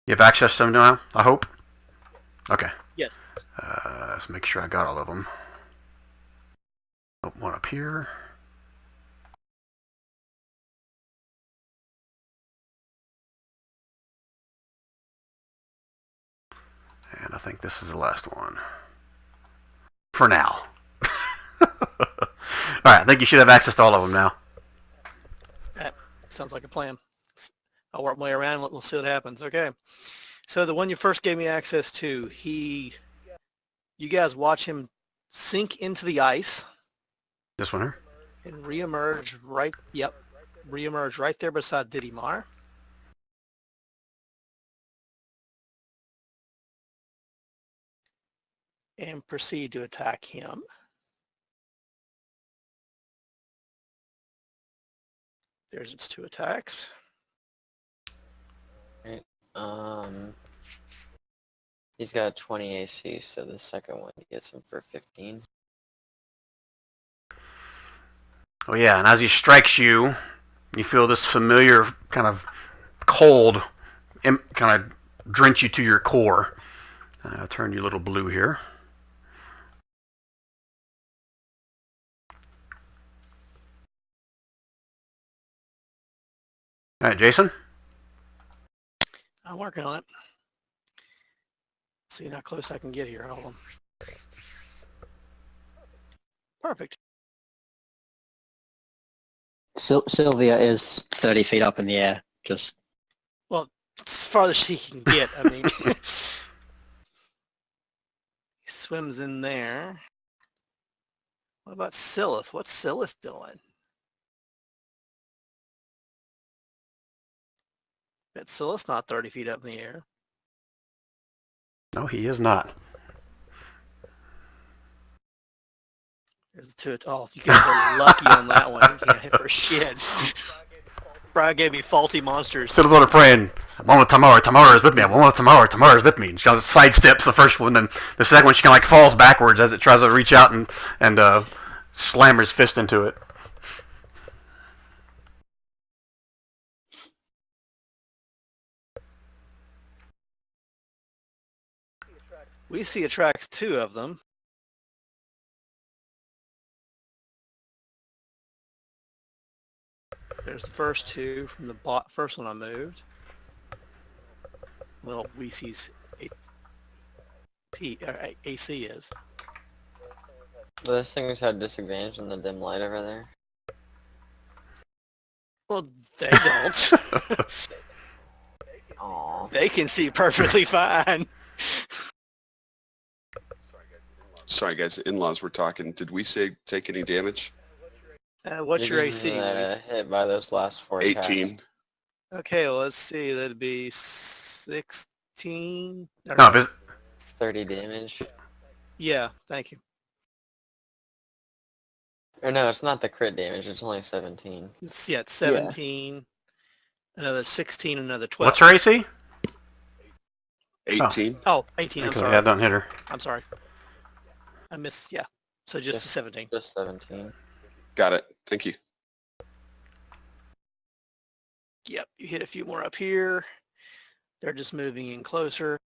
You have access to them now, I hope? Okay. Yes. Let's make sure I got all of them. Oh, one up here. And I think this is the last one. For now. Alright, I think you should have access to all of them now. That sounds like a plan. I'll work my way around and we'll see what happens. Okay. So the one you first gave me access to, you guys watch him sink into the ice. This one here? And reemerge right there beside Didymar. And proceed to attack him. There's its 2 attacks. Right. He's got 20 AC, so the second one gets him for 15. Oh yeah, and as he strikes you, you feel this familiar kind of cold kind of drench you to your core. I'll turn you a little blue here. All right, Jason? I'm working on it. See how close I can get here. Hold on. Perfect. Sylvia is 30 feet up in the air. Just Well, as far as she can get, I mean. He swims in there. What about Silith? What's Silith doing? Bet Silith's not 30 feet up in the air. No, he is not. There's the 2. Oh, you guys are lucky on that one. You can't hit for shit. Brian gave me faulty monsters. Instead of going to praying, one with Tamara, Tamara is with me. One with Tamara, Tamara is with me. And she kind of sidesteps the first one, and the second one she kind of like falls backwards as it tries to reach out and slam his fist into it. We see attracts 2 of them. There's the first 2 from the first one I moved. Well, we see AC is. Those things had disadvantage in the dim light over there. Well, they don't. Aw. They can see perfectly fine. Sorry, guys. The in-laws were talking. Did we say take any damage? What's your You're AC? getting, hit by those last 4 attacks. 18. Okay, well, let's see. That'd be 16. No, if it's, It's 30 damage. Yeah, thank you. Or no, it's not the crit damage. It's only 17. It's 17. Another 16, another 12. what's her AC? 18. Oh, 18, I'm Okay, sorry. yeah, don't hit her. I'm sorry. I missed, yeah. So just a 17. Just 17. Got it. Thank you. Yep, you hit a few more up here. They're just moving in closer.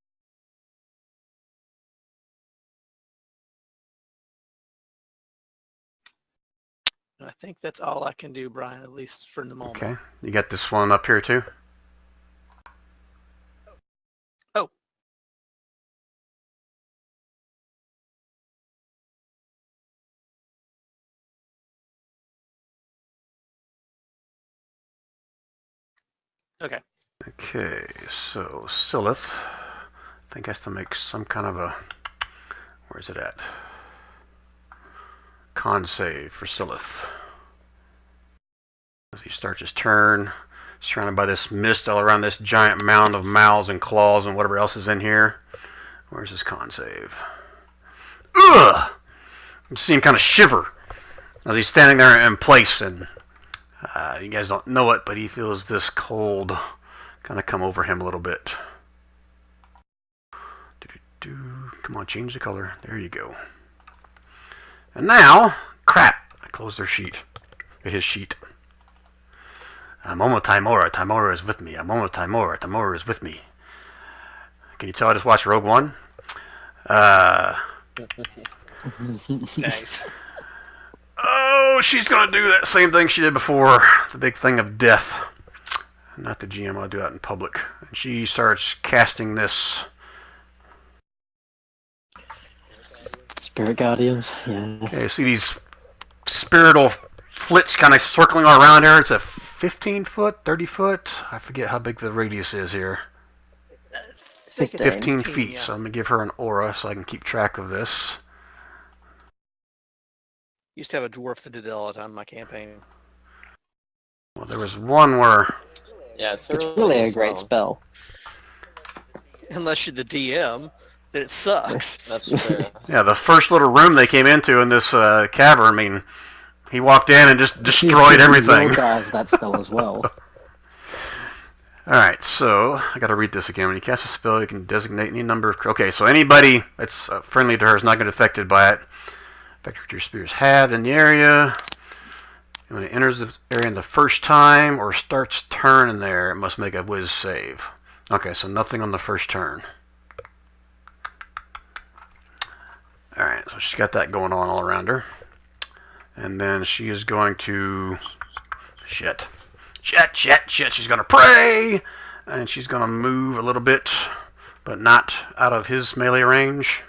I think that's all I can do, Brian, at least for the moment. Okay, you got this one up here too? Oh. Okay. Okay, so Silith, I think has to make some kind of a, where's it at? Con save for Silith. As he starts his turn, surrounded by this mist all around this giant mound of mouths and claws and whatever else is in here. Where's his con save? Ugh! You see him kind of shiver as he's standing there in place, and you guys don't know it, but he feels this cold kind of come over him a little bit. Come on, change the color. There you go. And now, crap! I closed their sheet. His sheet. Momo Taimora. Taimora is with me. Momo Taimora. Taimora is with me. Can you tell I just watched Rogue One? Nice. Oh, she's gonna do that same thing she did before. The big thing of death. Not the GM, I'll do that in public. And she starts casting this. Spirit Guardians, yeah. Okay, see these spiritual flits kind of circling all around her. It's a 15 foot, 30 foot. I forget how big the radius is here. 15 feet. Yeah. So I'm going to give her an aura so I can keep track of this. Used to have a dwarf that did it all the time in my campaign. Well, there was one where... Yeah, it's It's really a great spell. spell. Unless you're the DM, then it sucks. That's true. Yeah, the first little room they came into in this cavern, I mean, he walked in and just destroyed everything. Your guys that spell as well. Alright, so I gotta read this again. When you cast a spell, you can designate any number of... Okay, so anybody that's friendly to her is not going to be affected by it. Affect what your spears have in the area. And when it enters the area in the first time or starts turn in there, it must make a whiz save. Okay, so nothing on the first turn. Alright, so she's got that going on all around her. And then she is going to... Shit. She's going to pray! And she's going to move a little bit, but not out of his melee range.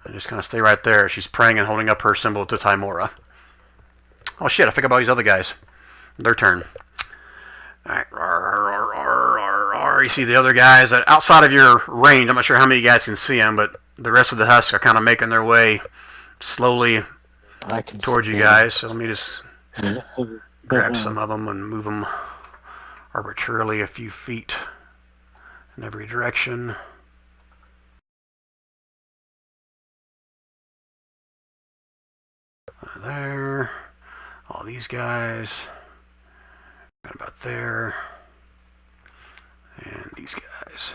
And just kind of stay right there. She's praying and holding up her symbol to Taimora. Oh shit, I forgot about these other guys. Their turn. Alright. You see the other guys that outside of your range. I'm not sure how many you guys can see them, but the rest of the husks are kind of making their way slowly towards you guys. So let me just grab some of them and move them arbitrarily a few feet in every direction. There. All these guys. Right about there. And these guys.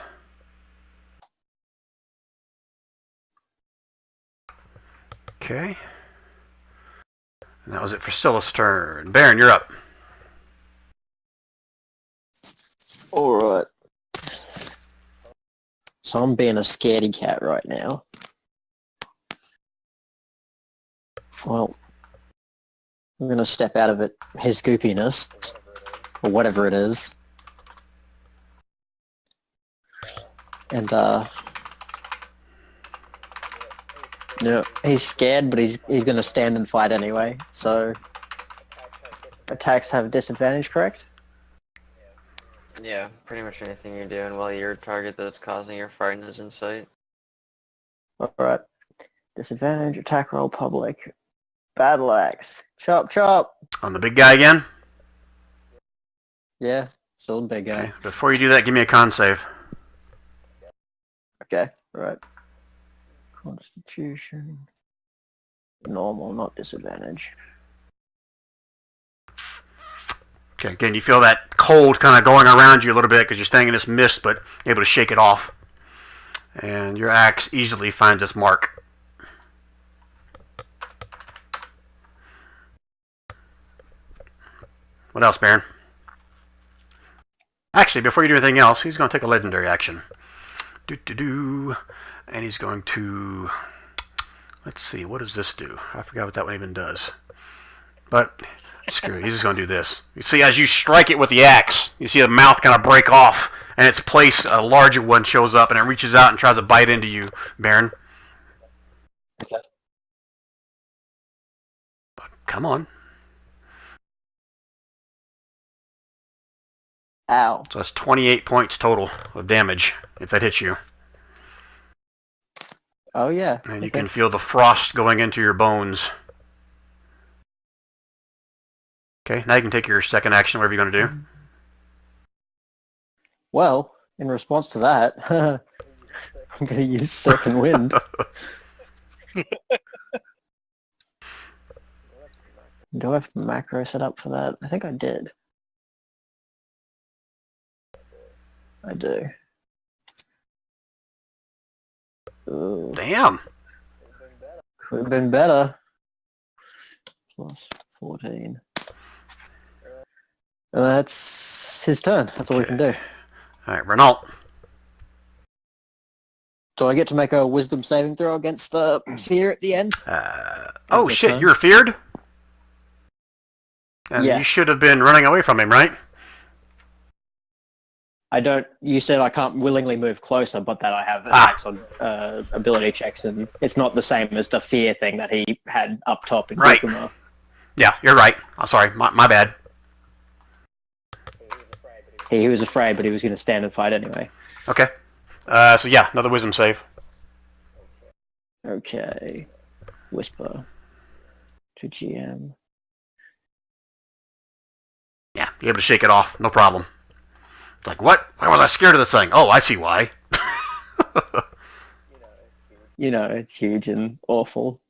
Okay. And that was it for Scylla's turn. Baron, you're up. Alright. So I'm being a scaredy cat right now. Well, I'm going to step out of it, his goopiness, or whatever it is. And, No, he's scared, but he's gonna stand and fight anyway. So attacks have disadvantage, correct? Yeah, pretty much anything you're doing while your target that's causing your frighten is in sight. All right. Disadvantage, attack roll, public, battle axe, chop chop. On the big guy again? Yeah, still a big guy. Okay. Before you do that, give me a con save. Okay, right. Constitution. Normal, not disadvantage. Okay, again, you feel that cold kind of going around you a little bit because you're staying in this mist, but you're able to shake it off. And your axe easily finds its mark. What else, Baron? Actually, before you do anything else, he's going to take a legendary action. And he's going to... Let's see, what does this do? I forgot what that one even does. But, screw it, he's just going to do this. You see, as you strike it with the axe, you see the mouth kind of break off, and its place, a larger one shows up, and it reaches out and tries to bite into you, Baron. Okay. But, come on. Ow. So that's 28 points total of damage, if that hits you. Oh yeah. And you can feel the frost going into your bones. Okay, now you can take your second action, whatever you're going to do. Well, in response to that, I'm going to use Serpent Wind. Do I have macro set up for that? I think I did. I do. Ooh, Damn! could have been better. Plus 14. That's his turn. That's all we can do. Alright, Renault. Do I get to make a wisdom saving throw against the fear at the end? Oh Your shit, turn. you're feared? And Yeah. you should have been running away from him, right? I don't. You said I can't willingly move closer, but that I have attacks on ability checks, and it's not the same as the fear thing that he had up top in Right. Gokuma. Yeah, you're right. I'm sorry, my bad. He was afraid, but he was going to stand and fight anyway. Okay. So yeah, another wisdom save. Okay. Whisper to GM. Yeah, you're able to shake it off, no problem. It's like, what? Why was I scared of this thing? Oh, I see why. You know, it's huge and awful.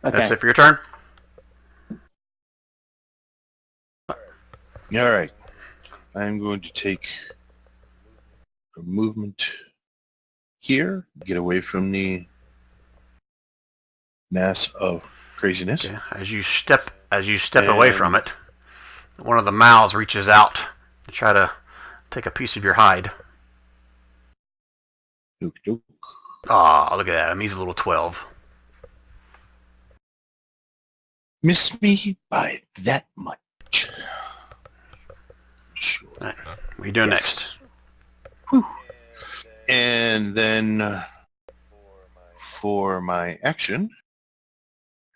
Okay. That's it for your turn? All right. I'm going to take a movement here, get away from the mass of craziness. Okay. As you step away from it, one of the mouths reaches out to try to take a piece of your hide. Dook, dook. Ah, look at him. He's a little 12. Miss me by that much. Sure. Right. What are you doing next? Whew. And then for my action,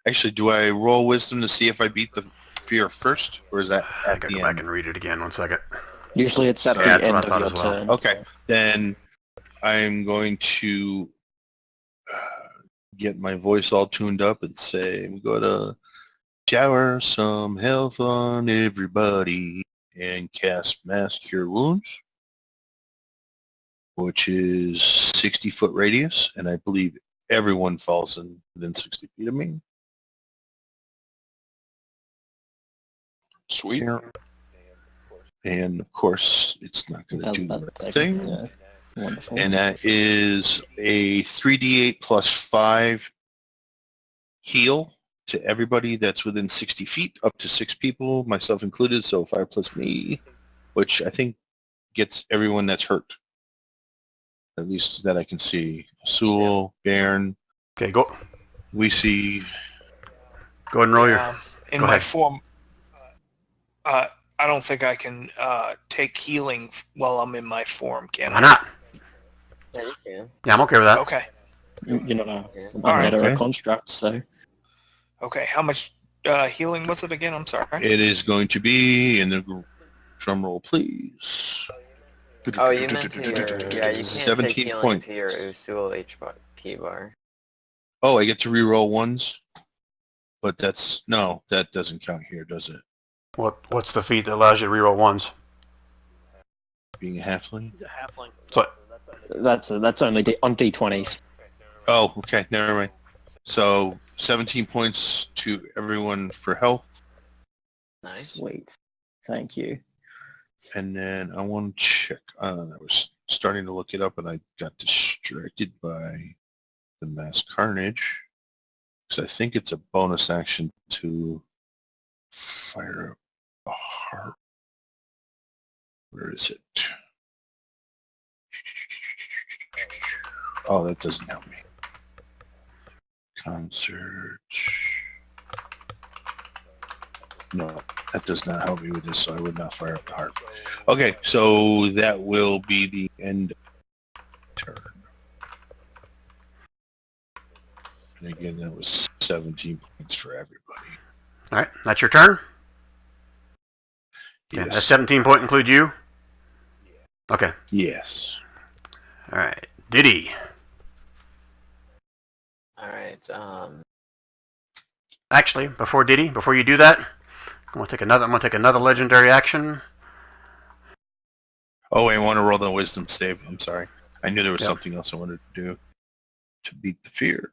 actually, do I roll wisdom to see if I beat the fear first, or is that I at gotta the go back end? and read it again. 1 second. Usually it's at Yeah, the that's what end I thought of your as well. turn. Okay, then I'm going to get my voice all tuned up and say, I'm going to shower some health on everybody and cast Mass Cure Wounds, which is 60-foot radius, and I believe everyone falls in within 60 feet of me. Sweet. And of course, it's not going to Does do that the thing. Yeah. Wonderful. And that is a 3d8 plus 5 heal to everybody that's within 60 feet, up to 6 people, myself included, so 5 plus me, which I think gets everyone that's hurt. At least that I can see. Sewell, Bairn, Okay, go. we see. Go ahead and roll your. In Go my ahead. form, I don't think I can take healing while I'm in my form, can Why I? not? Yeah, you can. Yeah, I'm okay with that. Okay. You're not a Yeah. Alright. undead or a Okay. construct, so Okay. How much healing was it again? I'm sorry. It is going to be in the drum roll, please. Oh, you meant to your... Yeah, you can't take 17 healing points. to your Usul HP bar. Oh, I get to reroll ones, but that doesn't count here, does it? What's the feat that allows you to reroll ones? Being a halfling. He's a halfling. So that's only on d20s. Oh, okay, never mind. So 17 points to everyone for health, Nice. Sweet. Thank you. and then I want to check. I was starting to look it up, and I got distracted by the mass carnage, because I think it's a bonus action to fire a harp. Where is it? Oh, that doesn't help me. Concert. No, that does not help me with this, so I would not fire up the harp. Okay, so that will be the end of the turn. And again, that was 17 points for everybody. all right, that's your turn. Yeah, Yes. does 17 point include you? Okay. Yes. All right, Diddy. Alright, Actually, before you do that, I'm gonna take another legendary action. Oh, I want to roll the wisdom save. I'm sorry. I knew there was Yep. something else I wanted to do to beat the fear.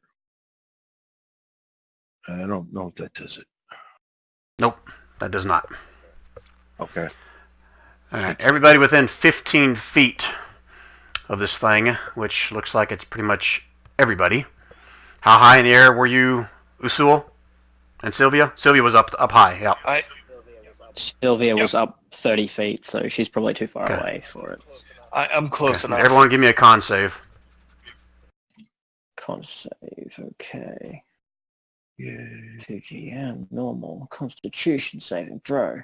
I don't know if that does it. Nope, that does not. Okay. All right, everybody within 15 feet of this thing, which looks like it's pretty much everybody. How high in the air were you, Usul and Sylvia? Sylvia was up high. Yeah. Sylvia was up 30 feet, so she's probably too far Okay. away for it. I'm close Okay. enough. Everyone, give me a con save. Con save, okay. Yeah. PGM, normal, Constitution saving throw.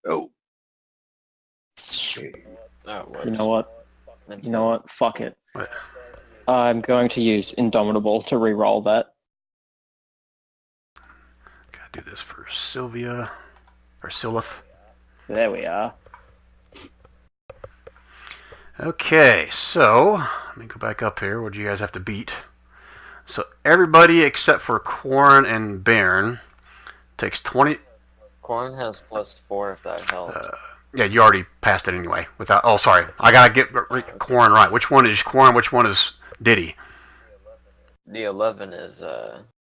Oh. oh, it works. You know what? Meant You know what? Fuck it. What? I'm going to use Indomitable to re-roll that. Gotta do this for Sylvia or Sylith. There we are. Okay, so let me go back up here. What do you guys have to beat? So everybody except for Quarren and Bairn takes 20. Corn has +4 if that helps. Yeah, you already passed it anyway. Without. Oh, sorry. I gotta get Quarren right. Which one is Quarren? Which one is Diddy? The 11 is,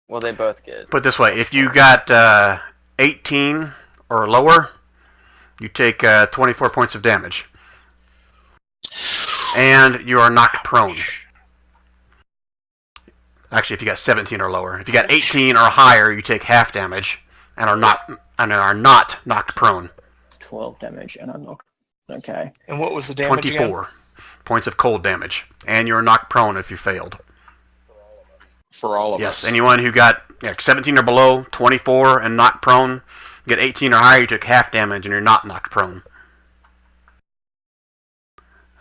well, they both get... Put it this way: if you got 18 or lower, you take 24 points of damage, and you are knocked prone. Actually, if you got 17 or lower, if you got 18 or higher, you take half damage and are not knocked prone. 12 damage and I'm knocked. Okay. And what was the damage 24 again? points of cold damage, and you're knocked prone if you failed. For all of Yes, us. anyone who got 17 or below, 24 and knocked prone, you get 18 or higher, you took half damage and you're not knocked prone.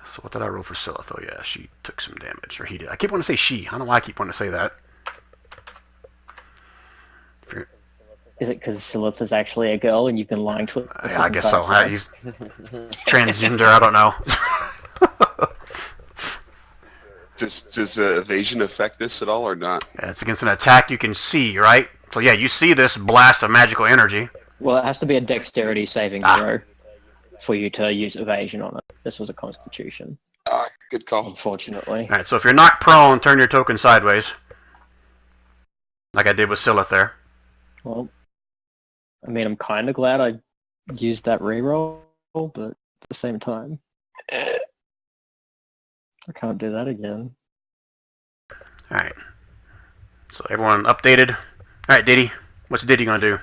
So what did I roll for Sylith? Oh yeah, she took some damage, or he did. I keep wanting to say she. I don't know why I keep wanting to say that. Is it because Sylith is actually a girl and you've been lying to us? I guess so. entire time? He's transgender. I don't know. Does evasion affect this at all or not? Yeah, it's against an attack you can see, right? So yeah, you see this blast of magical energy. Well, it has to be a dexterity saving throw for you to use evasion on it. This was a constitution, Ah, good call. unfortunately. All right, so if you're knocked prone, turn your token sideways, like I did with Sylith there. Well, I mean, I'm kind of glad I used that reroll, but at the same time, I can't do that again. All right. So everyone updated. All right, Diddy. What's Diddy gonna do?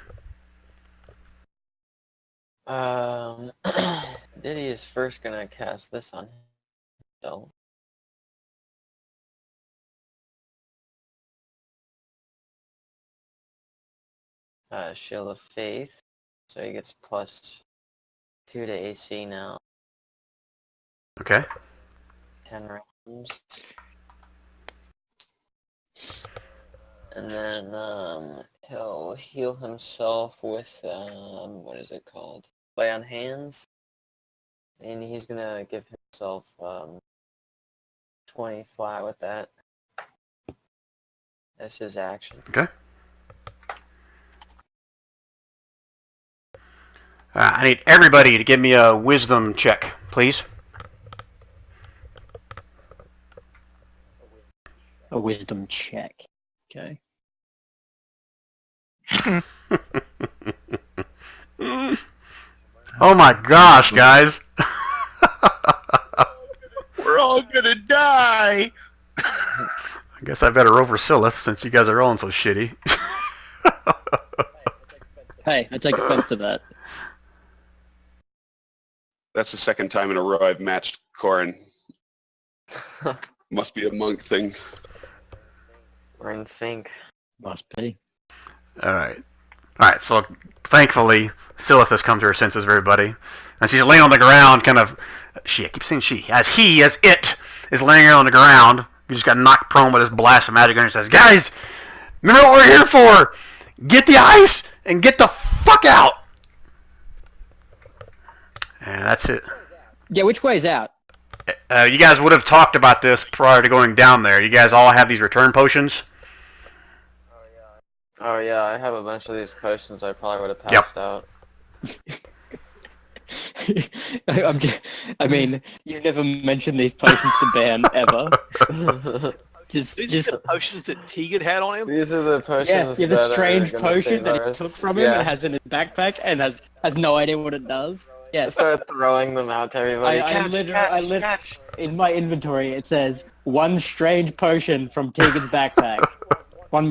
Diddy is first gonna cast this on himself. Shield of Faith. So he gets +2 to AC now. Okay. 10 range. And then he'll heal himself with what is it called? Lay on hands. And he's gonna give himself 20 flat with that. That's his action. Okay. I need everybody to give me a wisdom check, please. A wisdom check. Okay. Oh my gosh, guys. We're all gonna die. I guess I better roll for Silith since you guys are rolling so shitty. Hey, I take offense to that. That's the second time in a row I've matched Corin. Must be a monk thing. We're in sync. Must be. Alright. Alright, so thankfully, Silith has come to her senses, everybody. And she's laying on the ground, kind of... I keep saying she. As it, is laying on the ground. He just got knocked prone with his blast of magic and he says, guys, remember what we're here for! Get the ice and get the fuck out! And that's it. Yeah, which way's out? You guys would have talked about this prior to going down there. You guys all have these return potions? Oh yeah, I have a bunch of these potions. I probably would have passed out. I mean, you never mentioned these potions to Ben ever. These are the potions that Tegan had on him? These are the potions. Yeah, the that strange are gonna potion save that he us. took from him and has in his backpack and has no idea what it does. I Yes. start throwing them out to everybody. I literally, in my inventory, it says one strange potion from Tegan's backpack. one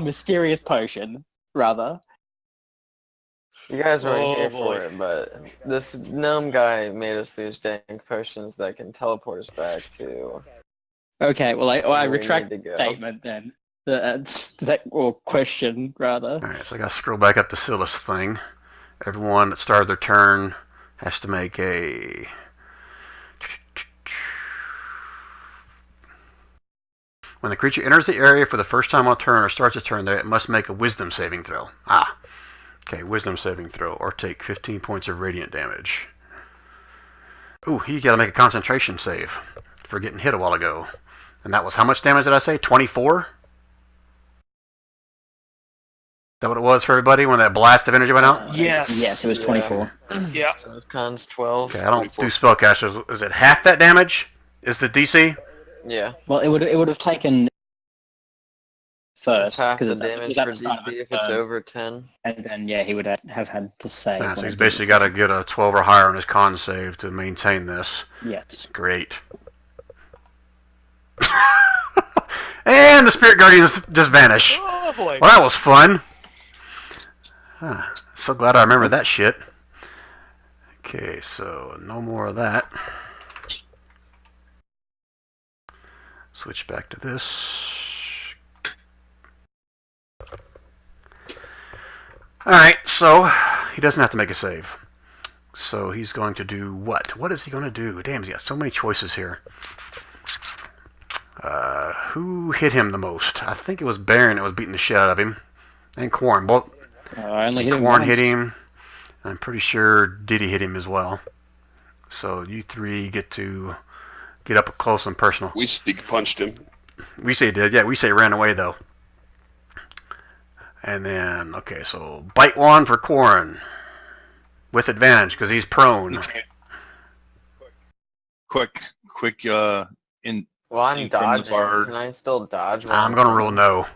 mysterious potion, rather. You guys weren't Oh, here boy. for it, but this gnome guy made us these dang potions that can teleport us back to. Okay, well, I We retract need to the go. statement then. Or question, rather. Alright, so I gotta scroll back up to Silas thing. Everyone that started their turn has to make a... When the creature enters the area for the first time on turn or starts its turn there, it must make a wisdom saving throw. Okay, wisdom saving throw, or take 15 points of radiant damage. Ooh, you gotta make a concentration save for getting hit a while ago. And that was, how much damage did I say? 24? Is that what it was for everybody when that blast of energy went out? Yes. Yes, it was 24. Yeah. So his con's 12. Okay, I don't do spellcasters. Is it half that damage? Is the DC? Yeah. Well, it would have taken first It's half the because damage at for the start of DC its if it's turn, over 10. and then yeah, he would have had to save. Yeah, so when he's it basically did. got to get a 12 or higher on his con save to maintain this. Yes. Great. And the Spirit Guardians just vanish. Oh boy. Well, that was fun. So glad I remember that shit. Okay, so no more of that. Switch back to this. Alright, so he doesn't have to make a save. So he's going to do what? What is he going to do? Damn, he's got so many choices here. Who hit him the most? I think it was Baron that was beating the shit out of him. And Quarren. Both I only hit him Quarren once. hit him. I'm pretty sure Diddy hit him as well. So you three get to get up close and personal. We sneak punched him. We say did, yeah. We say ran away though. And then okay, so bite one for Quarren with advantage because he's prone. Okay. Quick, in Well, I'm From the dodging. bar. Can I still dodge? while I'm gonna rule no.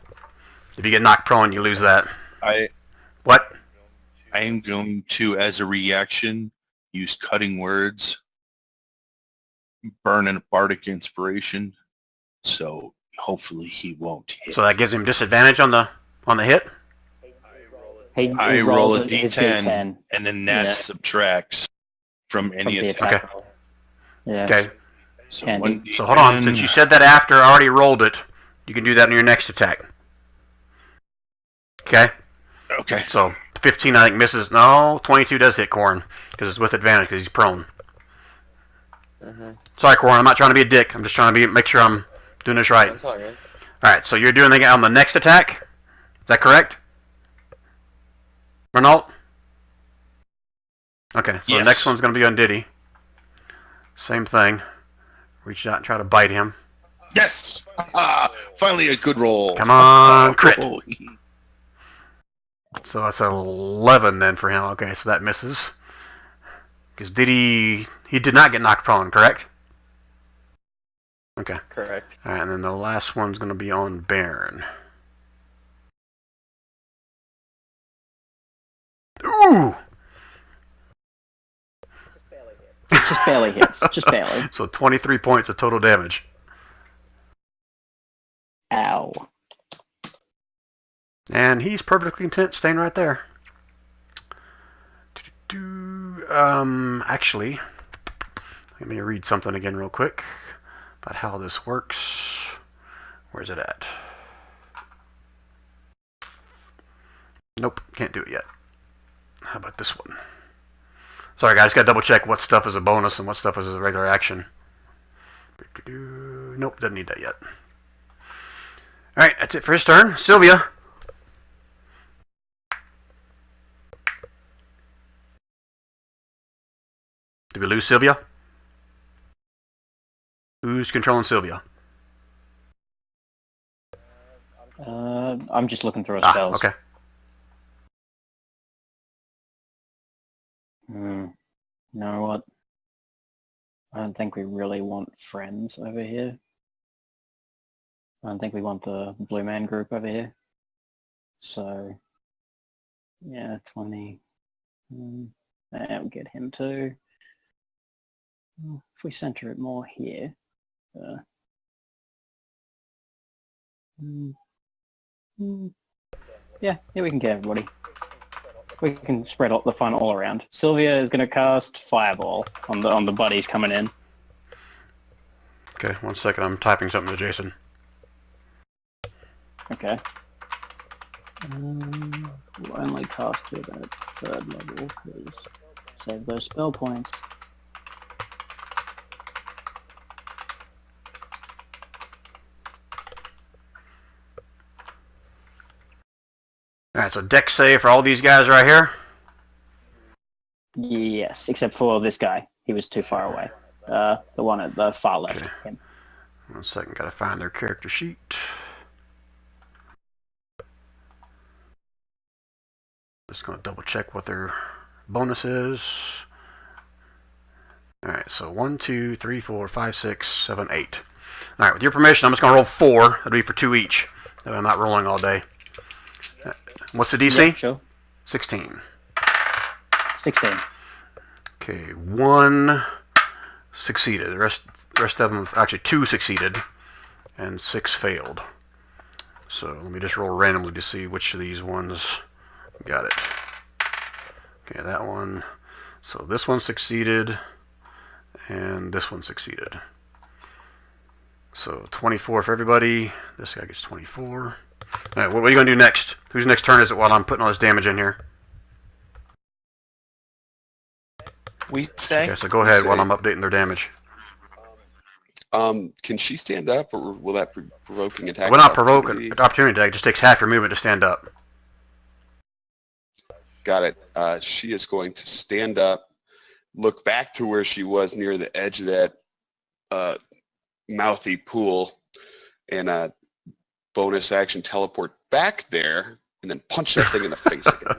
If you get knocked prone, you lose that. I What? am going to, as a reaction, use cutting words, burn a bardic inspiration, so hopefully he won't hit. So that gives him disadvantage on the hit. He I rolls roll a his D10, and then that Yeah. subtracts from from any the attack. attack roll. Yeah. Okay. So, Handy. 1d10. So hold on, since you said that after I already rolled it, you can do that in your next attack. Okay. Okay. So 15 I think misses. No, 22 does hit Quarren because it's with advantage because he's prone. Mm-hmm. Sorry, Corin, I'm not trying to be a dick. I'm just trying to make sure I'm doing this right. That's all good. All right, so you're doing it on the next attack. Is that correct? Renault? Okay, so Yes. the next one's going to be on Diddy. Same thing. Reach out and try to bite him. Yes! Finally a good roll. Come on, crit. Oh. So that's 11 then for him. Okay, so that misses. Because Diddy, he did not get knocked prone, correct? Okay. Correct. All right, and then the last one's going to be on Baron. Ooh! Just barely hits. Just barely. So 23 points of total damage. Ow. And he's perfectly content staying right there. Actually, let me read something again real quick about how this works. Where's it at? Nope, can't do it yet. How about this one? Sorry guys, gotta double check what stuff is a bonus and what stuff is a regular action. Nope, doesn't need that yet. Alright, that's it for his turn. Sylvia. Did we lose Sylvia? Who's controlling Sylvia? I'm just looking through her spells. Okay. You know what? I don't think we really want friends over here. I don't think we want the Blue Man group over here. So, yeah, 20. We'll get him too. If we center it more here. Yeah, we can get everybody. We can spread out the fun all around. Sylvia is going to cast Fireball on the buddies coming in. Okay, 1 second. I'm typing something to Jason. Okay. We'll only cast it at 3rd level because save those spell points. Alright, so dex save for all these guys right here. Yes, except for this guy. He was too far away. The one at the far left Okay. of him. 1 second, gotta find their character sheet. Just gonna double check what their bonus is. Alright, so 1, 2, 3, 4, 5, 6, 7, 8. Alright, with your permission, I'm just gonna roll 4. That'll be for 2 each. That way I'm not rolling all day. What's the DC? Yeah, sure. 16. 16. Okay, 1 succeeded. The rest of them, actually 2 succeeded, and 6 failed. So let me just roll randomly to see which of these ones got it. Okay, that one. So this one succeeded, and this one succeeded. So 24 for everybody. This guy gets 24. Alright, what are you going to do next? Whose next turn is it while I'm putting all this damage in here? We say? Okay, so go ahead say. while I'm updating their damage. Can she stand up, or will that be provoking attack? Will not provoke an opportunity? opportunity attack. It just takes half your movement to stand up. Got it. She is going to stand up, look back to where she was near the edge of that mouthy pool, and bonus action teleport back there, and then punch that thing in the face again.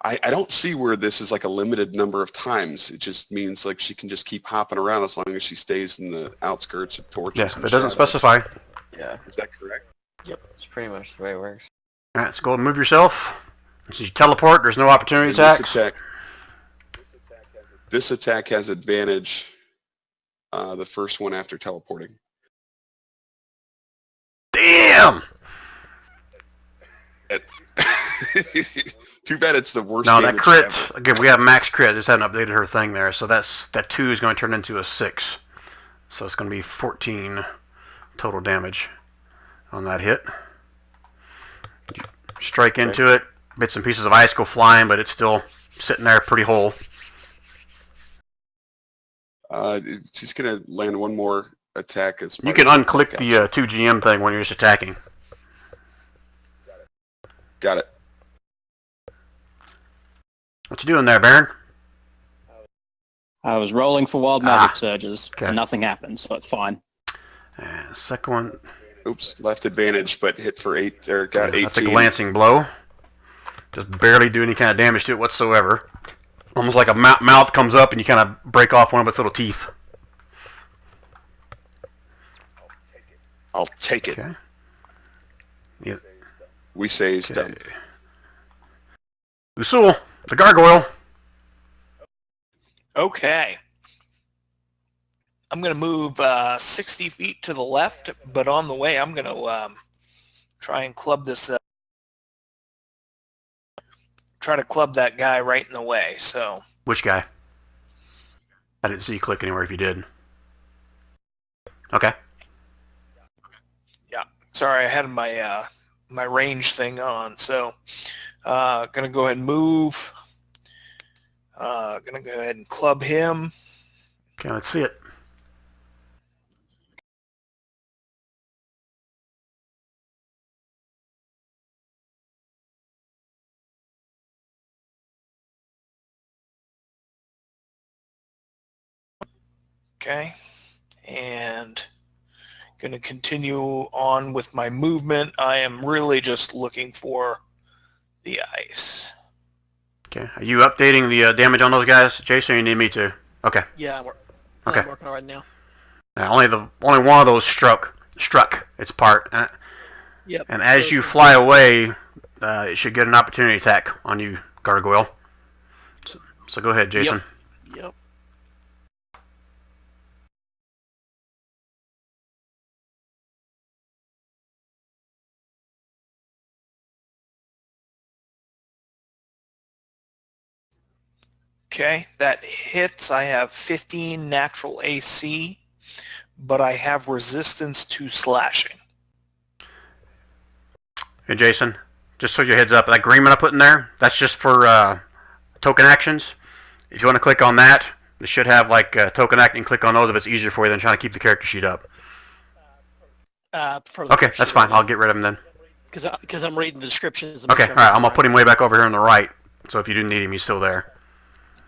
I don't see where this is like a limited number of times. It just means like she can just keep hopping around as long as she stays in the outskirts of torches. Yeah, and it doesn't shadows. specify. Yeah. Is that correct? Yep. It's pretty much the way it works. Alright, so go and move yourself. Since you teleport, there's no opportunity And attacks. This attack has advantage. The first one after teleporting. Damn! Too bad it's the worst. No, that damage crit, ever. again, we have max crit. I just haven't updated her thing there. So that 2 is going to turn into a 6. So it's going to be 14 total damage on that hit. You strike into it, bits and pieces of ice go flying, but it's still sitting there pretty whole. She's gonna land one more attack as You part can of the unclick attack the action. 2GM thing when you're just attacking. Got it. What you doing there, Baron? I was rolling for wild magic Ah, surges, okay. and nothing happened, so it's fine. And second one, Oops, left advantage, but hit for 8, or got 18. that's a glancing blow. Just barely do any kind of damage to it whatsoever. Almost like a mouth comes up and you kind of break off one of its little teeth. I'll take it. Okay. Yeah. We say he's Okay. done. Usul, the gargoyle. Okay. I'm going to move 60 feet to the left, but on the way I'm going to try and club this. Try to club that guy right in the way. So. Which guy? I didn't see you click anywhere if you did. Okay. Yeah. Sorry, I had my my range thing on. So, gonna go ahead and move. Gonna go ahead and club him. Okay, let's see it. Okay. And going to continue on with my movement. I am really just looking for the ice. Okay. Are you updating the damage on those guys, Jason, or you need me to? Okay. Yeah, I'm Okay. working on it right now. Only one of those struck its part. Yep. And as you fly away, it should get an opportunity attack on you, gargoyle. So go ahead, Jason. Yep. Okay, that hits. I have 15 natural AC, but I have resistance to slashing. Hey, Jason, just so your heads up, that agreement I put in there, that's just for token actions. If you want to click on that, it should have like token act and click on those if it's easier for you than trying to keep the character sheet up. Okay, that's fine. I'll get rid of them then. Because I'm reading the descriptions. Okay, all right. I'm gonna put him way back over here on the right. So if you do need him, he's still there.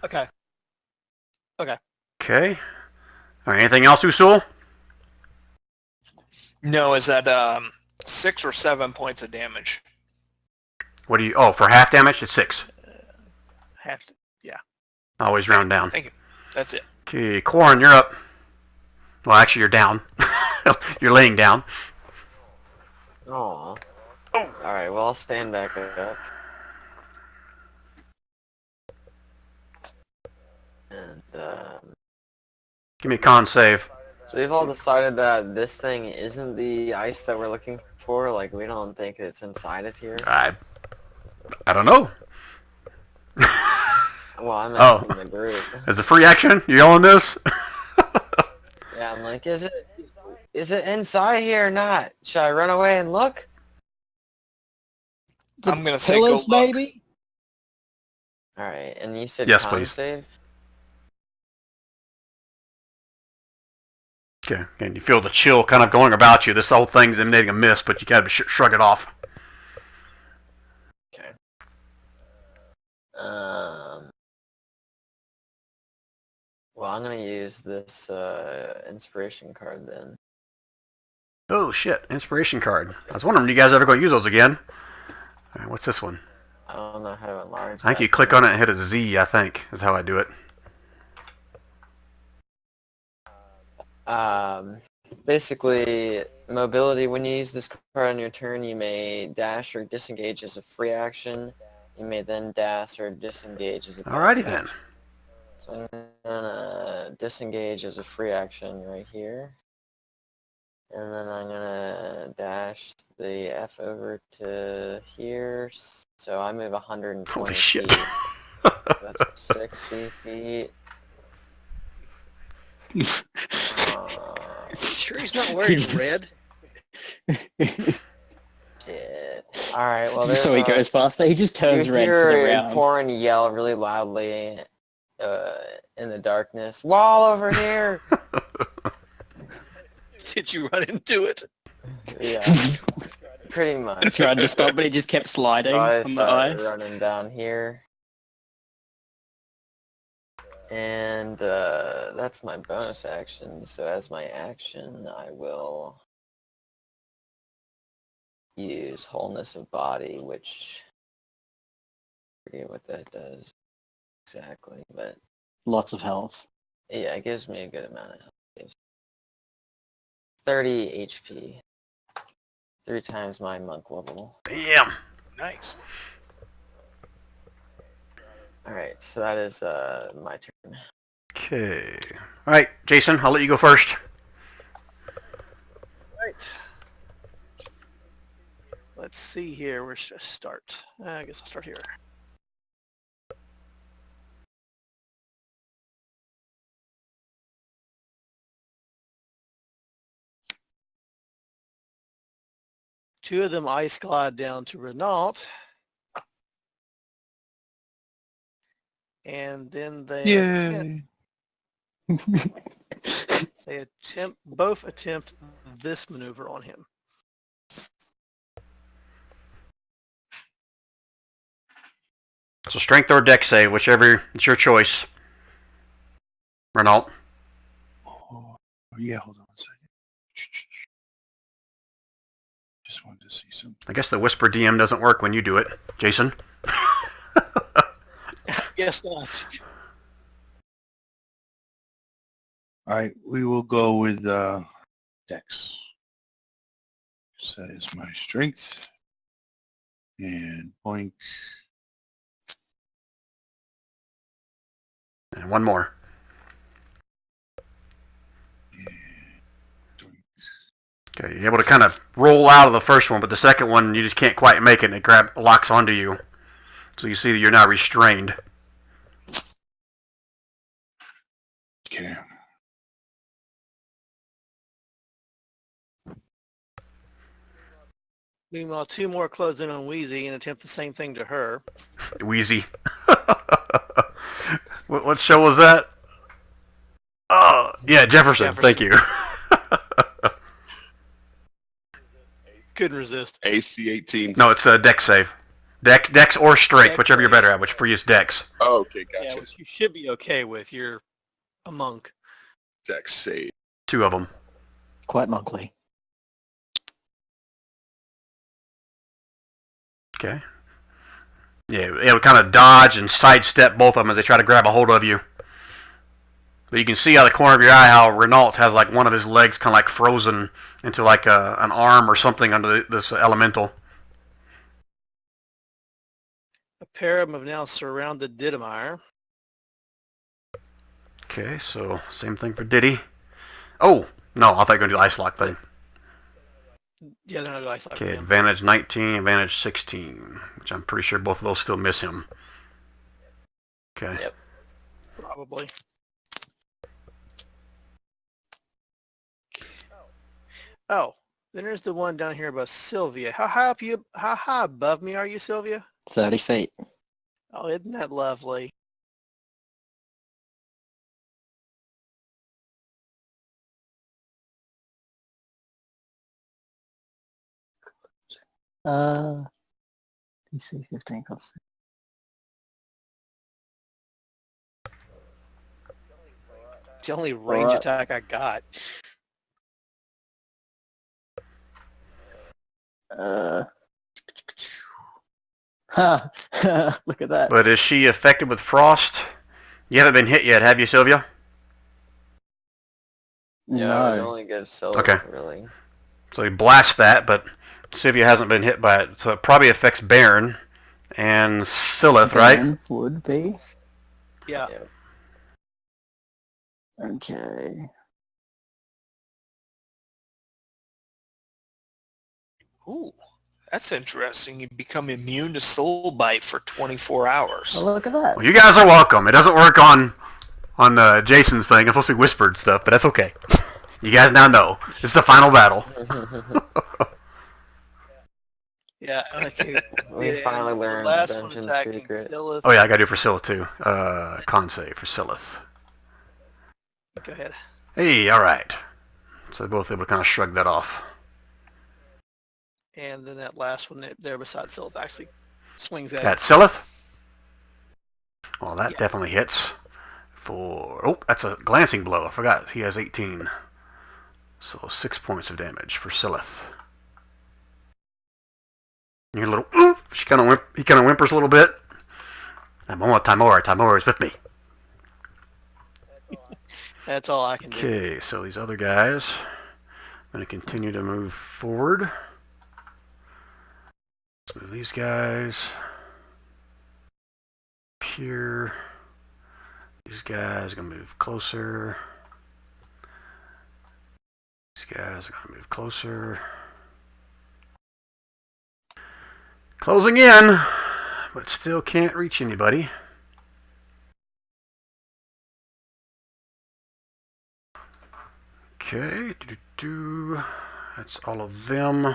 Okay. Okay. Okay. All right. Anything else, Usul? No, is that 6 or 7 points of damage? What do you? Oh, for half damage, it's 6. Have to. Yeah. Always round down. Thank you. That's it. Okay, Quarren, you're up. Well, actually, you're down. You're laying down. Aw. Alright, well, I'll stand back up. And, Give me a con save. so we've all decided that this thing isn't the ice that we're looking for? Like, we don't think it's inside of here? I don't know. Well, I'm Oh. asking the group. Is it free action? You yelling this? Yeah, I'm like, is it inside here or not? Should I run away and look? I'm going to say go look. Maybe? Alright, and you said Yes, con please. save? Okay, and you feel the chill kind of going about you. This whole thing's emanating a mist, but you gotta shrug it off. Okay. Well, I'm gonna use this inspiration card then. Oh shit, inspiration card. I was wondering, you guys ever gonna use those again? All right, what's this one? I don't know how to enlarge I think that you click on it and hit a Z, I think, is how I do it. Basically, mobility, when you use this card on your turn, you may dash or disengage as a free action. You may then dash or disengage as a bonus Alrighty then. action. So I'm gonna disengage as a free action right here. And then I'm gonna dash the F over to here. So I move 120 Holy shit. feet. That's 60 feet. Sure he's not wearing red? Shit. Alright, well there's So he goes faster. He just turns you red for the hear round. Corin yell really loudly in the darkness, "Wall over here!" Did you run into it? Yeah, pretty much. Tried to stop, but he just kept sliding So I on the started ice. running down here. And that's my bonus action. So as my action, I will use Wholeness of Body, which I forget what that does exactly, but Lots of health. yeah, it gives me a good amount of health. 30 HP. 3 times my monk level. Damn. Nice. Alright, so that is my turn. Okay. All right, Jason, I'll let you go first. Right. Let's see here. Where should I start? I guess I'll start here. Two of them ice glide down to Renault. And then both attempt this maneuver on him. So strength or dex save, whichever, it's your choice. Renault. Oh, yeah, hold on a second. Just wanted to see something. I guess the Whisper DM doesn't work when you do it, Jason. Yes, not. Alright, we will go with Dex. So that is my strength. And boink. And one more. Okay, you're able to kind of roll out of the first one, but the second one you just can't quite make it, and it locks onto you. So you see that you're now restrained. Okay. Meanwhile, two more close in on Wheezy and attempt the same thing to her. Wheezy. What show was that? Oh, yeah, Jefferson. Thank you. Couldn't resist. AC 18. No, it's a dex save. Dex or strength, Dex whichever you're saves. better at, which for you is dex. Oh, okay, Yeah, gotcha. which you should be okay with. You're a monk. Dex save. 2 of them. Quite monkly. Okay. Yeah, it would kind of dodge and sidestep both of them as they try to grab a hold of you. But you can see out of the corner of your eye how Renault has like one of his legs kind of like frozen into like an arm or something under this elemental. A pair of them have now surrounded Dittmeyer. Okay, so same thing for Diddy. Oh, no, I thought you were going to do the ice lock thing. Yeah, they're not ice like Okay, him. advantage 19, advantage 16, which I'm pretty sure both of those still miss him. Okay. Yep. Probably. Oh, then there's the one down here about Sylvia. How high above me are you, Sylvia? 30 feet. Oh, isn't that lovely? DC 15 plus. It's the only range Alright. attack I got. Look at that. But is she affected with frost? You haven't been hit yet, have you, Sylvia? Yeah, it No. only gives Sylvia, Okay. really. So you blast that, but Sylvia hasn't been hit by it. So it probably affects Baron and Silith, right? Then would be. Yeah. Yeah. Okay. Ooh, that's interesting. You become immune to soul bite for 24 hours. Well, look at that. Well, you guys are welcome. It doesn't work on Jason's thing. It's supposed to be whispered stuff, but that's okay. You guys now know. It's the final battle. Yeah, okay. We finally learned last one Dungeon attacking Secret. Silith. Oh yeah, I gotta do for Silith too. Con save for Silith. Go ahead. Hey, alright. So both able to kind of shrug that off. And then that last one there beside Silith actually swings at That's it. Silith. Well, that Yeah. definitely hits. Oh, that's a glancing blow. I forgot he has 18. So 6 points of damage for Silith. Your little, he kind of whimpers a little bit. Tymora is with me. That's all I can do. Okay, so these other guys, I'm going to continue to move forward. Let's move these guys up here. These guys are going to move closer. These guys are going to move closer. Closing in, but still can't reach anybody. Okay, that's all of them.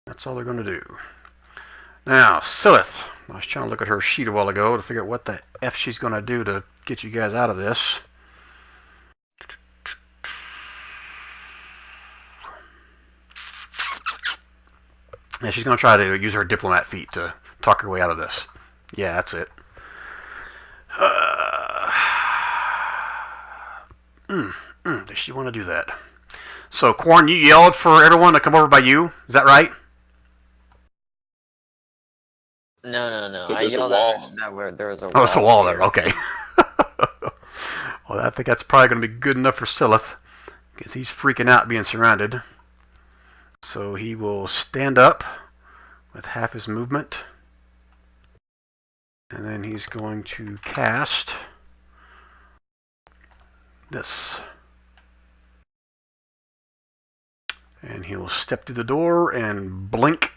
That's all they're going to do. Now, Silith. I was trying to look at her sheet a while ago to figure out what the F she's going to do to get you guys out of this. Yeah, she's going to try to use her diplomat feat to talk her way out of this. Yeah, that's it. Does she want to do that? So, Quarren, you yelled for everyone to come over by you. Is that right? No. So I there's a yelled wall. at that where there was a wall. Oh, it's a wall there. here. Okay. Well, I think that's probably going to be good enough for Silith, because he's freaking out being surrounded. So he will stand up with half his movement. And then he's going to cast this. And he will step through the door and blink.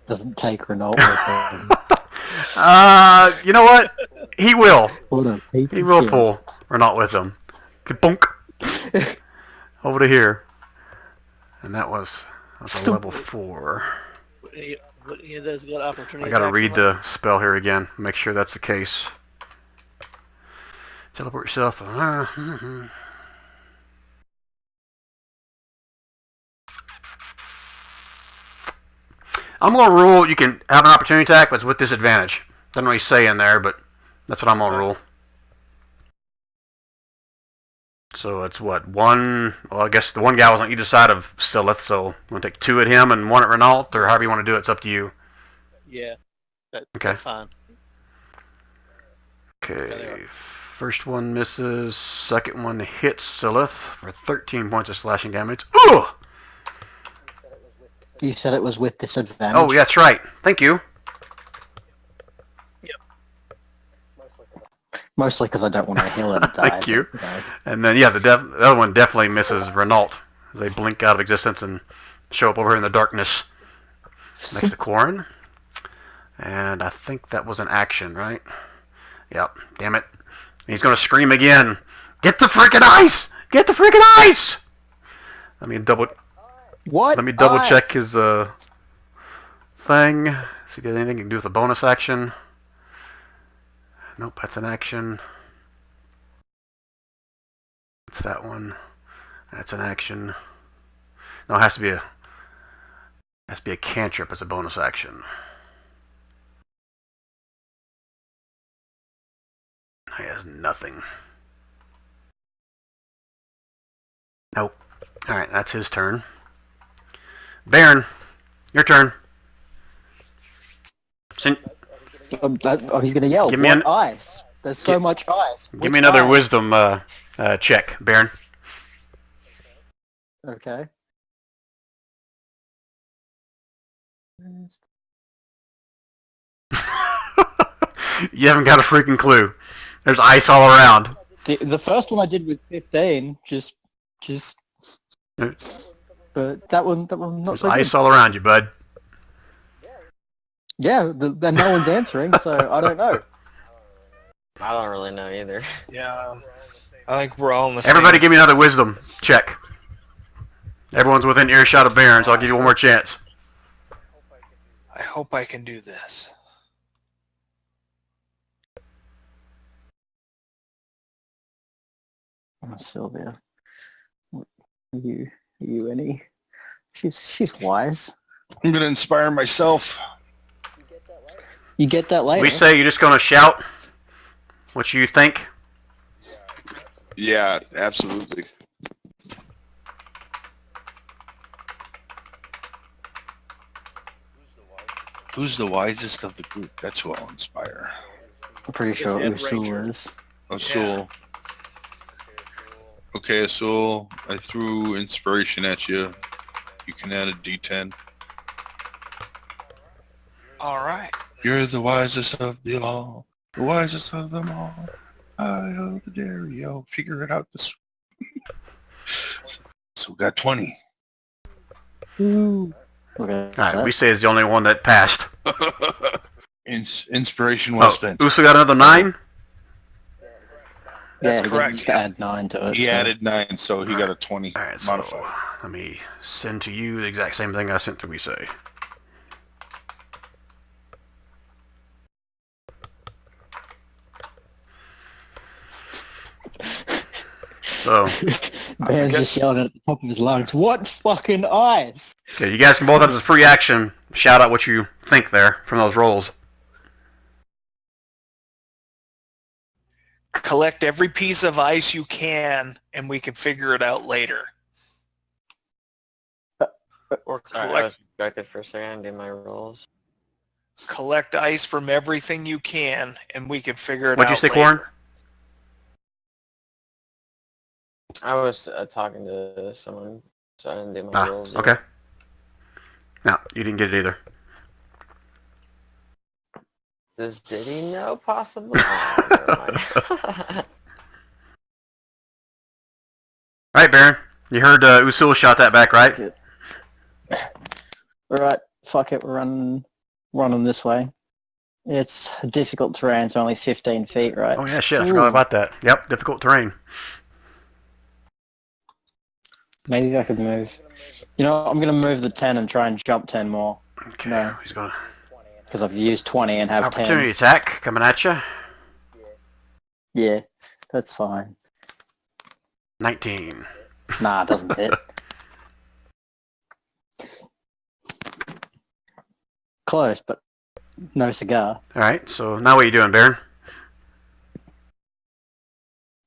Doesn't take Renault. You know what? He will. He He will pull. Or not with him. Bonk. Over to here. And that was a level 4. What any of those got opportunity I gotta attacks read on? the spell here again. Make sure that's the case. Teleport yourself. I'm gonna rule you can have an opportunity attack, but it's with disadvantage. Doesn't really say in there, but that's what I'm gonna rule. So it's what, one, well I guess the one guy was on either side of Silith, so I'm gonna take 2 at him and 1 at Renault, or however you want to do it, it's up to you. Yeah, Okay. that's fine. Okay, first one misses, second one hits Silith for 13 points of slashing damage. Ugh! You said it was with disadvantage. Oh, yeah, that's right. Thank you. Mostly because I don't want to heal and die. Thank you. but, know. And then, yeah, the other one definitely misses Renault. They blink out of existence and show up over here in the darkness next to Quarren. And I think that was an action, right? Yep. Damn it. He's going to scream again. Get the freaking ice! Get the freaking ice! Let me double What? check his thing. See if there's anything he can do with a bonus action. Nope, that's an action. It's that one. That's an action. No, it has to be a cantrip as a bonus action. He has nothing. Nope. Alright, that's his turn. Baron, your turn. He's going to yell. Give me What an- ice? There's so much ice. Give me Which another ice? wisdom check, Baron. Okay. You haven't got a freaking clue. There's ice all around. The first one I did with 15, just. But that one not There's so ice good. all around you, bud. Yeah, and no one's answering, so I don't know. I don't really know either. Yeah. I think we're all in the same. Everybody give me another wisdom check. Everyone's within earshot of Baron, so I'll give you one more chance. I hope I can do this. Oh, Sylvia. You any? She's wise. I'm going to inspire myself. You get that later. We say you're just going to shout what you think. Yeah, absolutely. Who's the wisest of the group? That's who I'll inspire. I'm pretty sure Ed Usul Ranger. is. Asul. Okay, Asul, I threw inspiration at you. You can add a D10. All right. You're the wisest of the all. The wisest of them all. I hold the dairy. I'll figure it out this So we got 20. Okay. Alright, we say is the only one that passed. Inspiration well spent. Uso got another 9? That's yeah, correct, You just yeah. add 9 to it. He so- added 9, so he got a 20 Alright, modified. so let me send to you the exact same thing I sent to we say. So, Man's just yelling at the top of his lungs. What fucking eyes? okay, you guys can both have as a free action shout out what you think there from those rolls. Collect every piece of ice you can, and we can figure it out later. Or Sorry, I collect was distracted for a second. Do my rolls. collect ice from everything you can, and we can figure it What'd you out say, later. Corn? I was talking to someone, so I didn't do my rolls yet. Okay. No, you didn't get it either. Does Diddy know possibly? Oh, never mind. Alright, Baron. You heard Usul shot that back, right? Alright, fuck it, we're running this way. It's difficult terrain, it's only 15 feet, right? Oh yeah, shit, I forgot Ooh. about that. Yep, difficult terrain. Maybe I could move. You know, I'm gonna move the 10 and try and jump 10 more. Okay, No. he's going to... Because I've used 20 and have Opportunity 10. attack coming at you. Yeah, that's fine. 19. Nah, it doesn't hit. Close, but no cigar. Alright, so now what are you doing, Baron?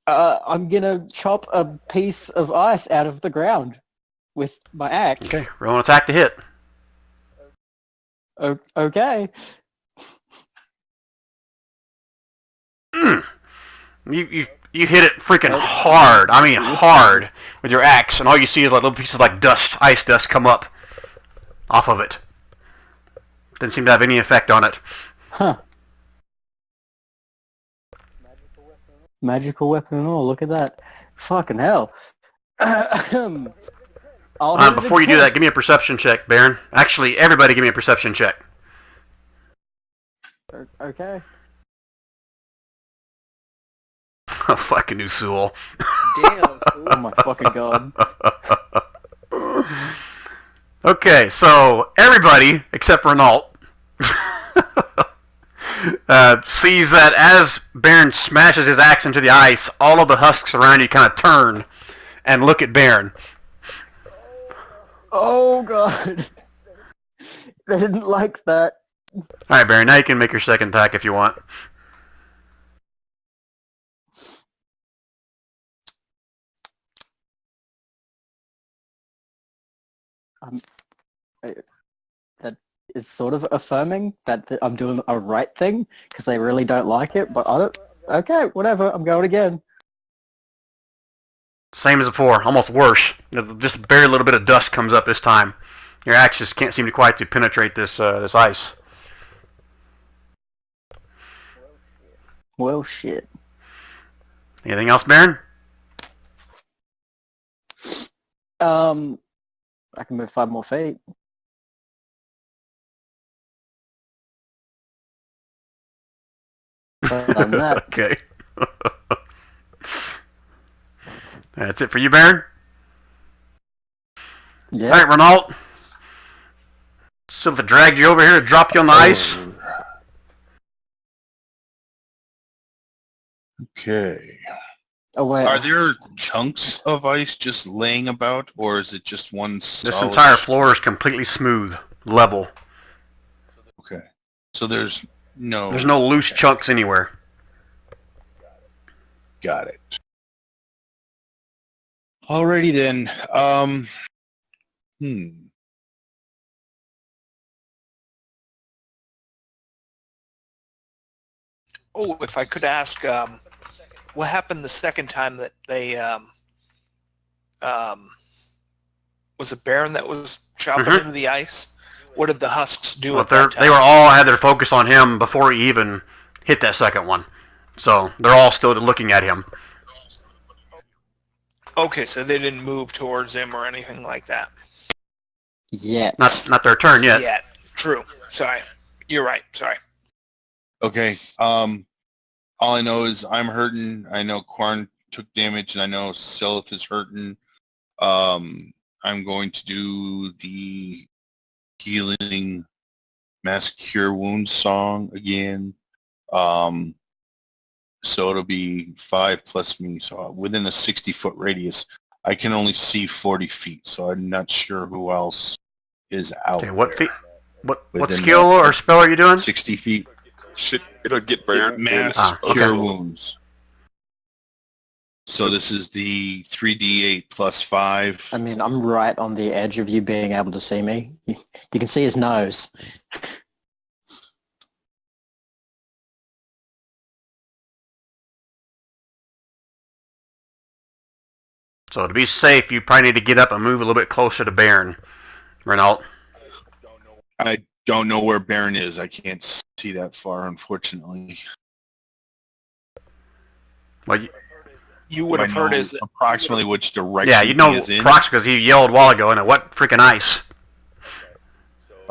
I'm gonna chop a piece of ice out of the ground with my axe. Okay, roll an attack to hit. Okay. You hit it freaking hard. I mean hard with your axe, and all you see is like little pieces of like dust, ice dust come up off of it. Didn't seem to have any effect on it. Huh. Magical weapon and all, look at that. Fucking hell. I'll hit it Before you do again. that, give me a perception check, Baron. Actually, everybody give me a perception check. Okay. Fucking Usul. Damn. Oh my fucking god. Okay, so everybody except Renault sees that as Baron smashes his axe into the ice, all of the husks around you kind of turn and look at Baron. Oh god. They didn't like that. Alright, Baron, now you can make your second attack if you want. That is sort of affirming that I'm doing a right thing, because they really don't like it, but I don't... Okay, whatever, I'm going again. Same as before, almost worse. Just very little bit of dust comes up this time. Your axe just can't seem to quite to penetrate this this ice. Well, shit. Anything else, Baron? I can move 5 more feet. Other than that, Okay. That's it for you, Baron? yeah. Alright, Renault. Silva dragged you over here to drop you on the ice. Okay. Oh, wait. Are there chunks of ice just laying about, or is it just one This solid entire floor is completely smooth, level. Okay. So there's no... There's no loose chunks anywhere. Got it. Alrighty then. Oh, if I could ask, what happened the second time that they was a Baron that was chopping into the ice? What did the Husks do at that time? They were all had their focus on him before he even hit that second one. So they're all still looking at him. Okay, so they didn't move towards him or anything like that. Yet. Not their turn yet. Yet. True. Sorry. You're right. Sorry. Okay. All I know is I'm hurting. I know Quarn took damage, and I know Silith is hurting. I'm going to do the healing mass cure wounds song again. So it'll be 5 plus me. So within a 60-foot radius, I can only see 40 feet. So I'm not sure who else is out. Okay, what there. what skill or spell are you doing? 60 feet. It'll get Baron. Mass cure wounds. So this is the 3d8 plus 5. I mean, I'm right on the edge of you being able to see me. You can see his nose. So to be safe, you probably need to get up and move a little bit closer to Baron, Renault. I don't know where Baron is. I can't see that far, unfortunately. Well, You would have heard his... approximately which direction yeah, you know he is in. because he yelled a while ago, and what freaking ice.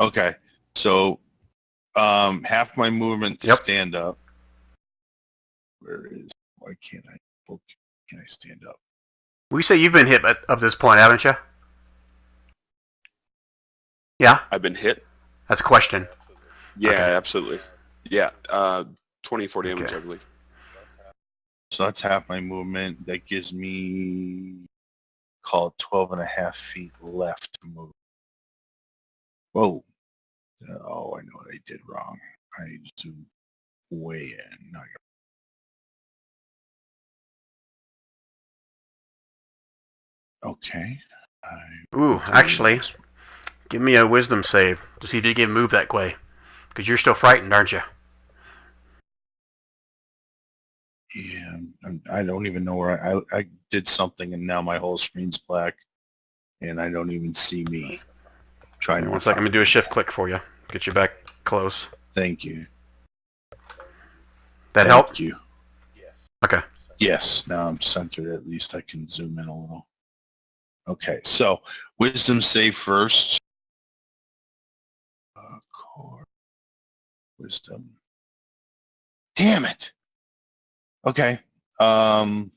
Okay, so half my movement to stand up. Where is? Why can't I? Can I stand up? We say you've been hit up this point, haven't you? Yeah. I've been hit. That's a question. Yeah, Okay. absolutely. Yeah, 24 damage, Okay. I believe. So that's half my movement. That gives me, call it 12 and a half feet left to move. Whoa. Oh, I know what I did wrong. I zoomed way in. Now I got... Okay. Ooh, actually, give me a wisdom save to see if you can move that way. Because you're still frightened, aren't you? Yeah, I don't even know where I did something, and now my whole screen's black, and I don't even see me. Trying to... One second, I'm going to do a shift click for you. Get you back close. Thank you. That help? Thank you. Okay. Yes, now I'm centered. At least I can zoom in a little. Okay, so wisdom save first. Core. Wisdom. Damn it! Okay. Well,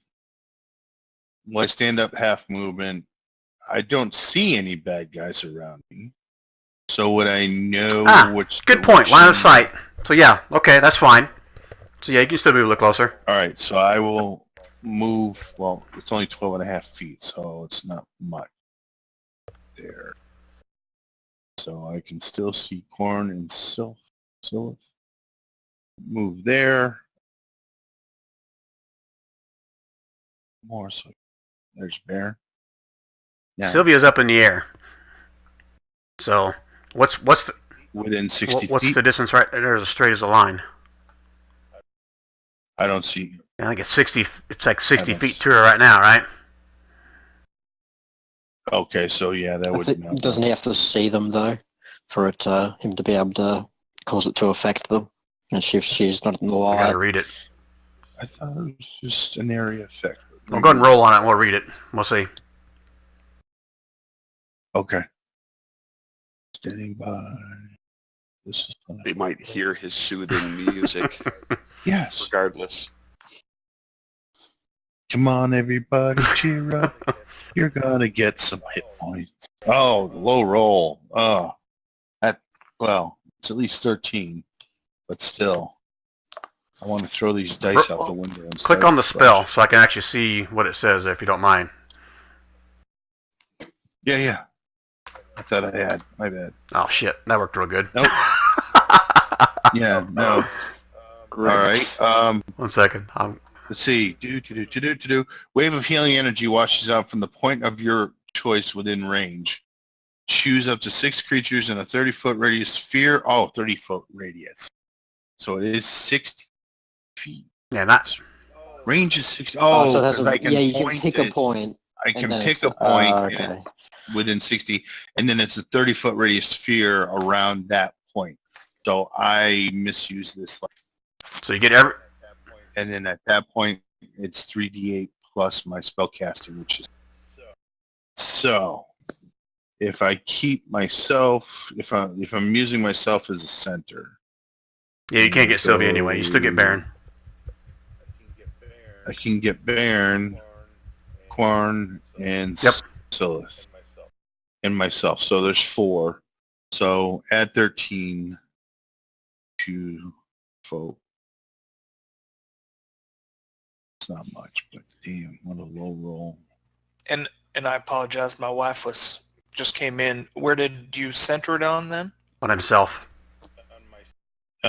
I stand up half movement. I don't see any bad guys around me. So would I know which... Good point. Line of sight. So yeah, okay, that's fine. So yeah, you can still move a little closer. All right, so I will move... Well, it's only 12 and a half feet, so it's not much there. So I can still see Corn and Sylph. Move there. More, so there's Baron. Now, Sylvia's up in the air. So what's the within 60 what's feet. the distance right there as straight as a line? I don't see... I think it's 60. It's like 60 don't feet see- to her right now, right? Okay, so yeah, that would... Doesn't he have to see them, though, for him to be able to cause it to affect them? And she's not in the I light. gotta read it. I thought it was just an area effect. We'll go ahead and roll on it and we'll read it. We'll see. Okay. Standing by. This is fine. They might hear his soothing music, Yes. regardless. Come on, everybody, cheer up. You're gonna get some hit points. Oh, low roll. Oh, Well, it's at least 13, but still, I want to throw these dice out the window and Click start on the fresh. spell so I can actually see what it says, if you don't mind. Yeah. I thought I had. My bad. Oh shit, that worked real good. Nope. Yeah, no. Great. All right. 1 second. Let's see. Wave of healing energy washes out from the point of your choice within range. Choose up to 6 creatures in a 30-foot radius sphere. Oh, 30-foot radius. So it is 60 feet. Yeah, not. Range is 60. Oh, so it has 'cause a, I can yeah, you can point pick a it. point. I and can then pick it's- a point okay. within 60, and then it's a 30-foot radius sphere around that point. So I misuse this. So you get every. And then at that point, it's 3d8 plus my spellcasting, which is... So, if I keep myself, if I'm using myself as a center... Yeah, you can't get Sylvia anyway. You still get Baron. I can get Baron, Quarn, and Yep. Silith. And myself. So there's 4. So add 13 to folk. It's not much, but damn, what a low roll. And I apologize. My wife just came in. Where did you center it on then? On himself.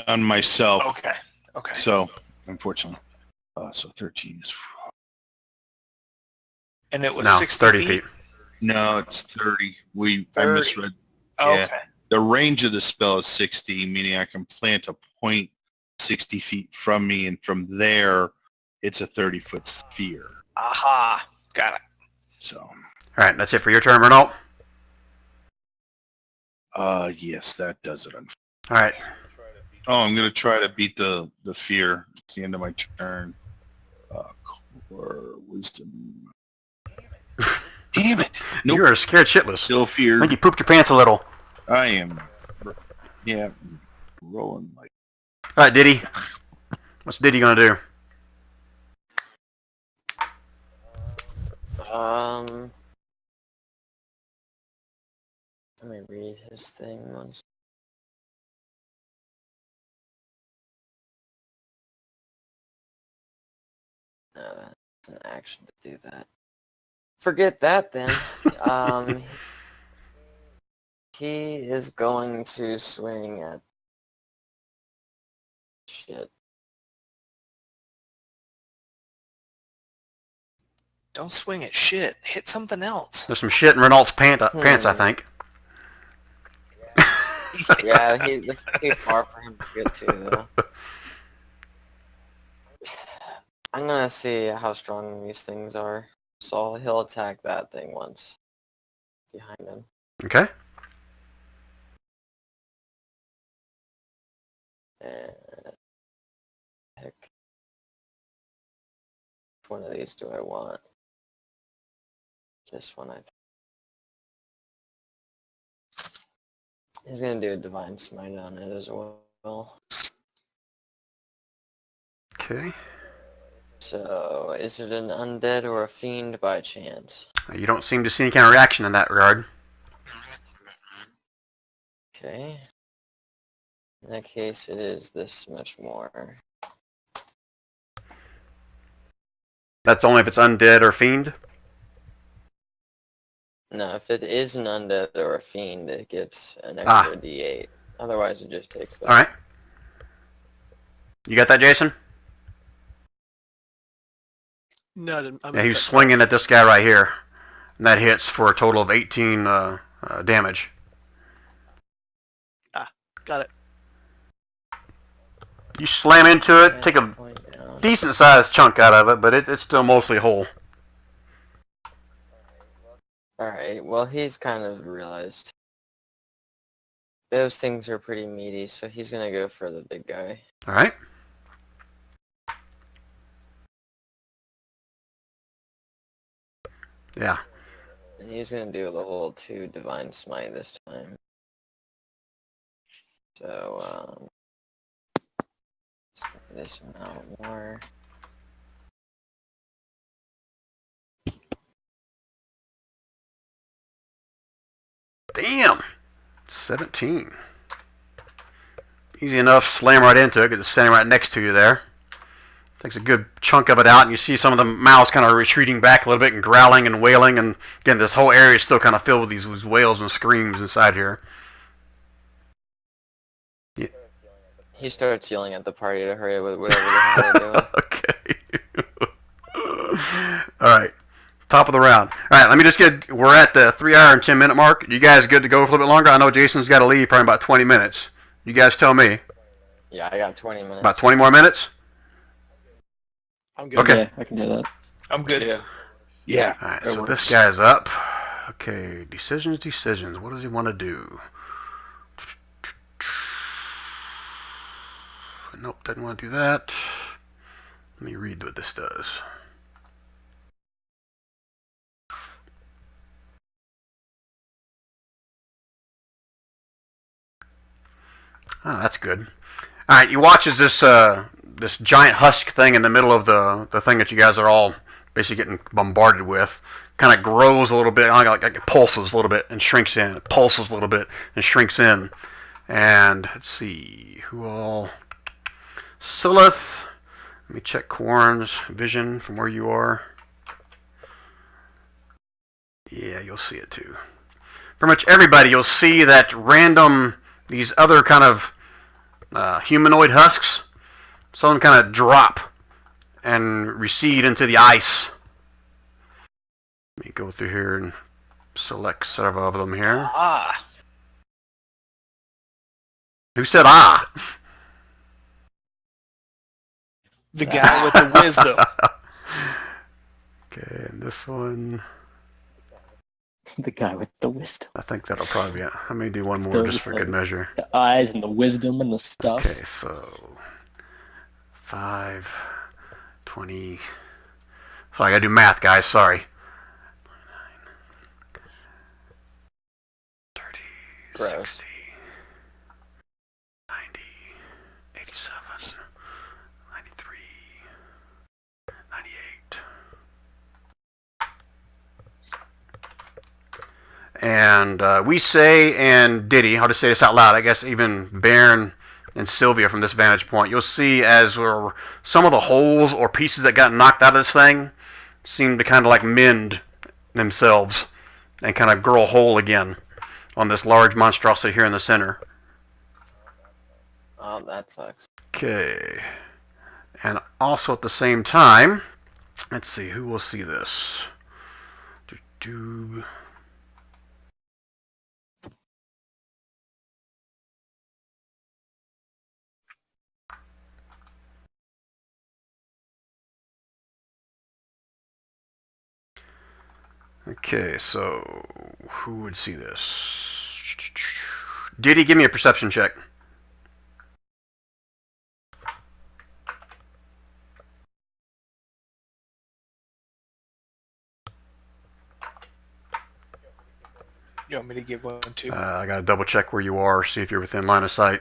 On myself. Okay. Okay. So, unfortunately. So 13 is... And it was No, 60 30 feet. No, it's 30. I 30. misread. Oh, Yeah. okay. The range of the spell is 60, meaning I can plant a point 60 feet from me, and from there, it's a 30-foot sphere. Aha. Got it. So, All right, that's it for your turn, Renault. yes, that does it. All right. Oh, I'm going to try to beat the fear. It's the end of my turn. Core wisdom. Damn it. Nope. You are scared shitless. Still I fear. think you pooped your pants a little. I am. Yeah. Rolling like... All right, Diddy. What's Diddy gonna do? Let me read his thing once. No, that's an action to do that. Forget that then. He is going to swing at... Shit. Don't swing at shit. Hit something else. There's some shit in Renault's pants, I think. Yeah, this is too far for him to get to, though. I'm gonna see how strong these things are. So he'll attack that thing once. Behind him. Okay. And... Heck. Which one of these do I want? This one, I think. He's gonna do a Divine Smite on it as well. Okay. So, is it an undead or a fiend by chance? You don't seem to see any kind of reaction in that regard. Okay. In that case, it is this much more. That's only if it's undead or fiend? No, if it is an undead or a fiend, it gets an extra D8. Otherwise, it just takes the... Alright. You got that, Jason? No, I didn't. I Yeah, missed he's that. swinging at this guy right here. And that hits for a total of 18 damage. Got it. You slam into it, take a Point down. decent sized chunk out of it, but it's still mostly whole. Alright, well, he's kind of realized those things are pretty meaty, so he's gonna go for the big guy. Alright. Yeah. And he's gonna do the whole 2 Divine Smite this time. So, let's make this amount more. Damn. 17. Easy enough, slam right into it, 'cause it's standing right next to you there. Takes a good chunk of it out, and you see some of the mouths kind of retreating back a little bit and growling and wailing, and again, this whole area is still kind of filled with these wails and screams inside here. Yeah. He starts yelling at the party to hurry with whatever the hell they're doing. Okay. All right. Top of the round. All right, let me just get, we're at the 3 hour and 10 minute mark. You guys good to go for a little bit longer? I know Jason's got to leave probably about 20 minutes. You guys tell me. Yeah, I got 20 minutes. About 20 more minutes? I'm good. Okay. Yeah, I can do that. I'm good. Yeah. Yeah. All right, so this guy's up. Okay, decisions. What does he want to do? Nope, doesn't want to do that. Let me read what this does. Oh, that's good. All right, you watch as this giant husk thing in the middle of the thing that you guys are all basically getting bombarded with kind of grows a little bit, like it pulses a little bit and shrinks in. It pulses a little bit and shrinks in. And let's see, who all? Silith. Let me check Quarren's vision from where you are. Yeah, you'll see it too. Pretty much everybody, you'll see that random, these other kind of humanoid husks, some of them kind of drop and recede into the ice. Let me go through here and select several of them here. Ah. Who said ah? The guy with the wisdom. Okay, and this one, The guy with the wisdom. I think that'll probably be it. Let me do one more just for good measure. The eyes and the wisdom and the stuff. Okay, so 5, 20. Sorry, I gotta do math, guys. Sorry. 30, Gross. 60, 90, 87, 93, 98. And we say, and Diddy, I'll just say this out loud, I guess even Baron and Sylvia from this vantage point, you'll see as some of the holes or pieces that got knocked out of this thing seem to kind of like mend themselves and kind of grow whole again on this large monstrosity here in the center. Oh, that sucks. Okay. And also at the same time, let's see, who will see this? Okay, so who would see this? Diddy, give me a perception check. You want me to give one too? I gotta double check where you are, see if you're within line of sight.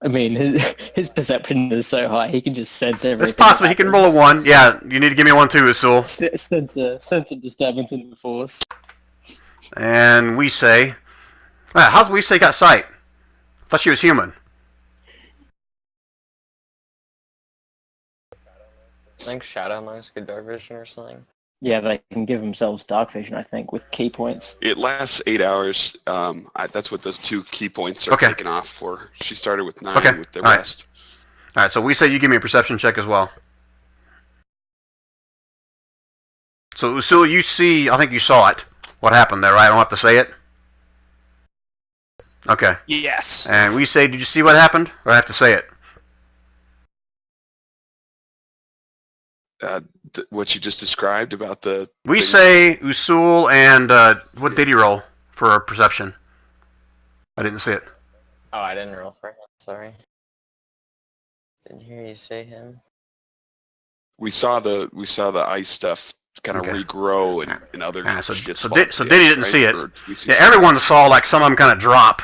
I mean, his perception is so high, he can just sense everything. It's possible he can roll a 1. Yeah, you need to give me 1 too, Usul. Sense a disturbance in the force. And we say, how's we say got sight? I thought she was human. I think Shadow Monks get dark vision or something. Yeah, they can give themselves dark vision, I think, with key points. It lasts 8 hours. That's what those 2 key points are taken off for. She started with 9 with the rest. All right, so we say you give me a perception check as well. So Usul, you see, I think you saw it. What happened there, right? I don't have to say it? Okay. Yes. And we say, did you see what happened? Or I have to say it? What you just described about the... We say Usul and what did he roll for perception? I didn't see it. Oh, I didn't roll for him. Sorry. Didn't hear you say him. We saw the ice stuff kind of regrow and other shit so spots, Diddy didn't see it. Yeah, everyone saw like some of them kind of drop,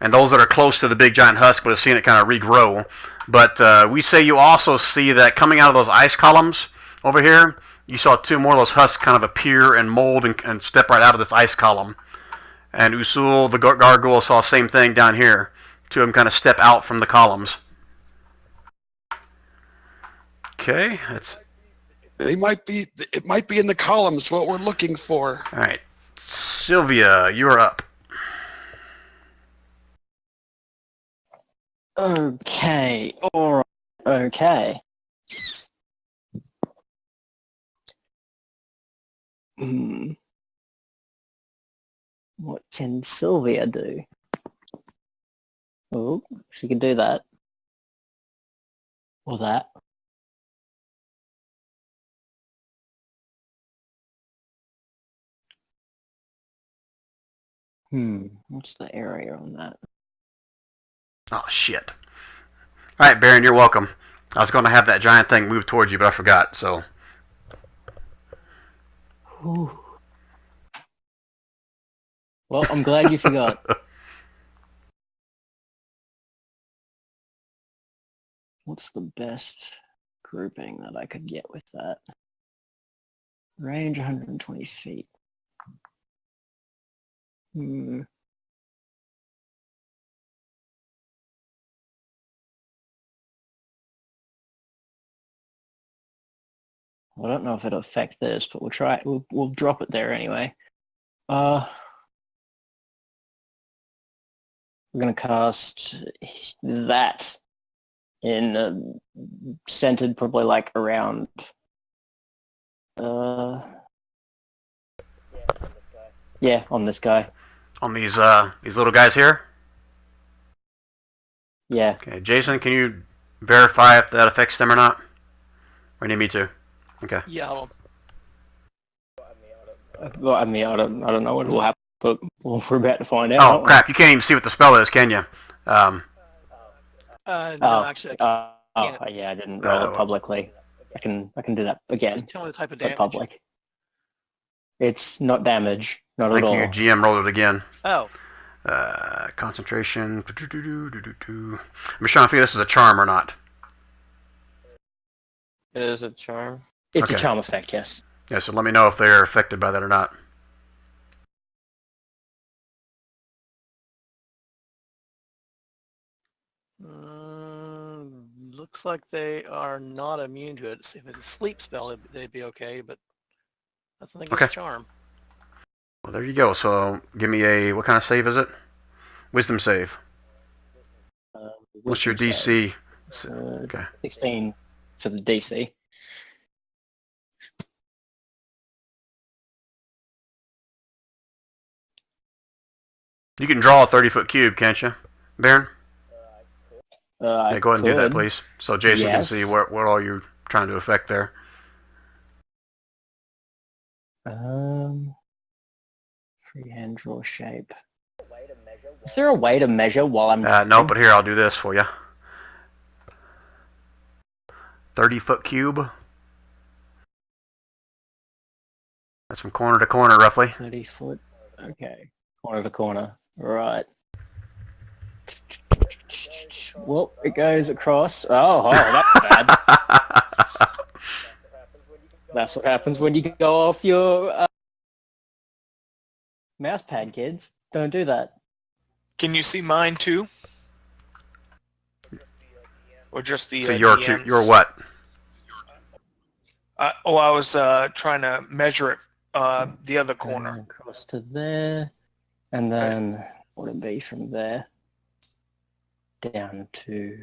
and those that are close to the big giant husk would have seen it kind of regrow. But we say you also see that coming out of those ice columns over here, you saw two more of those husks kind of appear and mold and step right out of this ice column. And Usul, the gargoyle, saw the same thing down here. Two of them kind of step out from the columns. Okay, that's... It might be in the columns, what we're looking for. All right. Sylvia, you're up. Okay, alright, okay. What can Sylvia do? Oh, she can do that. Or that. What's the area on that? Oh, shit. All right, Baron, you're welcome. I was going to have that giant thing move towards you, but I forgot, so... Whew. Well, I'm glad you forgot. What's the best grouping that I could get with that? Range 120 feet. I don't know if it'll affect this, but we'll try it. We'll drop it there anyway. We're gonna cast that in centered probably like around yeah, on this guy. On these little guys here? Yeah. Okay, Jason, can you verify if that affects them or not? Or need me to? Okay. Yeah, hold Well, I mean, I don't know what will happen, but we're about to find out. Oh, crap, you can't even see what the spell is, can you? on. No, actually, I can't. Yeah, I didn't roll it publicly. I can do that again. Just tell me the type of But damage. public. It's not damage, not Like at all. your GM rolled it again. Oh, Concentration. I'm just trying to figure if this is a charm or not. It is a charm. It's Okay. a charm effect, yes. Yeah, so let me know if they're affected by that or not. looks like they are not immune to it. If it's a sleep spell, they'd be okay, but I think Okay. it's a charm. Well, there you go. So give me a, what kind of save is it? Wisdom save. What's your Wisdom DC? save. Okay. 16 for the DC. You can draw a 30-foot cube, can't you, Baron? Yeah, go ahead and do that, could. please. So Jason can Yes. see what all you're trying to affect there. Freehand draw shape. Is there a way to measure while I'm No, but here, I'll do this for you. 30-foot cube. That's from corner to corner, roughly. 30 foot? Okay. Corner to corner. Right. Well, it goes across. Oh, that's bad. That's what happens when you go off your mouse pad, kids. Don't do that. Can you see mine too? Or just the So you're DMs? you're what? I was trying to measure it, the other corner. Across to there. And then what would it be from there? Down to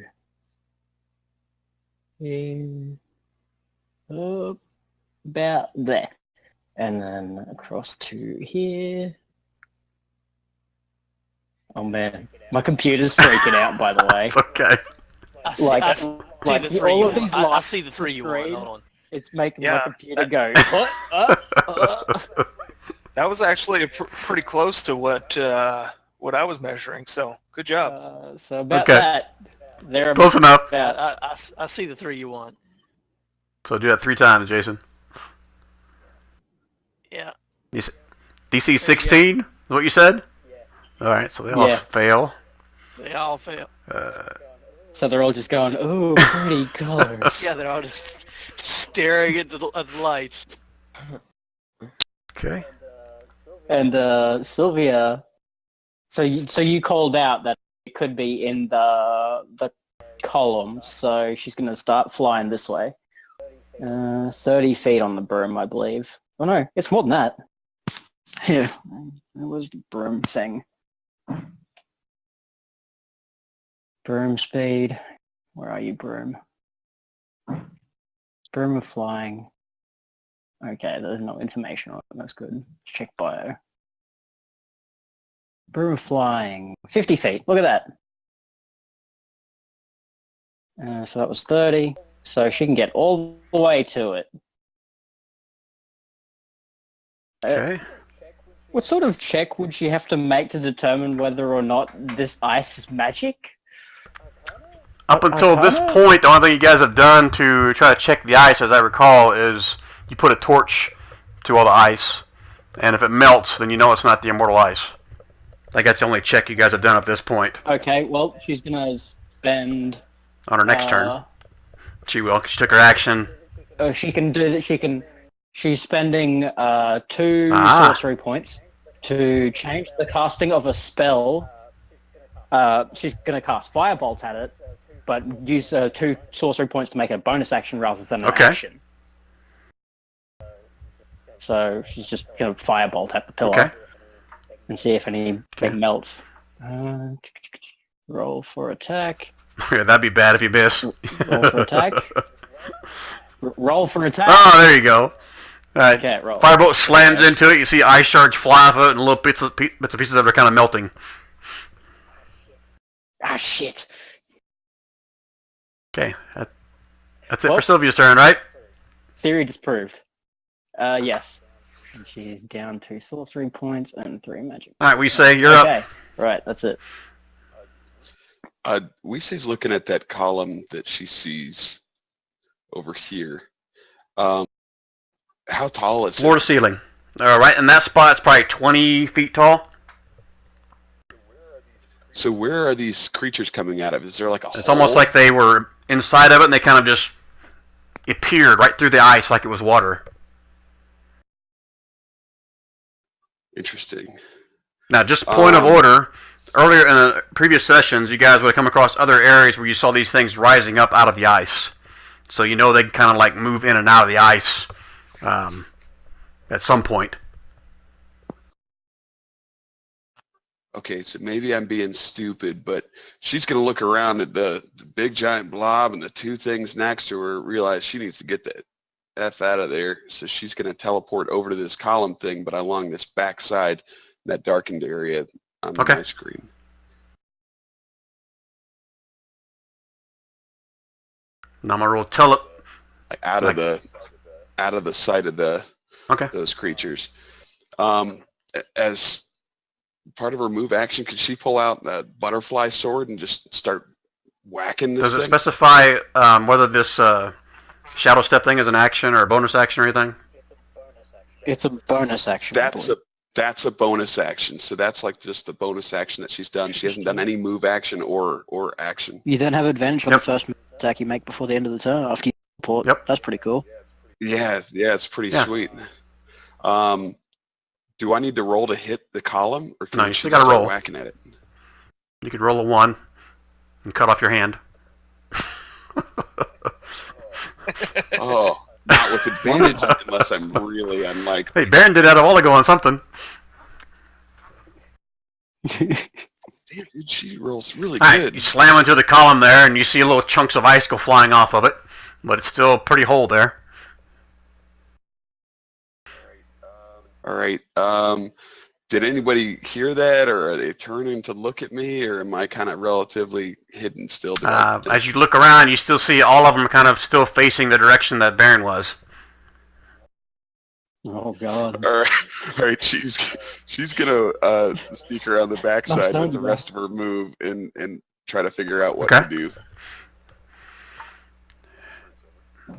here. Up about there. And then across to here. Oh man, my computer's freaking out, by the way. It's okay. I see, Like- I see like the three all you of want. these I lights see the three you want. screen. Hold on. It's making my Yeah, computer go, what? That was actually pretty close to what I was measuring. So good job. So about Okay. that. There Close enough. about. I see the three you want. So do that 3 times, Jason. Yeah. DC 16 is what you said? All right, so they all Yeah. fail. They all fail. So they're all just going, ooh, pretty colors. Yeah, they're all just staring at the lights. Okay. And Sylvia, so you called out that it could be in the column, so she's going to start flying this way. 30 feet on the broom, I believe. Oh no, it's more than that. Here, it was the broom thing. Broom speed. Where are you, broom? Broom of flying. Okay, there's no information on it. That's good. Check bio. Broom of flying. 50 feet. Look at that. So that was 30. So she can get all the way to it. Okay. What sort of check would she have to make to determine whether or not this ice is magic? Up until this Arcana? point, the only thing you guys have done to try to check the ice, as I recall, is you put a torch to all the ice, and if it melts, then you know it's not the immortal ice. Like, that's the only check you guys have done at this point. Okay, well, she's gonna spend... On her next turn, she will. 'Cause she took her action. She can do that. She's spending 2 sorcery points to change the casting of a spell. She's gonna cast Firebolt at it, but use 2 sorcery points to make it a bonus action rather than an action. So she's just gonna Firebolt at the pillar and see if anything melts. Roll for attack. Yeah, that'd be bad if you miss. Roll for attack. Roll for attack. Oh, there you go. All right. Okay, roll. Firebolt slams into it. You see ice shards fly off it, and little bits and pieces of it are kind of melting. Ah, shit. Okay, that's it for Sylvia's turn, right? Theory disproved. Yes. And she's down 2 sorcery points and 3 magic. All right, we say you're up. Okay, right, that's it. Weesay's looking at that column that she sees over here. How tall is Floor to it? ceiling. Right in that spot, it's probably 20 feet tall. So where are these creatures coming out of? Is there like a It's hole? almost like they were inside of it, and they kind of just appeared right through the ice like it was water. Interesting. Now, just point of order, earlier in the previous sessions, you guys would have come across other areas where you saw these things rising up out of the ice. So you know they can kind of like move in and out of the ice at some point. Okay, so maybe I'm being stupid, but she's going to look around at the big giant blob and the 2 things next to her, realize she needs to get the F out of there. So she's going to teleport over to this column thing, but along this back side, that darkened area on my screen. Now I'm going to roll Out of the sight of those creatures. As part of her move action, could she pull out a butterfly sword and just start whacking this Does it thing? specify whether this shadow step thing is an action or a bonus action or anything? It's a bonus action. That's a bonus action. So that's like just the bonus action that she's done. She hasn't done any move action or action. You then have advantage on the first attack you make before the end of the turn after you teleport. Yep. That's pretty cool. Yeah, it's pretty sweet. Do I need to roll to hit the column, or can No, you she still got to start roll. whacking at it? You could roll a 1 and cut off your hand. Oh, not with advantage unless I'm really unlikely. Hey, Baron did that a while ago on something. Damn, dude, she rolls really All right, good. you slam into the column there, and you see little chunks of ice go flying off of it, but it's still pretty whole there. All right. Did anybody hear that, or are they turning to look at me, or am I kind of relatively hidden still? As you look around, you still see all of them kind of still facing the direction that Baron was. Oh god. All right. She's gonna sneak around the backside with the rest of her move and try to figure out what to do.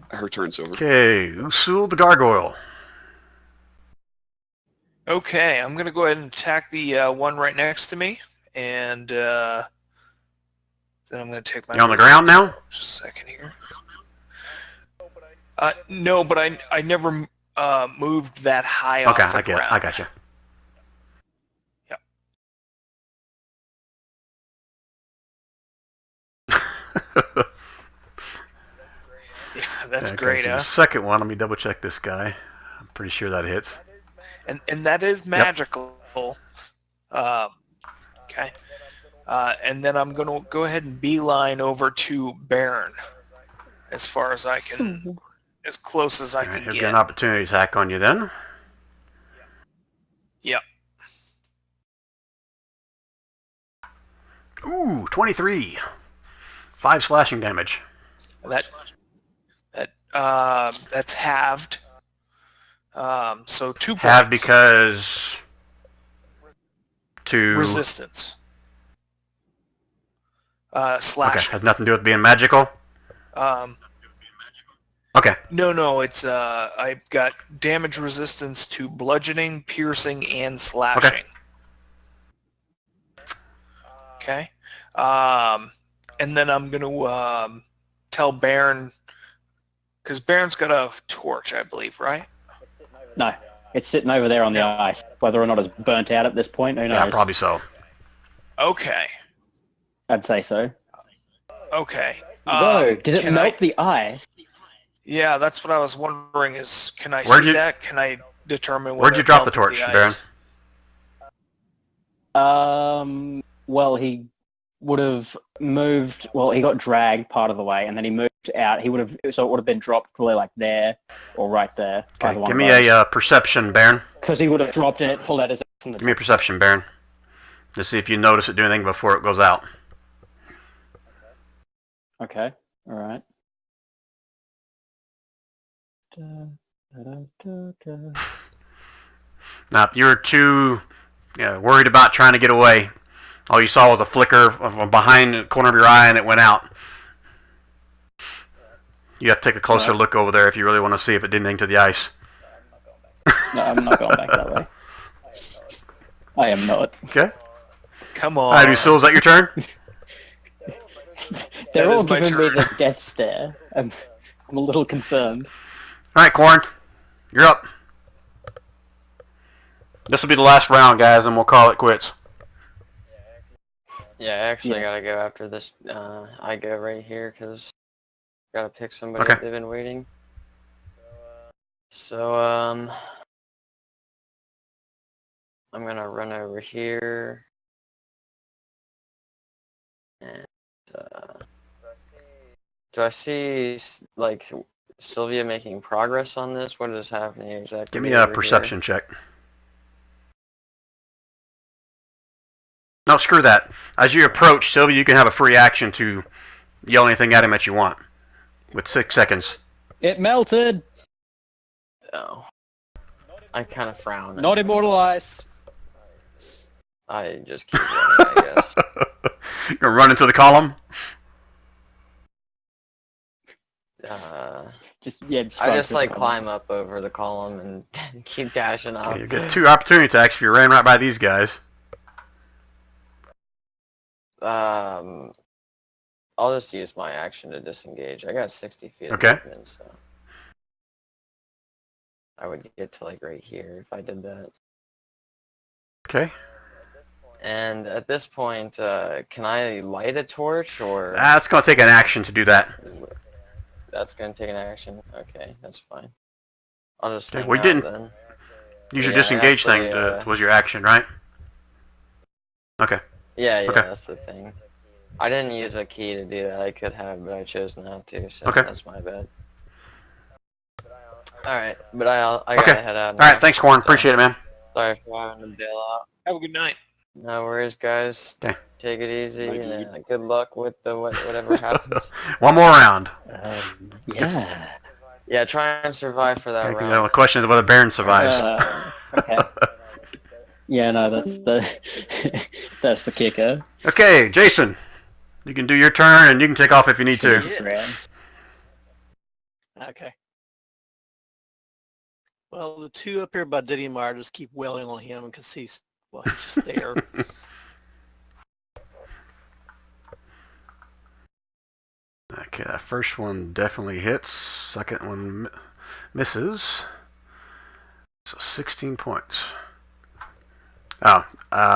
Her turn's over. Okay, Usul the Gargoyle. Okay, I'm going to go ahead and attack the one right next to me, and Then I'm going to take my... You on the ground now? Just a second here. No, but I never moved that high Okay, off the I get it. ground. I got you. Yep. Yeah, that's great, so huh? the second one, let me double check this guy. I'm pretty sure that hits. And that is magical. Okay. And then I'm going to go ahead and beeline over to Baron as far as I can, as close as I All right, can he'll get. get an opportunity attack on you then. Yep. Ooh, 23. 5 slashing damage. That's halved. So 2 points. Have because to Resistance. Okay, Slashing. has nothing to do with being magical. Okay. No, it's I've got damage resistance to bludgeoning, piercing, and slashing. Okay. And then I'm gonna tell Baron, because Baron's got a torch, I believe, right? No, it's sitting over there on the ice. Whether or not it's burnt out at this point, who knows? Yeah, probably so. Okay. I'd say so. Okay. Whoa, did it can melt the ice? Yeah, that's what I was wondering. Is can I Where'd see you- that? Can I determine whether Where'd you it drop the melted torch, ice? Baron? Well, he would have moved. Well, he got dragged part of the way, and then he moved out. He would have. So it would have been dropped probably like there or right there. Okay, give me a perception, Baron. Because he would have dropped it, pulled out his axe, and Give me a perception, Baron. To see if you notice it do anything before it goes out. Okay. All right. Now, if you're too worried about trying to get away, all you saw was a flicker of behind the corner of your eye, and it went out. You have to take a closer look over there if you really want to see if it did anything to the ice. No, I'm not going back that way. I am not. Okay. Come on. All right, Usul, is that your turn? They're That all is my giving me turn. the death stare. I'm a little concerned. All right, Corn, you're up. This will be the last round, guys, and we'll call it quits. Yeah, I actually Yeah. gotta go after this. I go right here because gotta pick somebody Okay. that they've been waiting. So I'm gonna run over here and do I see like Sylvia making progress on this? What is happening exactly? Give me a over perception check. No, screw that. As you approach, Sylvia, you can have a free action to yell anything at him that you want with 6 seconds. It melted. Here? Oh, I kind of frown. Not immortalized. I just keep running, I guess. You're gonna run into the column. Just I just like climb up over the column and keep dashing up. Okay, you get 2 opportunity attacks if you ran right by these guys. I'll just use my action to disengage. I got 60 feet Okay. of movement, so I would get to like right here if I did that. Okay. And at this point, can I light a torch or That's gonna take an action to do that. that's gonna take an action? Okay, that's fine. I'll just Okay, hang we out didn't- then. Use your Yeah, I disengage actually, thing was your action, right? Okay. Yeah, Okay. that's the thing. I didn't use a key to do that. I could have, but I chose not to, so Okay. that's my bad. Alright, but I Okay. gotta head out now. All right, thanks, Corn. Appreciate it, man. Sorry for having to bail out. Have a good night. No worries, guys. Okay. Take it easy, Bye, and good luck with the whatever happens. One more round. Yeah. Yeah, try and survive for that Okay, round. the question is whether Baron survives. Okay. Yeah, no, that's the that's the kicker. Okay, Jason, you can do your turn, and you can take off if you need to. Okay. Well, the 2 up here by Didymar just keep wailing on him because he's just there. Okay, that first one definitely hits. Second one misses. So 16 points. Oh,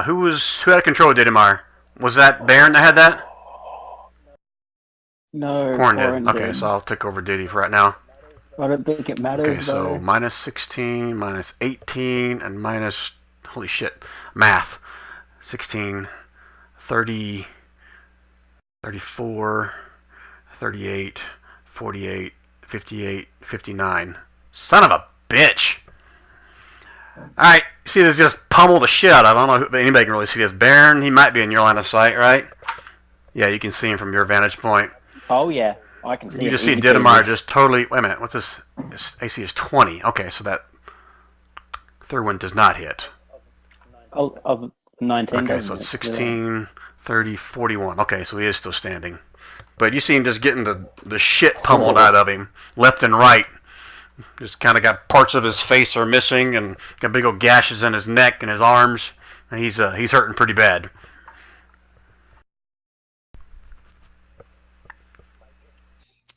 who had control of Didymar? Was that Baron that had that? No, Corn did. Corn Okay, did. so I'll take over Diddy for right now. I don't think it matters Okay, so though. minus 16, minus 18, and minus, holy shit, math. 16, 30, 34, 38, 48, 58, 59. Son of a bitch! Alright, see this just pummel the shit out of him. I don't know if anybody can really see this. Baron, he might be in your line of sight, right? Yeah, you can see him from your vantage point. Oh yeah, I can see You it. just see Easy Didymar peasy. just totally, wait a minute, what's this? His AC is 20. Okay, so that third one does not hit. Oh, of 19. Okay, doesn't so it? it's 16, 30, 41. Okay, so he is still standing. But you see him just getting the shit pummeled out of him, left and right. Just kind of got parts of his face are missing, and got big old gashes in his neck and his arms, and he's hurting pretty bad.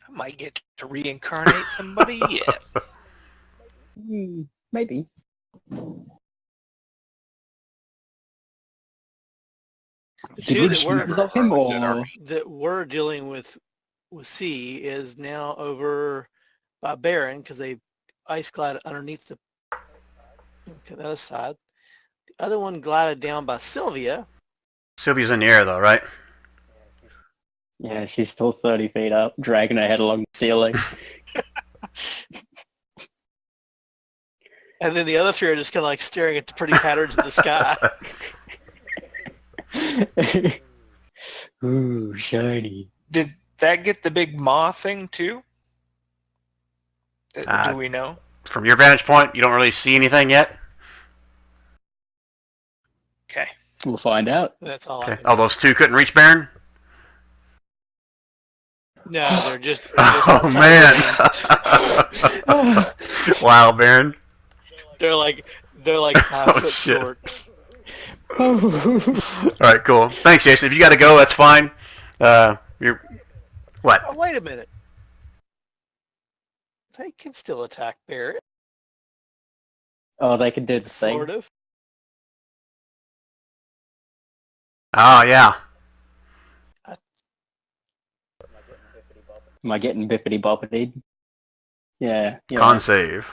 I might get to reincarnate somebody yet. Maybe. The Did two we that choose of him or? that we're dealing with C is now over by Baron because they ice glided underneath the other side. The other one glided down by Sylvia. Sylvia's in the air though, right? Yeah, she's still 30 feet up, dragging her head along the ceiling. And then the other three are just kind of like staring at the pretty patterns in the sky. Ooh, shiny. Did that get the big maw thing too? Do we know? From your vantage point, you don't really see anything yet. Okay. We'll find out. That's all. Okay. Oh, those two couldn't reach Baron? No, they're just Oh, outside man. Wow, Baron. They're like 5 Oh, foot shit. short. All right, cool. Thanks, Jason. If you got to go, that's fine. You're what? Oh, wait a minute. They can still attack Barrett, Oh, they can do the thing. sort of. Oh, yeah. Am I getting bippity boppity? Yeah. Con save.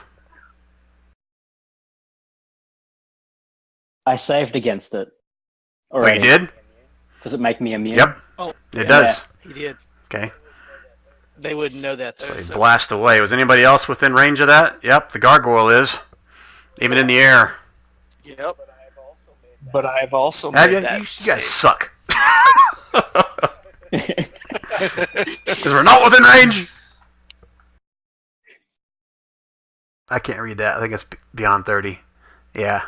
I saved against it. Oh, you Already. did? Does it make me immune? Yep. Oh, It yeah, does. He did. Okay. They wouldn't know that So though. they So. blast away. Was anybody else within range of that? Yep, the gargoyle is. Even in the air. Yep. But I've also Have made you? that You guys mistake. suck. Because we're not within range. I can't read that. I think it's beyond 30. Yeah.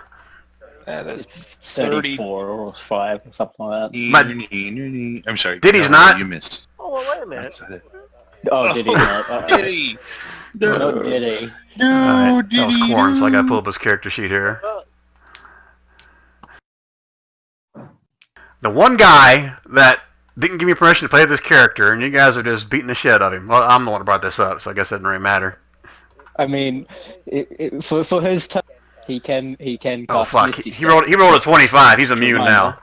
That is It's 30. 34 or 5 or something like that. I'm sorry. Diddy's No, not? You missed. Oh, well, wait a minute. Oh, did he not? Uh-oh. Diddy! No, did he? No, Alright, that was Diddy, Corn, so I gotta no. pull up his character sheet here. The one guy that didn't give me permission to play this character, and you guys are just beating the shit out of him. Well, I'm the one who brought this up, so I guess it doesn't really matter. I mean, for his turn, he can Oh cast fuck! Misty He rolled a 25. He's immune now.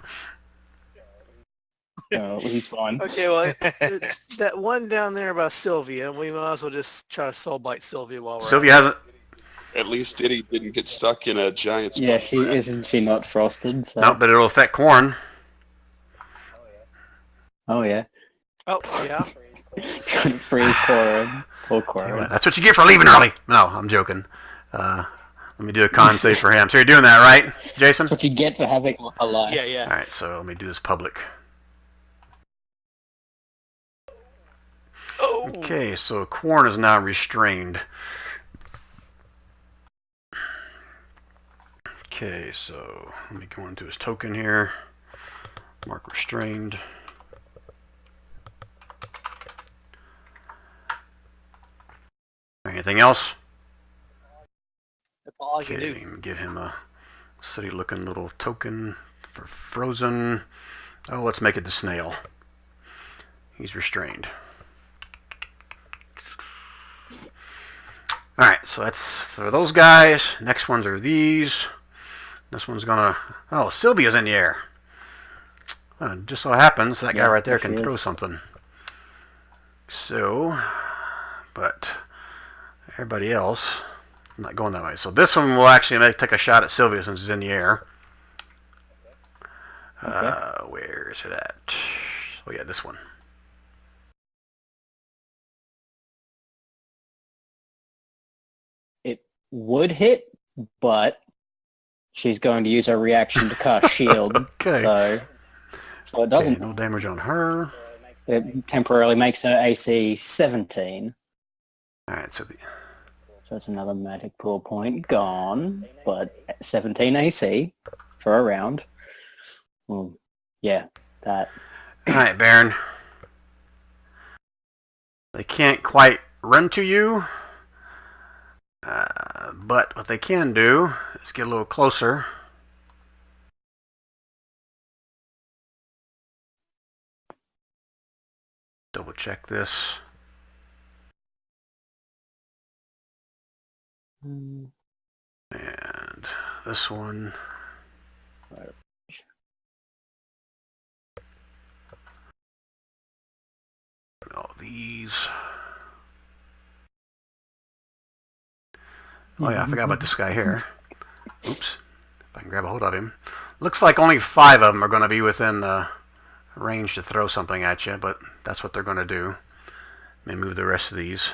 No, he's fine. Okay, well, that one down there by Sylvia, we might as well just try to soul bite Sylvia while we're Sylvia at it. hasn't. At least Diddy didn't get stuck in a giant Yeah, spot. isn't she not frosted? So. No, but it'll affect Corn. Oh yeah. Oh, yeah. Couldn't freeze Corin. Poor Corin. That's what you get for leaving early. No, I'm joking. Let me do a con save for him. So you're doing that, right, Jason? That's what you get for having a life. Yeah, yeah. All right, so let me do this public. Oh. Okay, so Corn is now restrained. Okay, so let me go into his token here. Mark restrained. Anything else? That's all I can Okay, do. give him a city-looking little token for Frozen. Oh, let's make it the snail. He's restrained. Alright, so that's for those guys. Next ones are these. This one's gonna... Oh, Sylvia's in the air. Just so happens that guy right there can throw something. So, but everybody else, I'm not going that way. So this one will actually take a shot at Sylvia since it's in the air. Okay. Where is it at? Oh yeah, this one. It would hit, but she's going to use her reaction to cast shield. Okay. So it doesn't. Okay, no damage on her. It temporarily makes her AC 17. Alright, so So that's another magic pool point gone, but 17 AC for a round. Well, yeah, that. Alright, Baron. They can't quite run to you, but what they can do is get a little closer. Double check this. And this one. All these. Oh yeah, I forgot about this guy here. Oops. If I can grab a hold of him. Looks like only 5 of them are going to be within range to throw something at you, but that's what they're going to do. Let me move the rest of these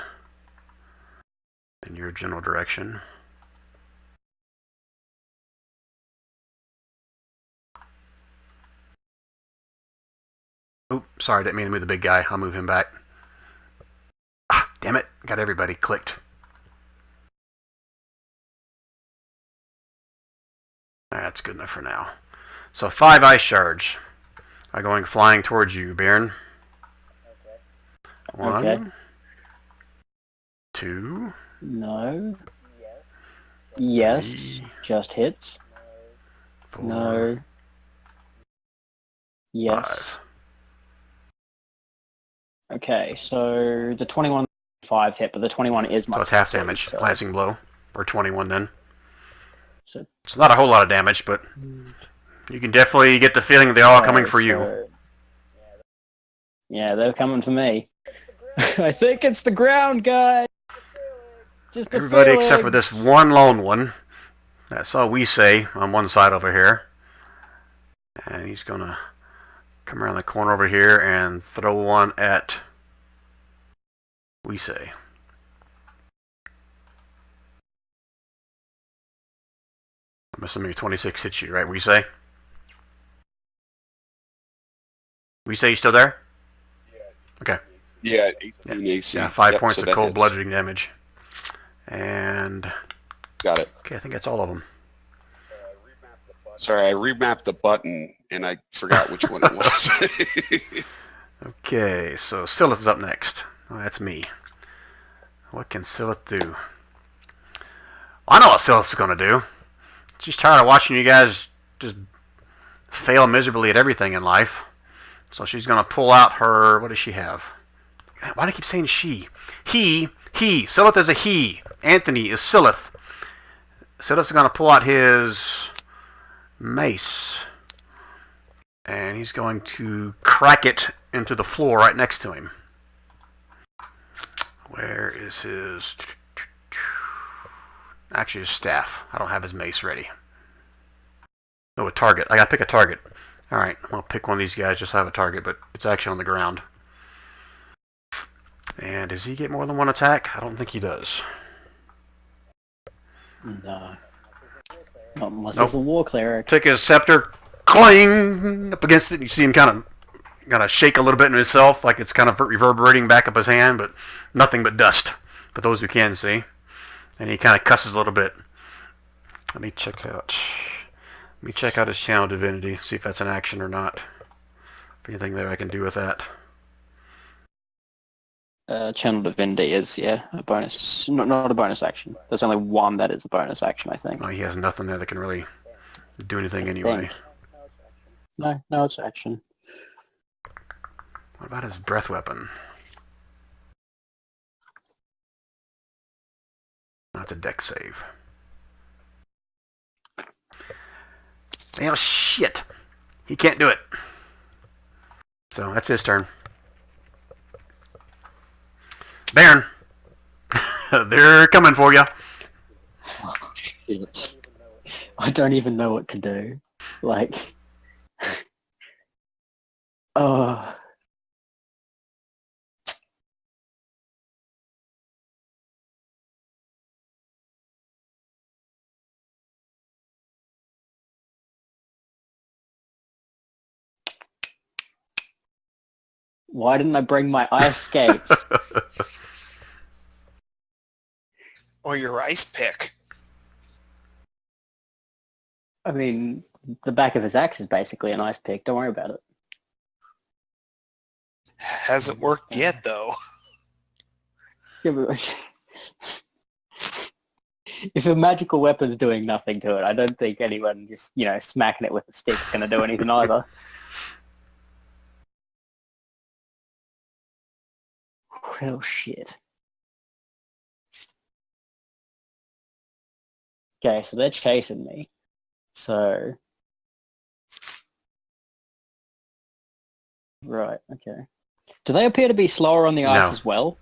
in your general direction. Oop, sorry, didn't mean to move the big guy. I'll move him back. Ah, damn it. Got everybody clicked. That's good enough for now. So 5 ice shards are going flying towards you, Baron. Okay. 1, okay. 2. No. Yes. 3, just hits. 4, No. Yes. 5. Okay, so the 21 5 hit, but the 21 is my... So it's half damage, so. glancing blow, or 21 then. So, it's not a whole lot of damage, but you can definitely get the feeling they're all coming for you. Yeah, they're coming for me. I think it's the ground guy. Just everybody except for this one lone one. That's all we say on one side over here. And he's going to come around the corner over here and throw one at we say. I'm assuming 26 hits you, right? We say? We say you still there? Okay. Yeah, 18 AC. Yeah, 5 Yep, points so of that cold hits. bludgeoning damage. And got it. Okay, I think that's all of them. Sorry, I remapped the button and I forgot which one it was. Okay, so Silith is up next. Oh, that's me. What can Silith do? Well, I know what Silith's going to do. She's tired of watching you guys just fail miserably at everything in life. So she's going to pull out her... What does she have? Why do I keep saying she? He. Silith is a he. Anthony is Silith. Silith's going to pull out his mace. And he's going to crack it into the floor right next to him. Where is his... Actually, his staff. I don't have his mace ready. Oh, a target. I gotta pick a target. Alright, I'm gonna pick one of these guys just to have a target, but it's actually on the ground. And does he get more than one attack? I don't think he does. No. Not unless it's a war cleric. Take his scepter, cling up against it, and you see him kind of shake a little bit in himself, like it's kind of reverberating back up his hand, but nothing but dust, for those who can see. And he kind of cusses a little bit. Let me check out his channel divinity, see if that's an action or not. If anything there I can do with that. Channel divinity is, yeah, a bonus. Not a bonus action. There's only one that is a bonus action, I think. Oh, he has nothing there that can really do anything anyway. No, it's action. What about his breath weapon? That's a deck save. Oh, shit. He can't do it. So that's his turn. Baron. They're coming for you. Oh, shit. I don't even know what to do. Like, oh. Why didn't I bring my ice skates? Or your ice pick. I mean, the back of his axe is basically an ice pick. Don't worry about it. Hasn't worked yet, though. Yeah, but if a magical weapon's doing nothing to it, I don't think anyone just, you know, smacking it with a stick's going to do anything either. Well, shit. Okay, so they're chasing me. So... Right, okay. Do they appear to be slower on the ice No. as well?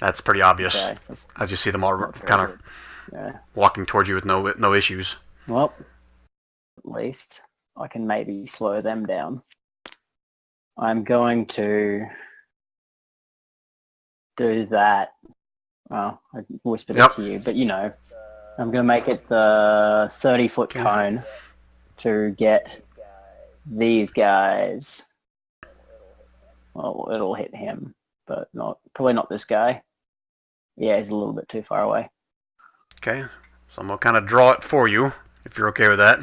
That's pretty obvious. Okay, that's As you see them all not very kind of good. Yeah. walking towards you with no issues. Well, at least I can maybe slow them down. I'm going to do that. Well, I whispered Yep. it to you, but you know, I'm going to make it the 30-foot Okay. cone to get these guys. Well, it'll hit him, but probably not this guy. Yeah, he's a little bit too far away. Okay, so I'm gonna kind of draw it for you, if you're okay with that.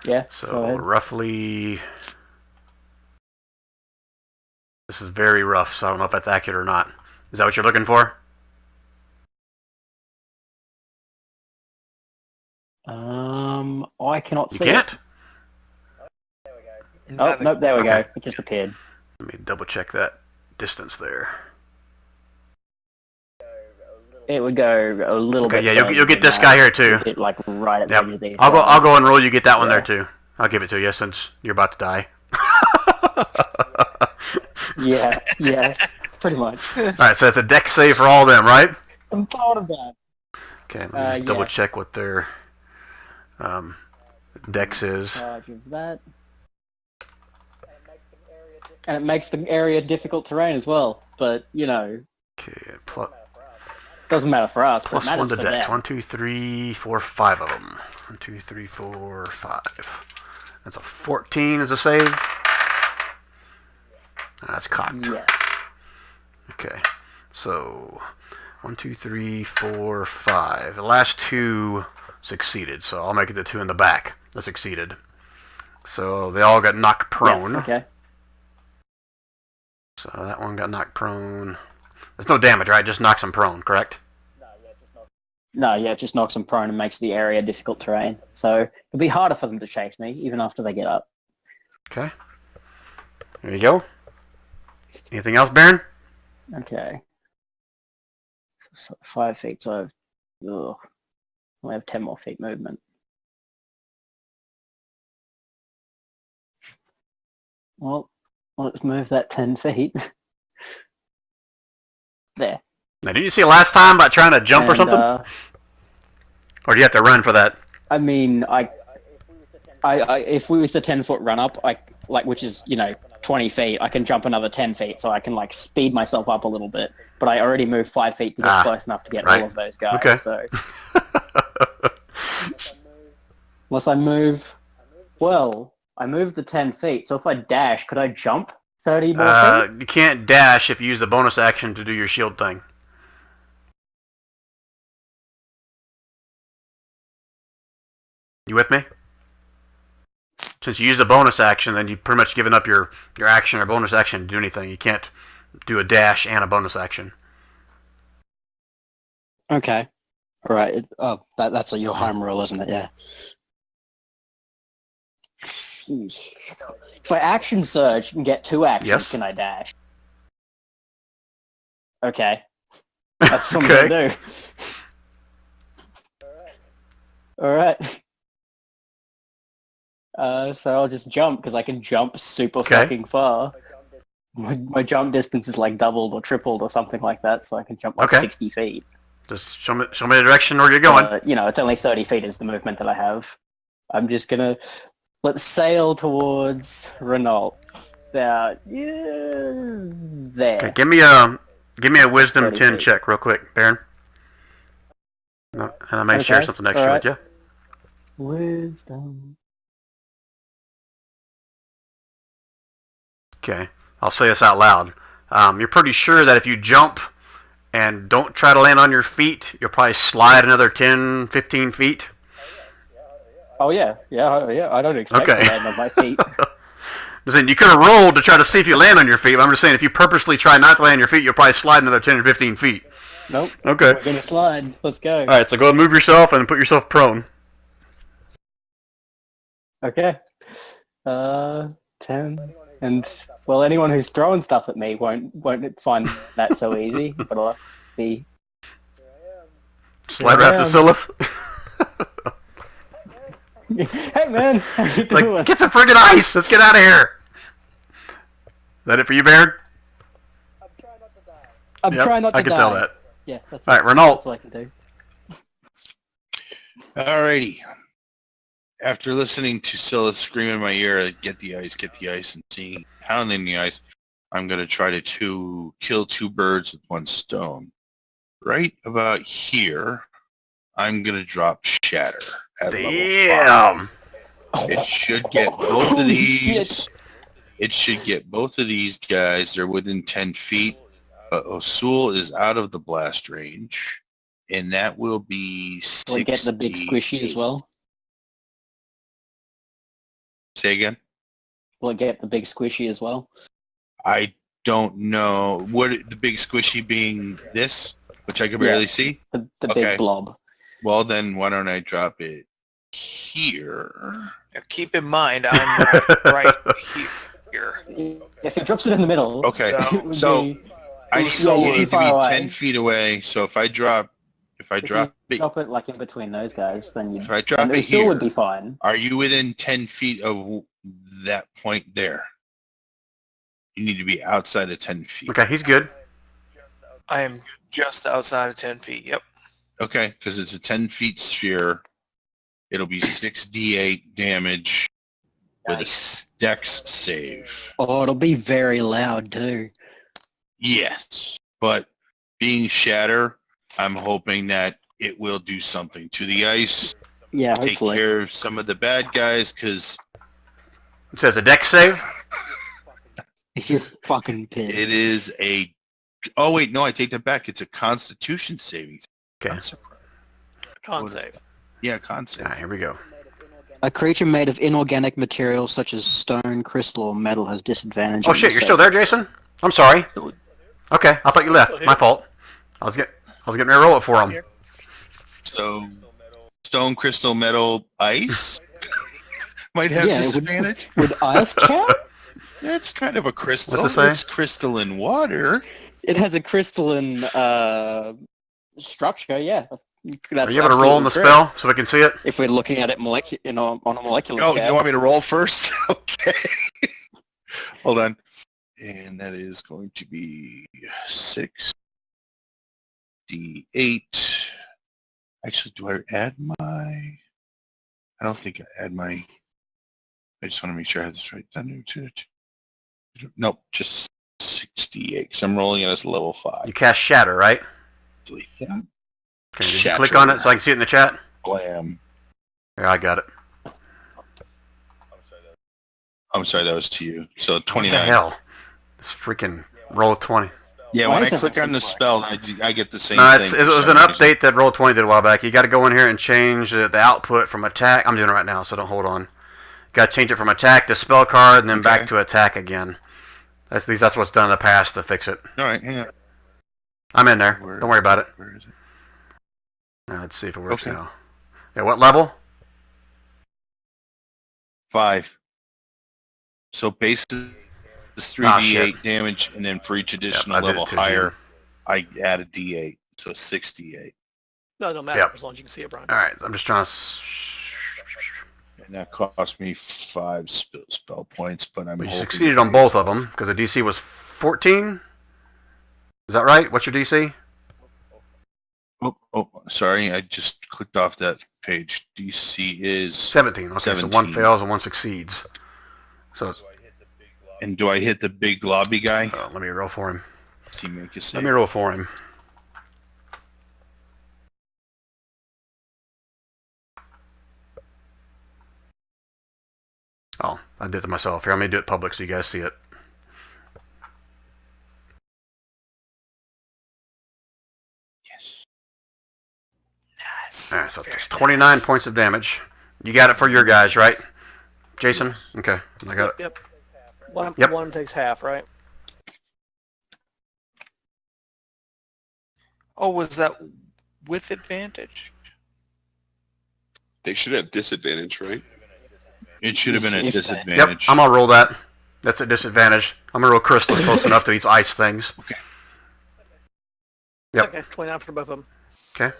Yeah, go So ahead. roughly, this is very rough, so I don't know if that's accurate or not. Is that what you're looking for? I cannot You see can't? it. Oh, nope, there we go. Okay. It just appeared. Let me double check that distance there. It would go a little Okay, bit. yeah, you'll get this guy here too. It, like right at the Yep. edge of these. I'll guys. go and roll. You get that one Yeah. there too. I'll give it to you since you're about to die. Yeah, yeah, pretty much. All right, so it's a deck save for all of them, right? I'm proud of that. Okay, let me just double yeah. check what their dex is. Charge of that. And it makes the area difficult terrain as well. But you know, Okay, doesn't matter for us, but plus it one matters to for dex. them. 1, 2, 3, 4, 5 of them. 1, 2, 3, 4, 5. That's a 14 as a save. That's cocked. Yes. Okay, so 1, 2, 3, 4, 5. The last two succeeded, so I'll make it the two in the back that succeeded. So they all got knocked prone. Yeah, okay. So that one got knocked prone. There's no damage, right? Just knocks them prone, correct? No, yeah, it just knocks them prone and makes the area difficult terrain. So it'll be harder for them to chase me, even after they get up. Okay. There you go. Anything else, Baron? Okay. So 5 feet, so I've, I have 10 more feet movement. Well, let's move that 10 feet. There. Now, did you see last time about trying to jump or something? Or do you have to run for that? I mean, if we was the 10-foot run up, which is, you know, 20 feet, I can jump another 10 feet, so I can like speed myself up a little bit. But I already moved 5 feet to get close enough to get right. all of those guys. Okay. So unless I move, well, I moved the 10 feet. So if I dash, could I jump 30 more feet? You can't dash if you use the bonus action to do your shield thing. You with me? Since you use the bonus action, then you've pretty much given up your action or bonus action to do anything. You can't do a dash and a bonus action. Okay. All right. That's a Joheim rule, isn't it? Yeah. If I action surge and get 2 actions, Yes. can I dash? Okay. That's what I'm Okay. gonna do. Alright. So I'll just jump, because I can jump super Okay. fucking far. My jump distance is like doubled or tripled or something like that, so I can jump like Okay. 60 feet. Just show me the direction where you're going. You know, it's only 30 feet is the movement that I have. I'm just gonna... Let's sail towards Renault. There. Yeah, there. Okay, give me a wisdom 30 10 feet. check real quick, Baron. And I may share Okay, something extra alright. with you. Wisdom. Okay, I'll say this out loud. You're pretty sure that if you jump and don't try to land on your feet, you'll probably slide another 10, 15 feet. Oh yeah. I don't expect Okay. to land on my feet. I'm saying you could have rolled to try to see if you land on your feet, but I'm just saying if you purposely try not to land on your feet, you'll probably slide another 10 or 15 feet. Nope. Okay. We're gonna slide. Let's go. Alright, so go ahead and move yourself and put yourself prone. Okay. 10. And, well, anyone who's throwing stuff at me won't find that so easy, but I'll be... Slide Here I right up to am. Silith. Hey man, how you doing? Like, get some friggin' ice! Let's get out of here! Is that it for you, Baron? I'm Yep, trying not to I can die. tell that. Yeah, that's Alright, it. Renault. That's all I can do. Alrighty. After listening to Scylla scream in my ear, get the ice, and seeing pounding the ice, I'm going to try to kill two birds with one stone. Right about here, I'm going to drop Shatter at level 5. Damn! It should get both of Holy these. shit. It should get both of these guys. They're within 10 feet. Osul is out of the blast range, and that will be 60. Will it get the big squishy as well? Say again? Will it get the big squishy as well? I don't know. What the big squishy being this, which I can barely see? The Okay. big blob. Well, then why don't I drop it here? Now, keep in mind, I'm right here. If he drops it in the middle, Okay, it would so be... I Usul need is to be far away. 10 feet away. So if I drop If you it, drop it like in between those guys, then you... if I drop and it still would here, be fine. are you within 10 feet of that point there? You need to be outside of 10 feet. Okay, he's good. I am just outside of 10 feet. Yep. Okay, because it's a 10 feet sphere. It'll be 6d8 damage with Nice. a dex save. Oh, it'll be very loud too. Yes, but being Shatter, I'm hoping that it will do something to the ice, Yeah, take hopefully. care of some of the bad guys, because It says a dex save. He's just fucking pissed. it is a... Oh, wait, no, I take that back. It's a Constitution saving. Okay. Con save. Yeah, con save. Alright, here we go. A creature made of inorganic materials such as stone, crystal, or metal has disadvantage. Oh on shit, the you're still there, Jason? I'm sorry. Okay, I thought you left. My fault. I was getting ready to roll it for him. So, stone, crystal, metal, ice might have Yeah, it would- disadvantage. Would ice count? It's kind of a crystal. What's it say? It's crystalline water. It has a crystalline structure, yeah. That's Are you able to roll on the absolutely spell so we can see it? If we're looking at it on a molecular Oh, scale. you want me to roll first? Okay. Hold on. And that is going to be 6d8. Actually, do I add my... I don't think I add my... I just want to make sure I have this right. Nope, just 68, because I'm rolling it as a level 5. You cast Shatter, right? Yeah. Okay, did you Shatter. click on it so I can see it in the chat? Blam. Here, I got it. I'm sorry, that was to you. So What the 29. hell? This freaking roll 20. Yeah, Why when I is it click on the like- spell, I get the same No, thing. it was an update that roll 20 did a while back. You got to go in here and change the output from attack. I'm doing it right now, so don't hold on. Got to change it from attack to spell card and then back Okay. to attack again. At least that's what's done in the past to fix it. All right, hang on. I'm in there. Don't worry about it. Where is it? Let's see if it works Okay. now. Yeah, what level? 5. So base is 3d8 damage, and then for each additional I did it level too, higher, I add a d8. So 68. No, it don't matter Yep. as long as you can see it, Brian. All right, I'm just trying to. And that cost me 5 spell points, but I'm But you hoping succeeded to on raise both of both. them because the DC was 14. Is that right? What's your DC? Oh, sorry, I just clicked off that page. DC is 17. Okay, 17. so one fails and one succeeds. So And do I hit the big lobby guy? let me roll for him. Does he make a Let save? me roll for him. Oh, I did it myself. Here, let me do it public so you guys see it. Yes. Nice. All right, so Very it's 29 nice. points of damage. You got it for your guys, right? Jason? Okay, I got it. Yep. One Yep. of them takes half, right? Oh, was that with advantage? They should have disadvantage, right? It should have been a If that- Yep, disadvantage. I'm gonna roll that. That's a disadvantage. I'm gonna roll crystal close enough to these ice things. Yep. Okay, 29 for both of them. Okay.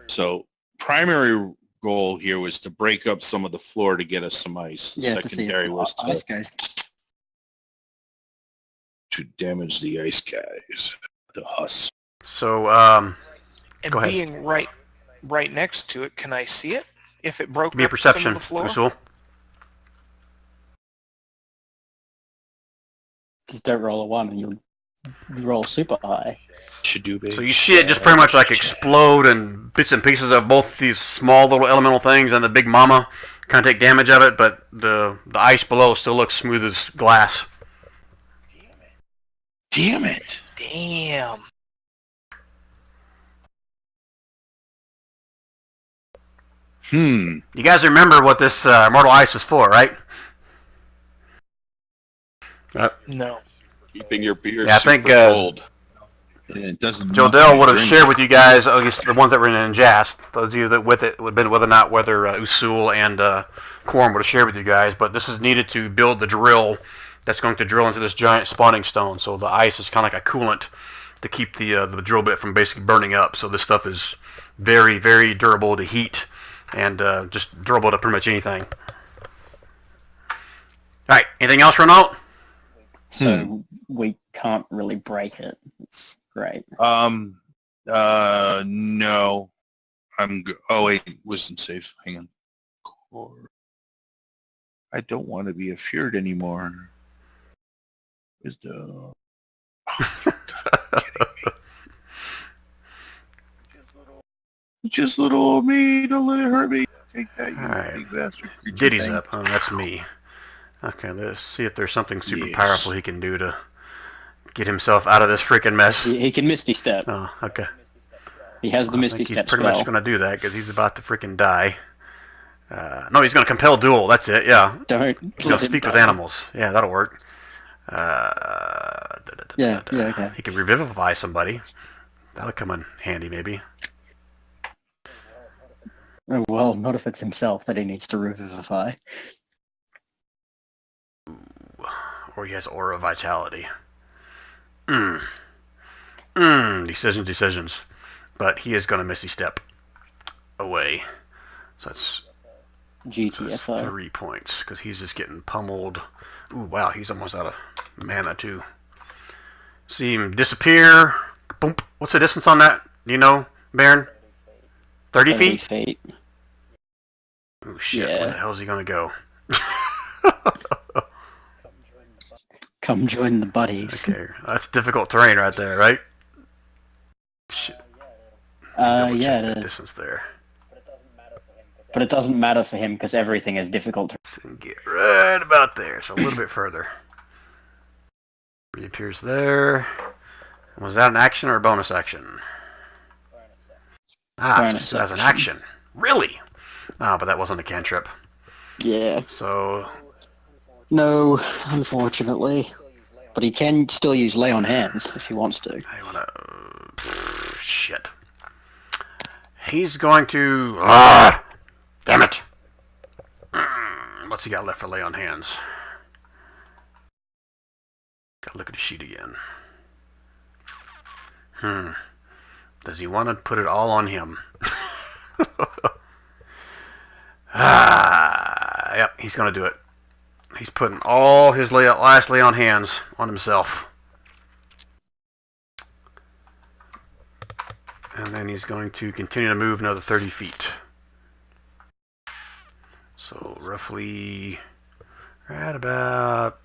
So primary goal here was to break up some of the floor to get us some ice. The Yeah, to see if secondary was ice guys. to damage the ice guys, the husks. So, And Go ahead. being right next to it, can I see it? If it broke give me a up some perception, of the floor? Usul. Just don't roll a 1 and you roll super high. Should do, baby. So you see it just pretty much like explode and bits and pieces of both these small little elemental things and the big mama kind of take damage of it, but the ice below still looks smooth as glass. Damn it! Damn. Hmm. You guys remember what this Immortal Ice is for, right? No. Keeping your beer Yeah, I super think, cold. And it doesn't. Jodell would have shared with you guys, at least the ones that were in Njast, those of you that with it would have been whether or not whether Usul and Quorum would have shared with you guys, but this is needed to build the drill that's going to drill into this giant spawning stone. So the ice is kind of like a coolant to keep the drill bit from basically burning up. So this stuff is very, very durable to heat and just durable to pretty much anything. All right, anything else, Renault? So we can't really break it. It's great. No. I'm good. Oh wait, wisdom save. Hang on. Core. I don't want to be a feared anymore. Wisdom. Just little old me. Don't let it hurt me. Take that, you Alright. big bastard. creature Diddy's thing. up. Oh, that's me. Okay, let's see if there's something super Yes. powerful he can do to get himself out of this freaking mess. He can Misty Step. Oh, okay. He has the I Misty think he's Step pretty spell. much going to do that because he's about to freaking die. No, he's going to compel duel. That's it. Yeah. Don't He's going let to him speak with die. animals. Yeah, that'll work. Yeah, okay. He can revivify somebody. That'll come in handy, maybe. Oh, well, not if it's himself that he needs to revivify. Or he has Aura of Vitality. Decisions. But he is going to Misty Step away. So that's GTFO. 3 points because he's just getting pummeled. Ooh, wow, he's almost out of mana too. See him disappear. Boom. What's the distance on that? Do you know, Baron? 30 feet? feet. Oh shit, where Yeah. the hell is he gonna go? Come join the buddies. Okay, that's difficult terrain right there, right? Shit. Double check Yeah, that it is. distance there. But it doesn't matter for him because everything is difficult. So get right about there, so a little bit further. Reappears there. Was that an action or a bonus action? Ah, Bonus so as an action. action. Really? Ah, but that wasn't a cantrip. Yeah. So, No, unfortunately. But he can still use Lay on Hands if he wants to. I wanna... shit. He's going to... Ah! Damn it! What's he got left for lay on hands? Gotta look at the sheet again. Does he want to put it all on him? Yep, he's going to do it. He's putting all his last lay on hands on himself. And then he's going to continue to move another 30 feet. So roughly right about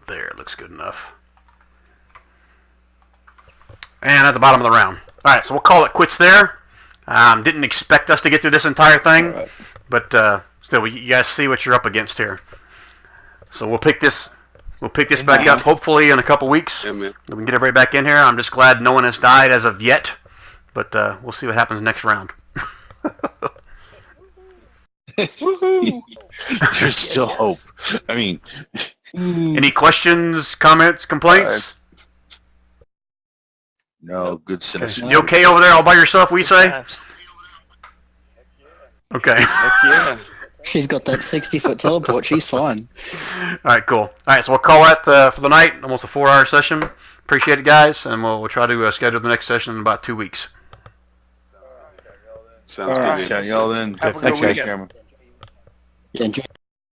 there. Looks good enough. And at the bottom of the round. Alright, so we'll call it quits there. Didn't expect us to get through this entire thing. Alright. But still, you guys see what you're up against here. So we'll pick this back up hopefully in a couple weeks. Yeah, man. We can get everybody back in here. I'm just glad no one has died as of yet. But we'll see what happens next round. There's still hope. I mean, Any questions, comments, complaints? no, good citizen. You okay over there all by yourself, we say? Times. Okay. Heck yeah. She's got that 60-foot teleport. She's fine. Alright, cool. Alright, so we'll call that for the night. Almost a 4-hour session. Appreciate it, guys. And we'll try to schedule the next session in about 2 weeks. Sounds All right, good. chat y'all then. Have a good Thanks, guys. weekend. Cameron. Yeah, enjoy.